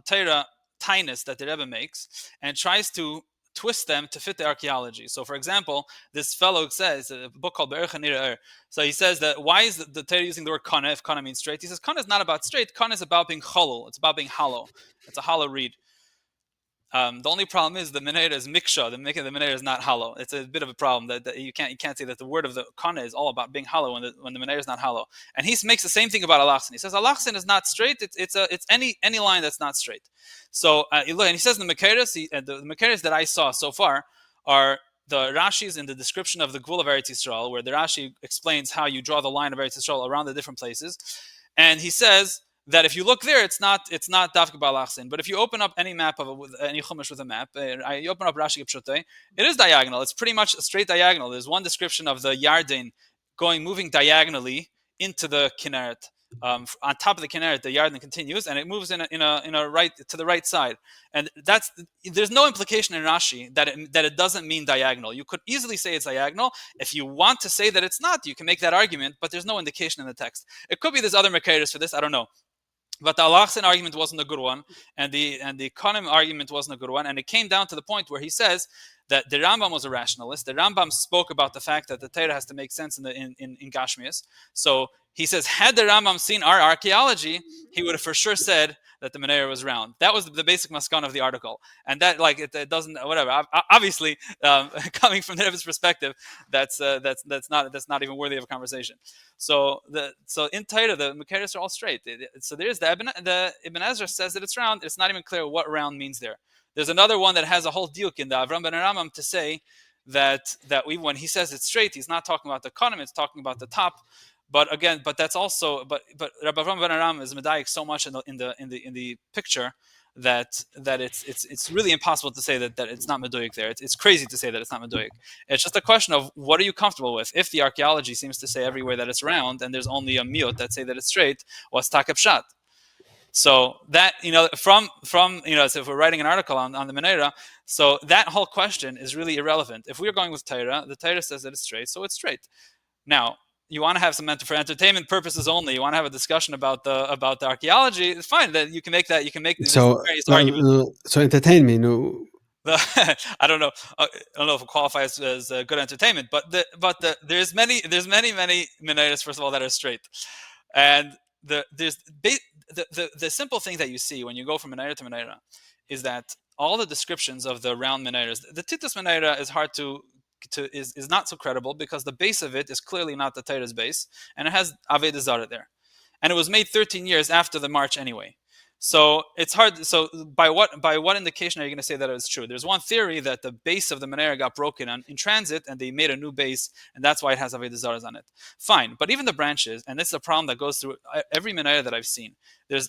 [SPEAKER 1] Torah tinus that the Rebbe makes and tries to twist them to fit the archaeology. So for example, this fellow says, a book called Be'er Chanir. So he says that why is the Torah using the word kana if kana means straight? He says kana is not about straight, kana is about being cholul, it's about being hollow. It's a hollow reed. The only problem is the menorah is miksha. The menorah is not hollow. It's a bit of a problem that you can't say that the word of the kana is all about being hollow when the menorah is not hollow. And he makes the same thing about alachsin. He says alachsin is not straight. It's any line that's not straight. So and he says the mekayres that I saw so far are the Rashis in the description of the Gvul of Eretz Yisrael, where the Rashi explains how you draw the line of Eretz Yisrael around the different places, and he says that if you look there, it's not dafka balachsin. But if you open up any map of any chumash with a map, you open up Rashi Pshutei, it is diagonal. It's pretty much a straight diagonal. There's one description of the Yarden moving diagonally into the Kinneret. On top of the Kinneret, the Yarden continues, and it moves in a right to the right side. And there's no implication in Rashi that it doesn't mean diagonal. You could easily say it's diagonal. If you want to say that it's not, you can make that argument, but there's no indication in the text. It could be there's other mekayres for this. I don't know. But the alachsin argument wasn't a good one, and the konim argument wasn't a good one, and it came down to the point where he says that the Rambam was a rationalist. The Rambam spoke about the fact that the Torah has to make sense in Gashmias. So He says, had the Rambam seen our archaeology, he would have for sure said that the Menorah was round. That was the basic maskan of the article, and that it doesn't whatever. Obviously, coming from the Rebbe's perspective, that's not even worthy of a conversation. So in Torah the Mekeres are all straight. So there's the Ibn Ezra says that it's round. It's not even clear what round means there. There's another one that has a whole diuk in the Avram ben Aramam to say that when he says it's straight, he's not talking about the konim, it's talking about the top. But again, that's also Rabbi Avram ben Aram is medayik so much in the picture that it's really impossible to say that it's not meduyik there. It's crazy to say that it's not meduyik. It's just a question of what are you comfortable with. If the archaeology seems to say everywhere that it's round, and there's only a miot that say that it's straight, what's takeb shat? So that from so if we're writing an article on the Menorah, so that whole question is really irrelevant. If we're going with Torah, the Torah says that it's straight, so it's straight. Now, you want to have some for entertainment purposes only. You want to have a discussion about the archaeology. It's fine that you can make that. You can make these various arguments.
[SPEAKER 2] So entertain me. No.
[SPEAKER 1] I don't know. I don't know if it qualifies as good entertainment, but there's many Menorahs first of all that are straight, and the simple thing that you see when you go from Menorah to Menorah is that all the descriptions of the round Menorahs, the Titus Menorah is hard is not so credible because the base of it is clearly not the Torah's base, and it has Avodah Zarah there, and it was made 13 years after the march anyway. So it's hard. So by what indication are you going to say that it's true? There's one theory that the base of the Menorah got broken in transit, and they made a new base, and that's why it has Avodah Zarah on it. Fine, but even the branches, and this is a problem that goes through every Menorah that I've seen.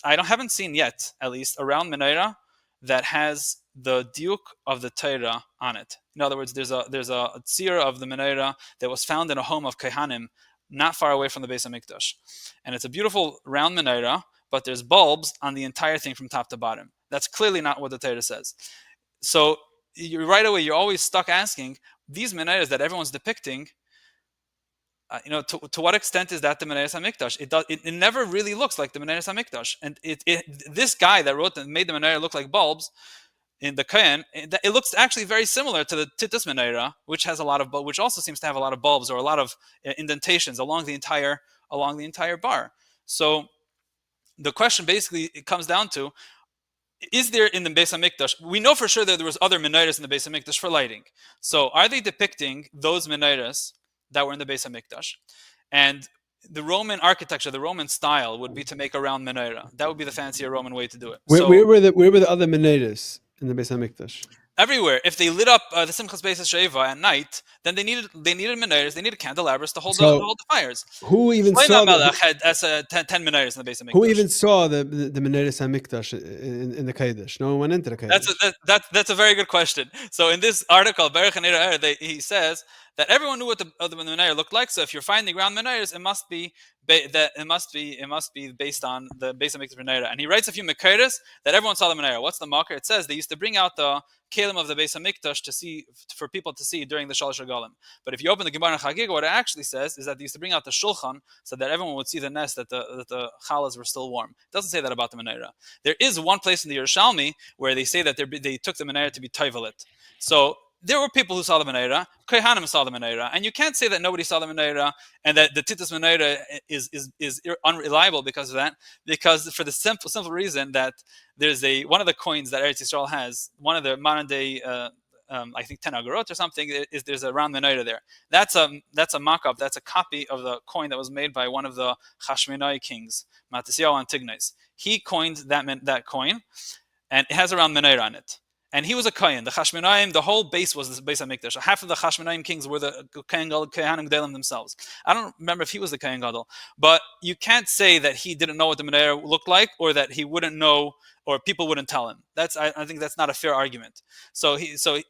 [SPEAKER 1] Haven't seen yet, at least, a round Menorah that has the diuk of the Torah on it. In other words, there's a tzir of the Menorah that was found in a home of Kehanim, not far away from the Beis HaMikdash, and it's a beautiful round Menorah, but there's bulbs on the entire thing from top to bottom. That's clearly not what the Torah says. So right away, you're always stuck asking these Menorahs that everyone's depicting. To what extent is that the Menorah HaMikdash? It never really looks like the Menorah HaMikdash, and this guy that made the Menorah look like bulbs in the Kohen, it looks actually very similar to the Titus Menorah, which also seems to have a lot of bulbs or a lot of indentations along the entire bar. So the question basically it comes down to: is there in the Beis HaMikdash? We know for sure that there was other menorahs in the Beis HaMikdash for lighting. So are they depicting those menorahs that were in the Beis HaMikdash? And the Roman architecture, the Roman style would be to make a round menorah. That would be the fancier Roman way to do it.
[SPEAKER 2] Where were the other menorahs in the Beis HaMikdash?
[SPEAKER 1] Everywhere. If they lit up the Simchas Beis HaSheva at night, then they needed menorahs. They needed candelabras to hold the fires.
[SPEAKER 2] Who even saw
[SPEAKER 1] had 10 menorahs in the Beis HaMikdash.
[SPEAKER 2] Who even saw the Menorahs HaMikdash in the Kodesh? No one went into the Kodesh.
[SPEAKER 1] That's a very good question. So in this article, Berech Hanira, he says that everyone knew what the menorah looked like. So if you're finding round menorahs, it must be based on the Beis HaMikdash menorah. And he writes a few mekeres that everyone saw the menorah. What's the marker? It says they used to bring out the kelim of the Beis HaMikdash for people to see during the Shalosh Regalim. But if you open the Gemara and Chagiga, what it actually says is that they used to bring out the shulchan so that everyone would see the nest that the challahs were still warm. It doesn't say that about the menorah. There is one place in the Yerushalmi where they say that they took the menorah to be toivelit. So there were people who saw the menorah. Kohanim saw the menorah, and you can't say that nobody saw the menorah and that the Titus menorah is unreliable because of that. Because for the simple reason that there's one of the coins that Eretz Yisrael has, one of the modern day, I think 10 agorot or something, there's a round menorah there. That's a mock-up. That's a copy of the coin that was made by one of the Chashmonai kings, Matisyahu Antignes. He coined that coin, and it has a round menorah on it. And he was a Kohen. The Chashmonaim, the whole base was the Beis HaMikdash. Half of the Chashmonaim kings were the Kohen Gadol, Kohanim Gedolim themselves. I don't remember if he was the Kohen Gadol, but you can't say that he didn't know what the menorah looked like, or that he wouldn't know, or people wouldn't tell him. I think that's not a fair argument. So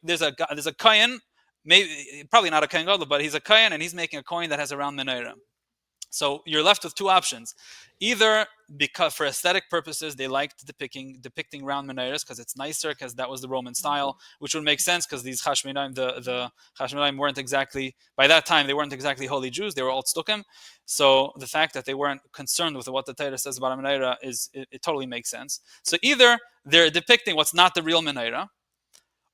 [SPEAKER 1] there's a Kohen, maybe probably not a Kohen Gadol, but he's a Kohen, and he's making a coin that has a round menorah. So you're left with two options. Either because for aesthetic purposes they liked depicting round menorahs because it's nicer, because that was the Roman style, which would make sense because these Chashmonaim, the Chashmonaim weren't exactly, by that time they weren't exactly holy Jews, they were all tzdukim. So the fact that they weren't concerned with what the Torah says about a menorah it totally makes sense. So either they're depicting what's not the real menorah,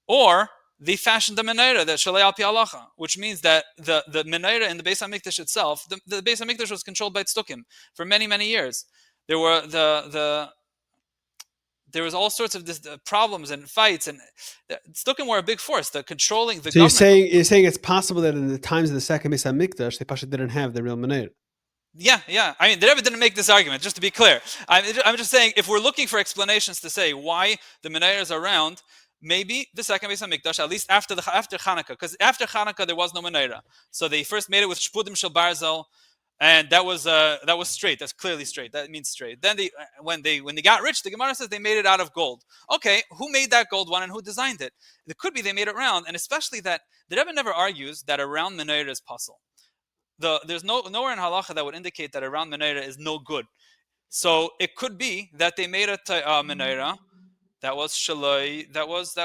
[SPEAKER 1] or they fashioned the Menorah, that Shalei al Pi Halacha, which means that the Menorah in the Beis Hamikdash itself, the Beis Hamikdash was controlled by tzdukim for many, many years. There were there was all sorts of problems and fights, and tzdukim were a big force. The controlling the
[SPEAKER 2] So you're
[SPEAKER 1] government.
[SPEAKER 2] saying it's possible that in the times of the second Beis Hamikdash, they Pasha didn't have the real Menorah.
[SPEAKER 1] Yeah. I mean, the Rebbe didn't make this argument, just to be clear. I'm just saying, if we're looking for explanations to say why the Menorah is around, maybe the second Beis Hamikdash, at least after Hanukkah, because after Hanukkah there was no Menorah. So they first made it with Shpudim Shel Barzel, and that was straight. That's clearly straight. That means straight. Then when they got rich, the Gemara says they made it out of gold. Okay, who made that gold one and who designed it? It could be they made it round, and especially that the Rebbe never argues that a round Menorah is puzzle. There's nowhere in halacha that would indicate that a round menorah is no good. So it could be that they made a menorah that was shaloi, that was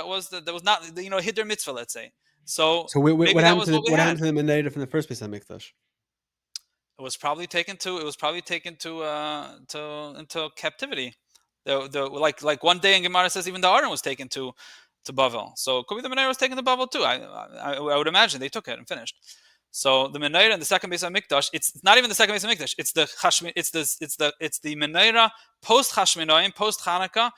[SPEAKER 1] not hid their mitzvah, let's say. So
[SPEAKER 2] So
[SPEAKER 1] maybe that was what we
[SPEAKER 2] what
[SPEAKER 1] had.
[SPEAKER 2] happened to the Menorah from the first Beis Hamikdash?
[SPEAKER 1] It was probably taken into captivity. Like one day in Gemara says even the Aron was taken to Bavel. So it could be the menorah was taken to Bavel too. I would imagine they took it and finished. So the menorah in the second Beis Hamikdash, it's not even the second Beis Hamikdash. It's the menorah post Chashmonaim, post Hanukkah,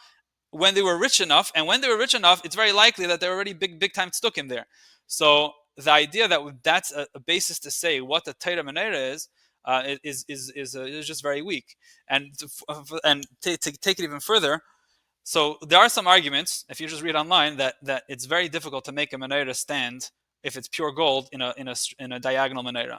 [SPEAKER 1] when they were rich enough, and when they were rich enough, it's very likely that they're already big time tzdukim there. So the idea that that's a basis to say what the Torah menorah is just very weak. And to take it even further, so there are some arguments, if you just read online, that it's very difficult to make a menorah stand if it's pure gold in a diagonal menorah,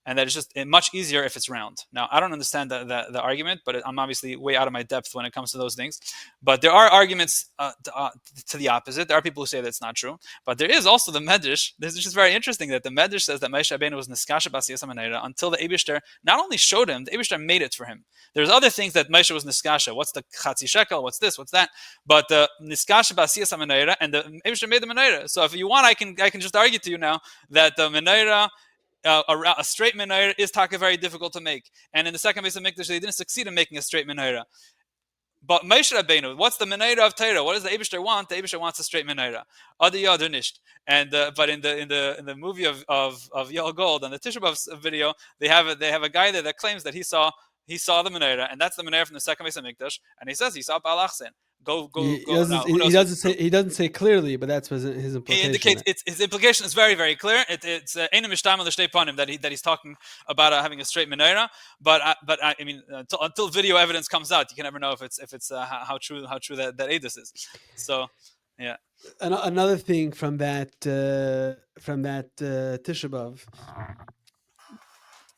[SPEAKER 1] and that it's just much easier if it's round. Now, I don't understand the argument, but I'm obviously way out of my depth when it comes to those things. But there are arguments to the opposite. There are people who say that's not true. But there is also the Medrash. This is just very interesting that the Medrash says that Moshe Rabbeinu was niskasha b'asiyas menorah until the Eibishter not only showed him, the Eibishter made it for him. There's other things that Moshe was niskasha. What's the chatzi shekel? What's this? What's that? But the niskasha b'asiyas menorah, and the Eibishter made the menorah. So if you want, I can just argue to you now that the menorah, a straight menorah is taka very difficult to make, and in the second Beis Hamikdash they didn't succeed in making a straight menorah. But Moshe Rabbeinu, what's the menorah of Torah? What does the Eibishter want? The Eibishter wants a straight menorah. Other nisht. And but in the movie of Yoel Gold, on the Tisha B'av video, they have a guy there that claims that he saw the menorah, and that's the menorah from the second Beis Hamikdash, and he says he saw Baal Achsen. Go. Now,
[SPEAKER 2] he doesn't say clearly, but that's his implication.
[SPEAKER 1] He indicates his implication is very, very clear. It's Eina Mishtam al Shtei Panim that he's talking about having a straight menorah. But I mean, until video evidence comes out, you can never know if it's how true that edus is. So, yeah.
[SPEAKER 2] Another thing from that Tisha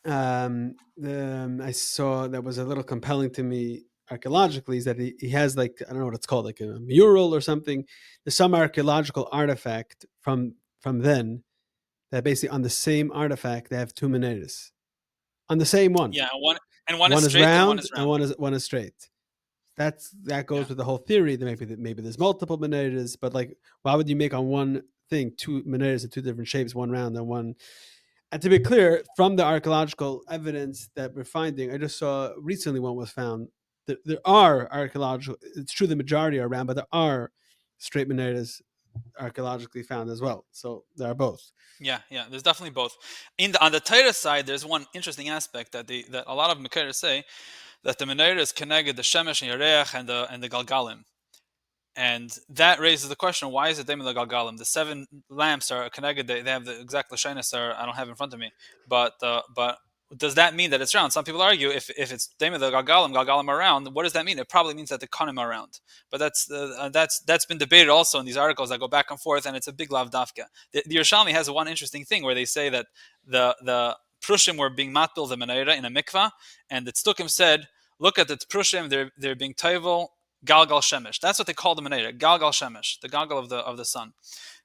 [SPEAKER 2] B'av, I saw that was a little compelling to me archaeologically, is that he has, like, I don't know what it's called, like a mural or something. There's some archaeological artifact from then that basically on the same artifact they have two menorahs on the same one.
[SPEAKER 1] Yeah, one is straight
[SPEAKER 2] round,
[SPEAKER 1] and
[SPEAKER 2] one is straight. That goes with the whole theory that maybe there's multiple menorahs, but like, why would you make on one thing two menorahs in two different shapes, one round and one? And to be clear, from the archaeological evidence that we're finding, I just saw recently one was found. There are archaeological. It's true the majority are around, but there are straight menorahs archaeologically found as well. So there are both.
[SPEAKER 1] Yeah. There's definitely both. On the Torah side, there's one interesting aspect that a lot of Mekayers say, that the menorah is connected the shemesh and yareach and the galgalim. And that raises the question: why is it Daim Galgalim? The 7 lamps are connected. They have the exact lashonos I don't have in front of me. But does that mean that it's round? Some people argue if it's Daim Galgalim around, what does that mean? It probably means that the konim are round. But that's been debated also in these articles that go back and forth, and it's a big lav dafka. The Yerushalmi has one interesting thing where they say that the prushim were being matbil the menorah in a mikvah, and the tzdukim said, look at the prushim, they're being toivel Galgal Shemesh. That's what they call the menorah, Galgal Shemesh, the Galgal of the sun.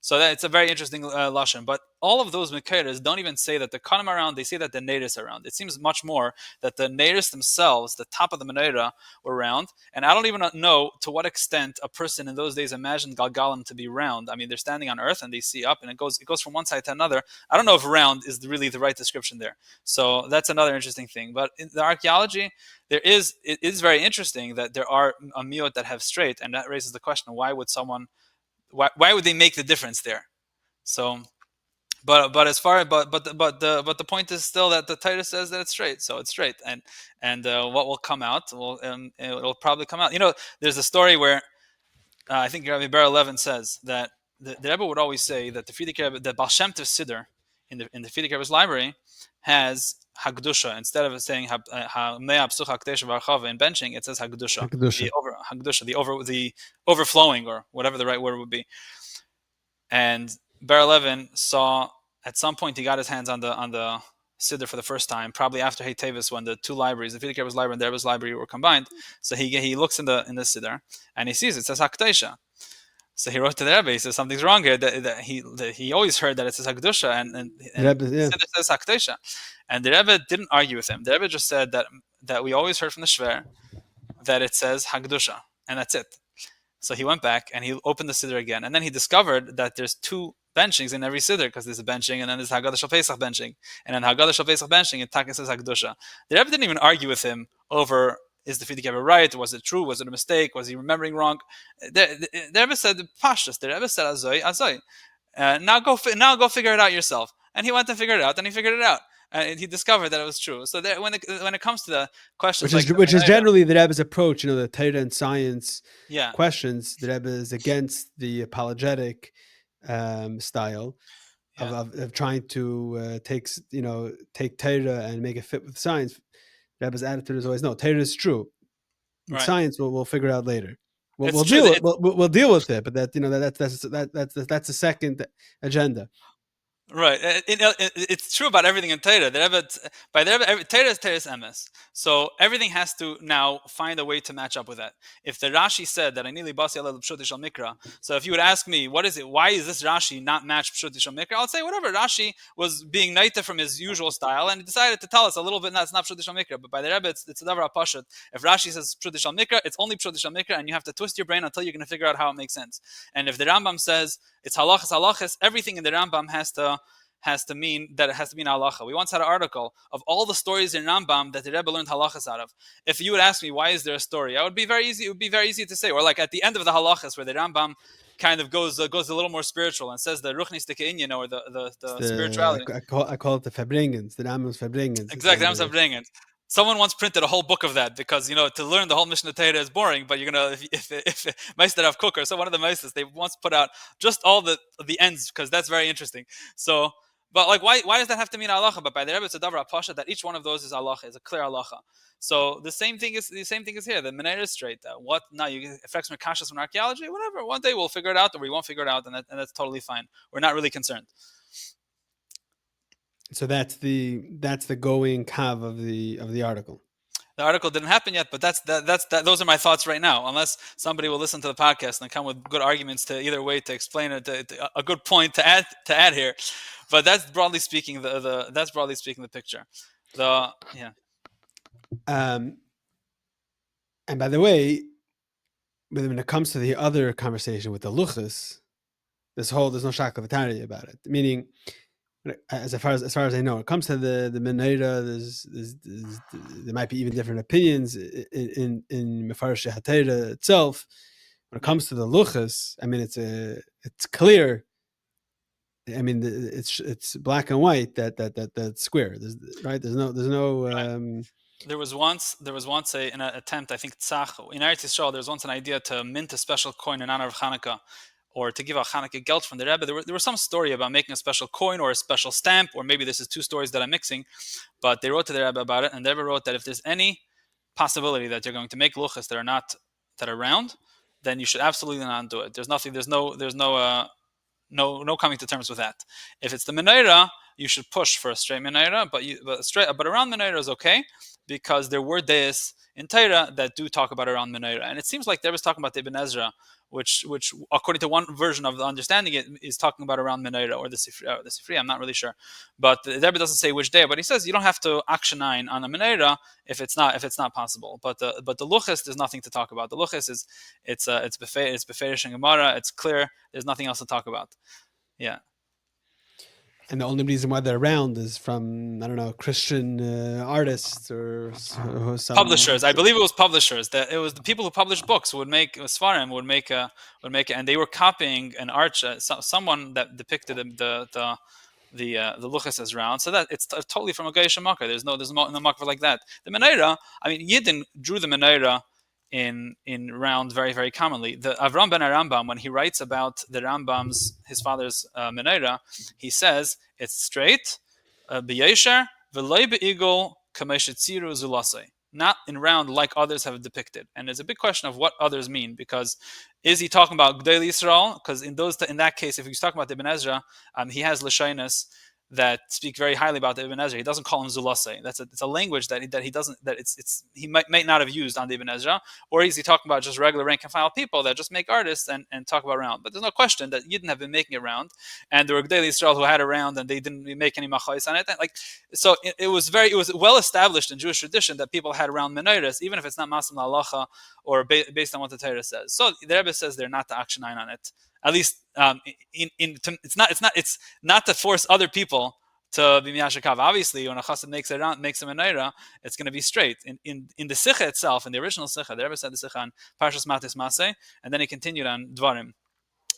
[SPEAKER 1] So it's a very interesting lashon. But all of those Mekayers don't even say that the Kanim are around, they say that the Neiris are around. It seems much more that the Neiris themselves, the top of the menorah, were round. And I don't even know to what extent a person in those days imagined Galgalim to be round. I mean, they're standing on earth and they see up, and it goes from one side to another. I don't know if round is really the right description there. So that's another interesting thing. But in the archaeology, it is very interesting that there are a miot that have straight, and that raises the question: why would they make the difference there? So, but as far but the point is still that the Torah says that it's straight, so it's straight, and what will come out it'll probably come out. There's a story where I think Rabbi Ber 11 says that the Rebbe would always say that the Baal Shem Tov Siddur in the Frierdiker Rebbe's library has Hagdusha. Instead of saying Hamnei Psuch Hakdesh Varchava in benching, it says Hagdusha,
[SPEAKER 2] Kedusha.
[SPEAKER 1] the overflowing, or whatever the right word would be. And Ber 11 saw at some point he got his hands on the Siddur for the first time, probably after Hey Tevis, when the two libraries, the Frierdiker Rebbe's library and the Rebbe's library, were combined. So he looks in the Siddur and he sees it says Hakdesha. So he wrote to the Rebbe. He says something's wrong here. That he always heard that it says Hakdusha, and
[SPEAKER 2] Rebbe, yeah.
[SPEAKER 1] Siddur says Hakdesha. And the Rebbe didn't argue with him. The Rebbe just said that we always heard from the Shver that it says Hakdusha, and that's it. So he went back and he opened the Siddur again, and then he discovered that there's two benchings in every Siddur, because there's a benching and then there's Haggadah Shal Pesach benching, and then Haggadah Shal Pesach benching, and Taka says Hakdusha. The Rebbe didn't even argue with him over, is the Frierdiker Rebbe right? Was it true? Was it a mistake? Was he remembering wrong? The Rebbe said Pashtus. The Rebbe said Azoi, Azoi. Now go figure it out yourself. And he went to figure it out, and he figured it out. And he discovered that it was true. So when it comes to the questions,
[SPEAKER 2] which is generally the Rebbe's approach, the Torah and science
[SPEAKER 1] yeah,
[SPEAKER 2] questions. The Rebbe is against the apologetic style of trying to take Torah and make it fit with science. The Rebbe's attitude is always, no, Torah is true.
[SPEAKER 1] Right.
[SPEAKER 2] Science we'll figure it out later.
[SPEAKER 1] We'll
[SPEAKER 2] deal with it, but that's a second agenda.
[SPEAKER 1] Right. It's true about everything in Torah. Torah is Torah's emes. So everything has to now find a way to match up with that. If the Rashi said that Anili Basi Alel Pshuti Shal Mikra, so if you would ask me, what is it? Why is this Rashi not match Pshuti Shal Mikra? I'll say whatever. Rashi was being naita from his usual style, and he decided to tell us a little bit. That's not Pshuti Shal Mikra, but by the Rebbe, it's a davar apashut. If Rashi says Pshuti Shal Mikra, it's only Pshuti Shal Mikra, and you have to twist your brain until you're going to figure out how it makes sense. And if the Rambam says it's halachas, everything in the Rambam has to mean that it has to be an halacha. We once had an article of all the stories in Rambam that the Rebbe learned halachas out of. If you would ask me why is there a story, it would be very easy to say. Or like at the end of the halachas where the Rambam kind of goes a little more spiritual and says the ruchnis tekeinyan, or the spirituality.
[SPEAKER 2] I call it the Verbringens, the Rambam's Verbringens.
[SPEAKER 1] Exactly, Rambam's Verbringens. Someone once printed a whole book of that because to learn the whole Mishnah Torah is boring. But you're gonna if Meister Rav Kook, so one of the Meisters, they once put out just all the ends, because that's very interesting. So. But like, why does that have to mean halacha? But by the Rebbe, it's a davar pasha that each one of those is halacha, is a clear halacha. So the same thing is here. The Menorah is straight. What now? You affects Mekashas from archaeology, whatever. One day we'll figure it out, or we won't figure it out, and that's totally fine. We're not really concerned.
[SPEAKER 2] So that's the going kav of the article.
[SPEAKER 1] The article didn't happen yet, but those are my thoughts right now. Unless somebody will listen to the podcast and come with good arguments to either way to explain it, a good point to add here. But that's broadly speaking the picture.
[SPEAKER 2] And by the way, when it comes to the other conversation with the luchas, there's no shakla v'tari about it. Meaning, as far as I know, it comes to the Menorah. There might be even different opinions in Mefarshei HaTorah itself. When it comes to the luchas, I mean, it's clear. I mean, it's black and white that's square. There's no.
[SPEAKER 1] Right. There was once an attempt, I think Tzach in Eretz Yisrael. There was once an idea to mint a special coin in honor of Hanukkah, or to give a Hanukkah gelt from the Rebbe. There was some story about making a special coin or a special stamp, or maybe this is two stories that I'm mixing. But they wrote to the Rebbe about it, and the Rebbe wrote that if there's any possibility that you're going to make luchas that are round, then you should absolutely not do it. There's no coming to terms with that. If it's the Menorah, you should push for a straight Menorah, but around Menorah is okay, because there were days in Torah that do talk about around Menorah, and it seems like there was talking about the Ibn Ezra, which according to one version of the understanding it is talking about around Menorah, or the Sifri. I'm not really sure, but the Rebbe doesn't say which day, but he says you don't have to action 9 on a Menorah if it's not possible. But the luchas, there's nothing to talk about. The luchas is it's beferish and Gemara. It's clear. There's nothing else to talk about. Yeah.
[SPEAKER 2] And the only reason why they're around is from, I don't know, Christian artists or some.
[SPEAKER 1] Publishers. I believe it was publishers. That it was the people who published books would make Svarim would make it, and they were copying an arch, someone that depicted the luchas as round, so that it's totally from a Geisha Makar. There's no Makar like that. The Menorah, I mean, Yidden drew the Menorah in round very, very commonly. The Avram ben Arambam, when he writes about the Rambam's his father's Menorah, he says it's straight, b'yesher v'loy beigol kameshetziru zulasei, not in round like others have depicted. And there's a big question of what others mean, because is he talking about Gdei Yisrael? Because in that case, if he's talking about the Ibn Ezra, he has Lashonos that speak very highly about the Ibn Ezra. He doesn't call him Zulase. It's a language that he doesn't, that he might not have used on the Ibn Ezra. Or is he talking about just regular rank and file people that just make artists and talk about round? But there's no question that Yidden have been making it round, and there were Gdei Yisrael who had a round and they didn't make any machais on it. So it was well established in Jewish tradition that people had round menorahs, even if it's not Masam Halacha or based on what the Torah says. So the Rebbe says they're not the action on it. At least it's not to force other people to be miyashikav. Obviously, when a chassid makes a menorah, it's going to be straight. In the sicha itself, in the original sicha, the Rebbe said the sicha on Parshas Matis Maseh, and then he continued on Dvarim.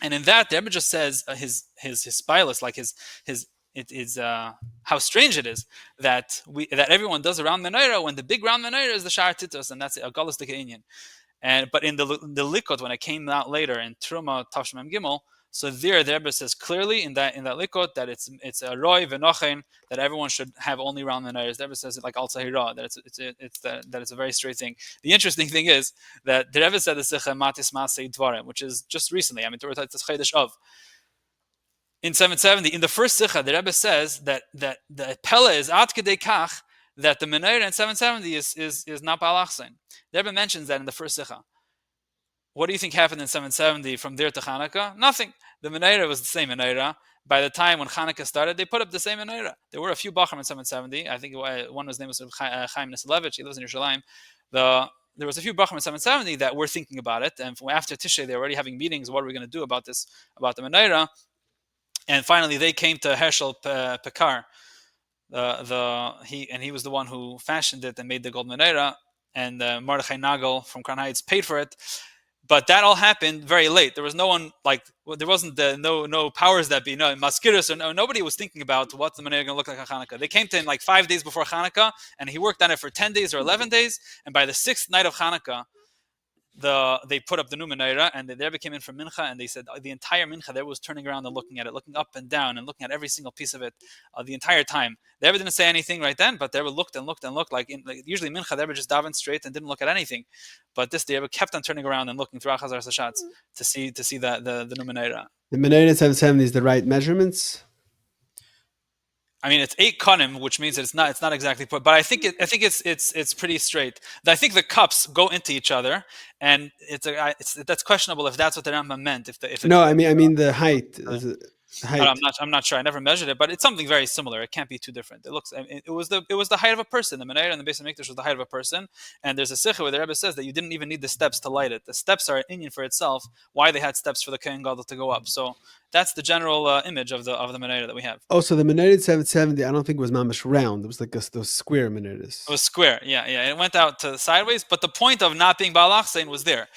[SPEAKER 1] And in that, the Rebbe just says his spilus, like his it is how strange it is that everyone does a round menorah when the big round menorah is the Shar Titos, and that's a galus Inyan. But in the Likot, when it came out later in Truma Tavshmem Gimel, so there the Rebbe says clearly in that Likot that it's a roy v'nochen, that everyone should have only round menorahs. The Rebbe says it like al tzahira, that it's a very straight thing. The interesting thing is that the Rebbe said the Sicha Matis Masei Dvarim, which is just recently. I mean, it's Chodesh Av. In 770, in the first Sicha, the Rebbe says that the Pella is ad kedei kach, that the Menorah in 770 is not Ba'alachsein. The Rebbe mentions that in the first Sicha. What do you think happened in 770 from there to Hanukkah? Nothing. The Menorah was the same Menorah. By the time when Hanukkah started, they put up the same Menorah. There were a few Bachram in 770. I think one was name was Chaim Nisilevich. He lives in Yerushalayim. There was a few Bachram in 770 that were thinking about it. And after Tishrei, they were already having meetings. What are we going to do about this, about the Menorah? And finally, they came to Herschel Pekar. He was the one who fashioned it and made the gold menorah, and Mordechai Nagel from Crown Heights paid for it. But that all happened very late. There was no one there wasn't no powers that be, no maskiros, or nobody was thinking about what the menorah going to look like on Hanukkah. They came to him like 5 days before Hanukkah, and he worked on it for 10 days or 11 days. And by the 6th night of Hanukkah, they put up the new menorah, and they came in for mincha, and they said the entire mincha there was turning around and looking at it, looking up and down, and looking at every single piece of it the entire time. They ever didn't say anything right then, but they ever looked and looked and looked. Like usually mincha, they ever just davened straight and didn't look at anything. But this they ever kept on turning around and looking through Achazar Sashatz to see the new menorah.
[SPEAKER 2] The menorah in 770 is the right measurements.
[SPEAKER 1] I mean, it's 8 konim, which means it's not exactly put, but I think it's pretty straight. I think the cups go into each other, and that's questionable if that's what the Rambam meant.
[SPEAKER 2] I mean the height. Height.
[SPEAKER 1] I'm not sure. I never measured it, but it's something very similar. It can't be too different. It was the height of a person. The menorah and the base of Mikdash was the height of a person. And there's a sicha where the Rebbe says that you didn't even need the steps to light it. The steps are an inyan for itself. Why they had steps for the Kohen Gadol to go up. So that's the general image of the menorah that we have.
[SPEAKER 2] Oh, so the menorah in 770, I don't think it was mamish round. It was like those square menorahs.
[SPEAKER 1] It was square. Yeah. It went out to sideways, but the point of not being Ba'alachsein was there.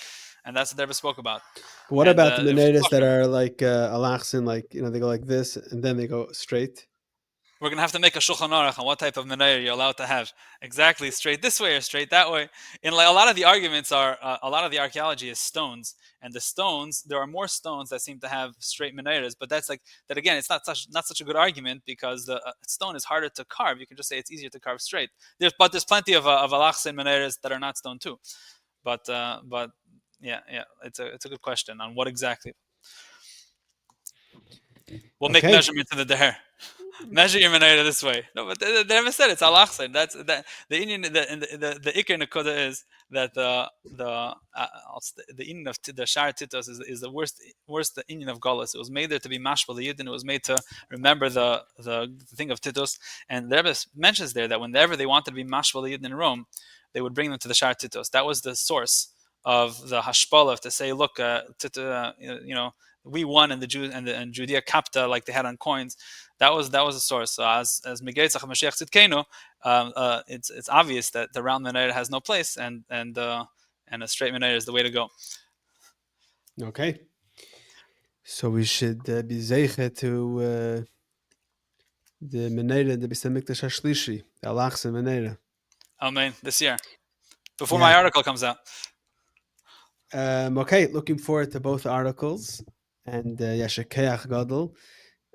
[SPEAKER 1] And that's what the Rebbe spoke about.
[SPEAKER 2] What about the menorahs that are like alachsin, like they go like this and then they go straight?
[SPEAKER 1] We're going to have to make a Shulchan Aruch on what type of menorah you're allowed to have. Exactly, straight this way or straight that way. And a lot of the arguments are, a lot of the archaeology is stones. And the stones, there are more stones that seem to have straight menorahs. But that again, it's not such a good argument, because the stone is harder to carve. You can just say it's easier to carve straight. There's plenty of alachsin menorahs that are not stone too. But yeah, it's a good question on what exactly. We'll make measurements in the Derher. Measure your menorah this way. No, but they never said it's alachsin. That's the Indian. The ikar nekoda is that the Indian of the Shar Titos is the worst the Indian of Golas. It was made there to be mashpal the Yidden. It was made to remember the thing of Titos. And the Rebbe mentions there that whenever they wanted to be mashpal the Yidden in Rome, they would bring them to the Shar Titos. That was the source of the hashpala, to say, look, we won and the Jews and Judea Kapta like they had on coins. That was a source. So as Megetzach Mashiach Tzidkenu, it's obvious that the round Menorah has no place, and a straight Menorah is the way to go.
[SPEAKER 2] Okay. So we should be zeiche to the Menorah, the Beis Hamikdash Hashlishi, the Alachsa Menorah.
[SPEAKER 1] Amen. This year, before my article comes out.
[SPEAKER 2] Okay, looking forward to both articles, and Yashakeach Gadol,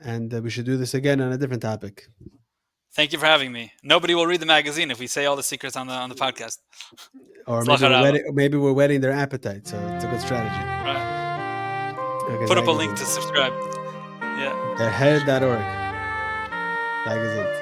[SPEAKER 2] and we should do this again on a different topic.
[SPEAKER 1] Thank you for having me. Nobody will read the magazine if we say all the secrets on the podcast.
[SPEAKER 2] Or maybe we're whetting their appetite, so it's a good strategy.
[SPEAKER 1] Right. Okay, Put up a link to subscribe. Yeah.
[SPEAKER 2] Derher.org. Magazine.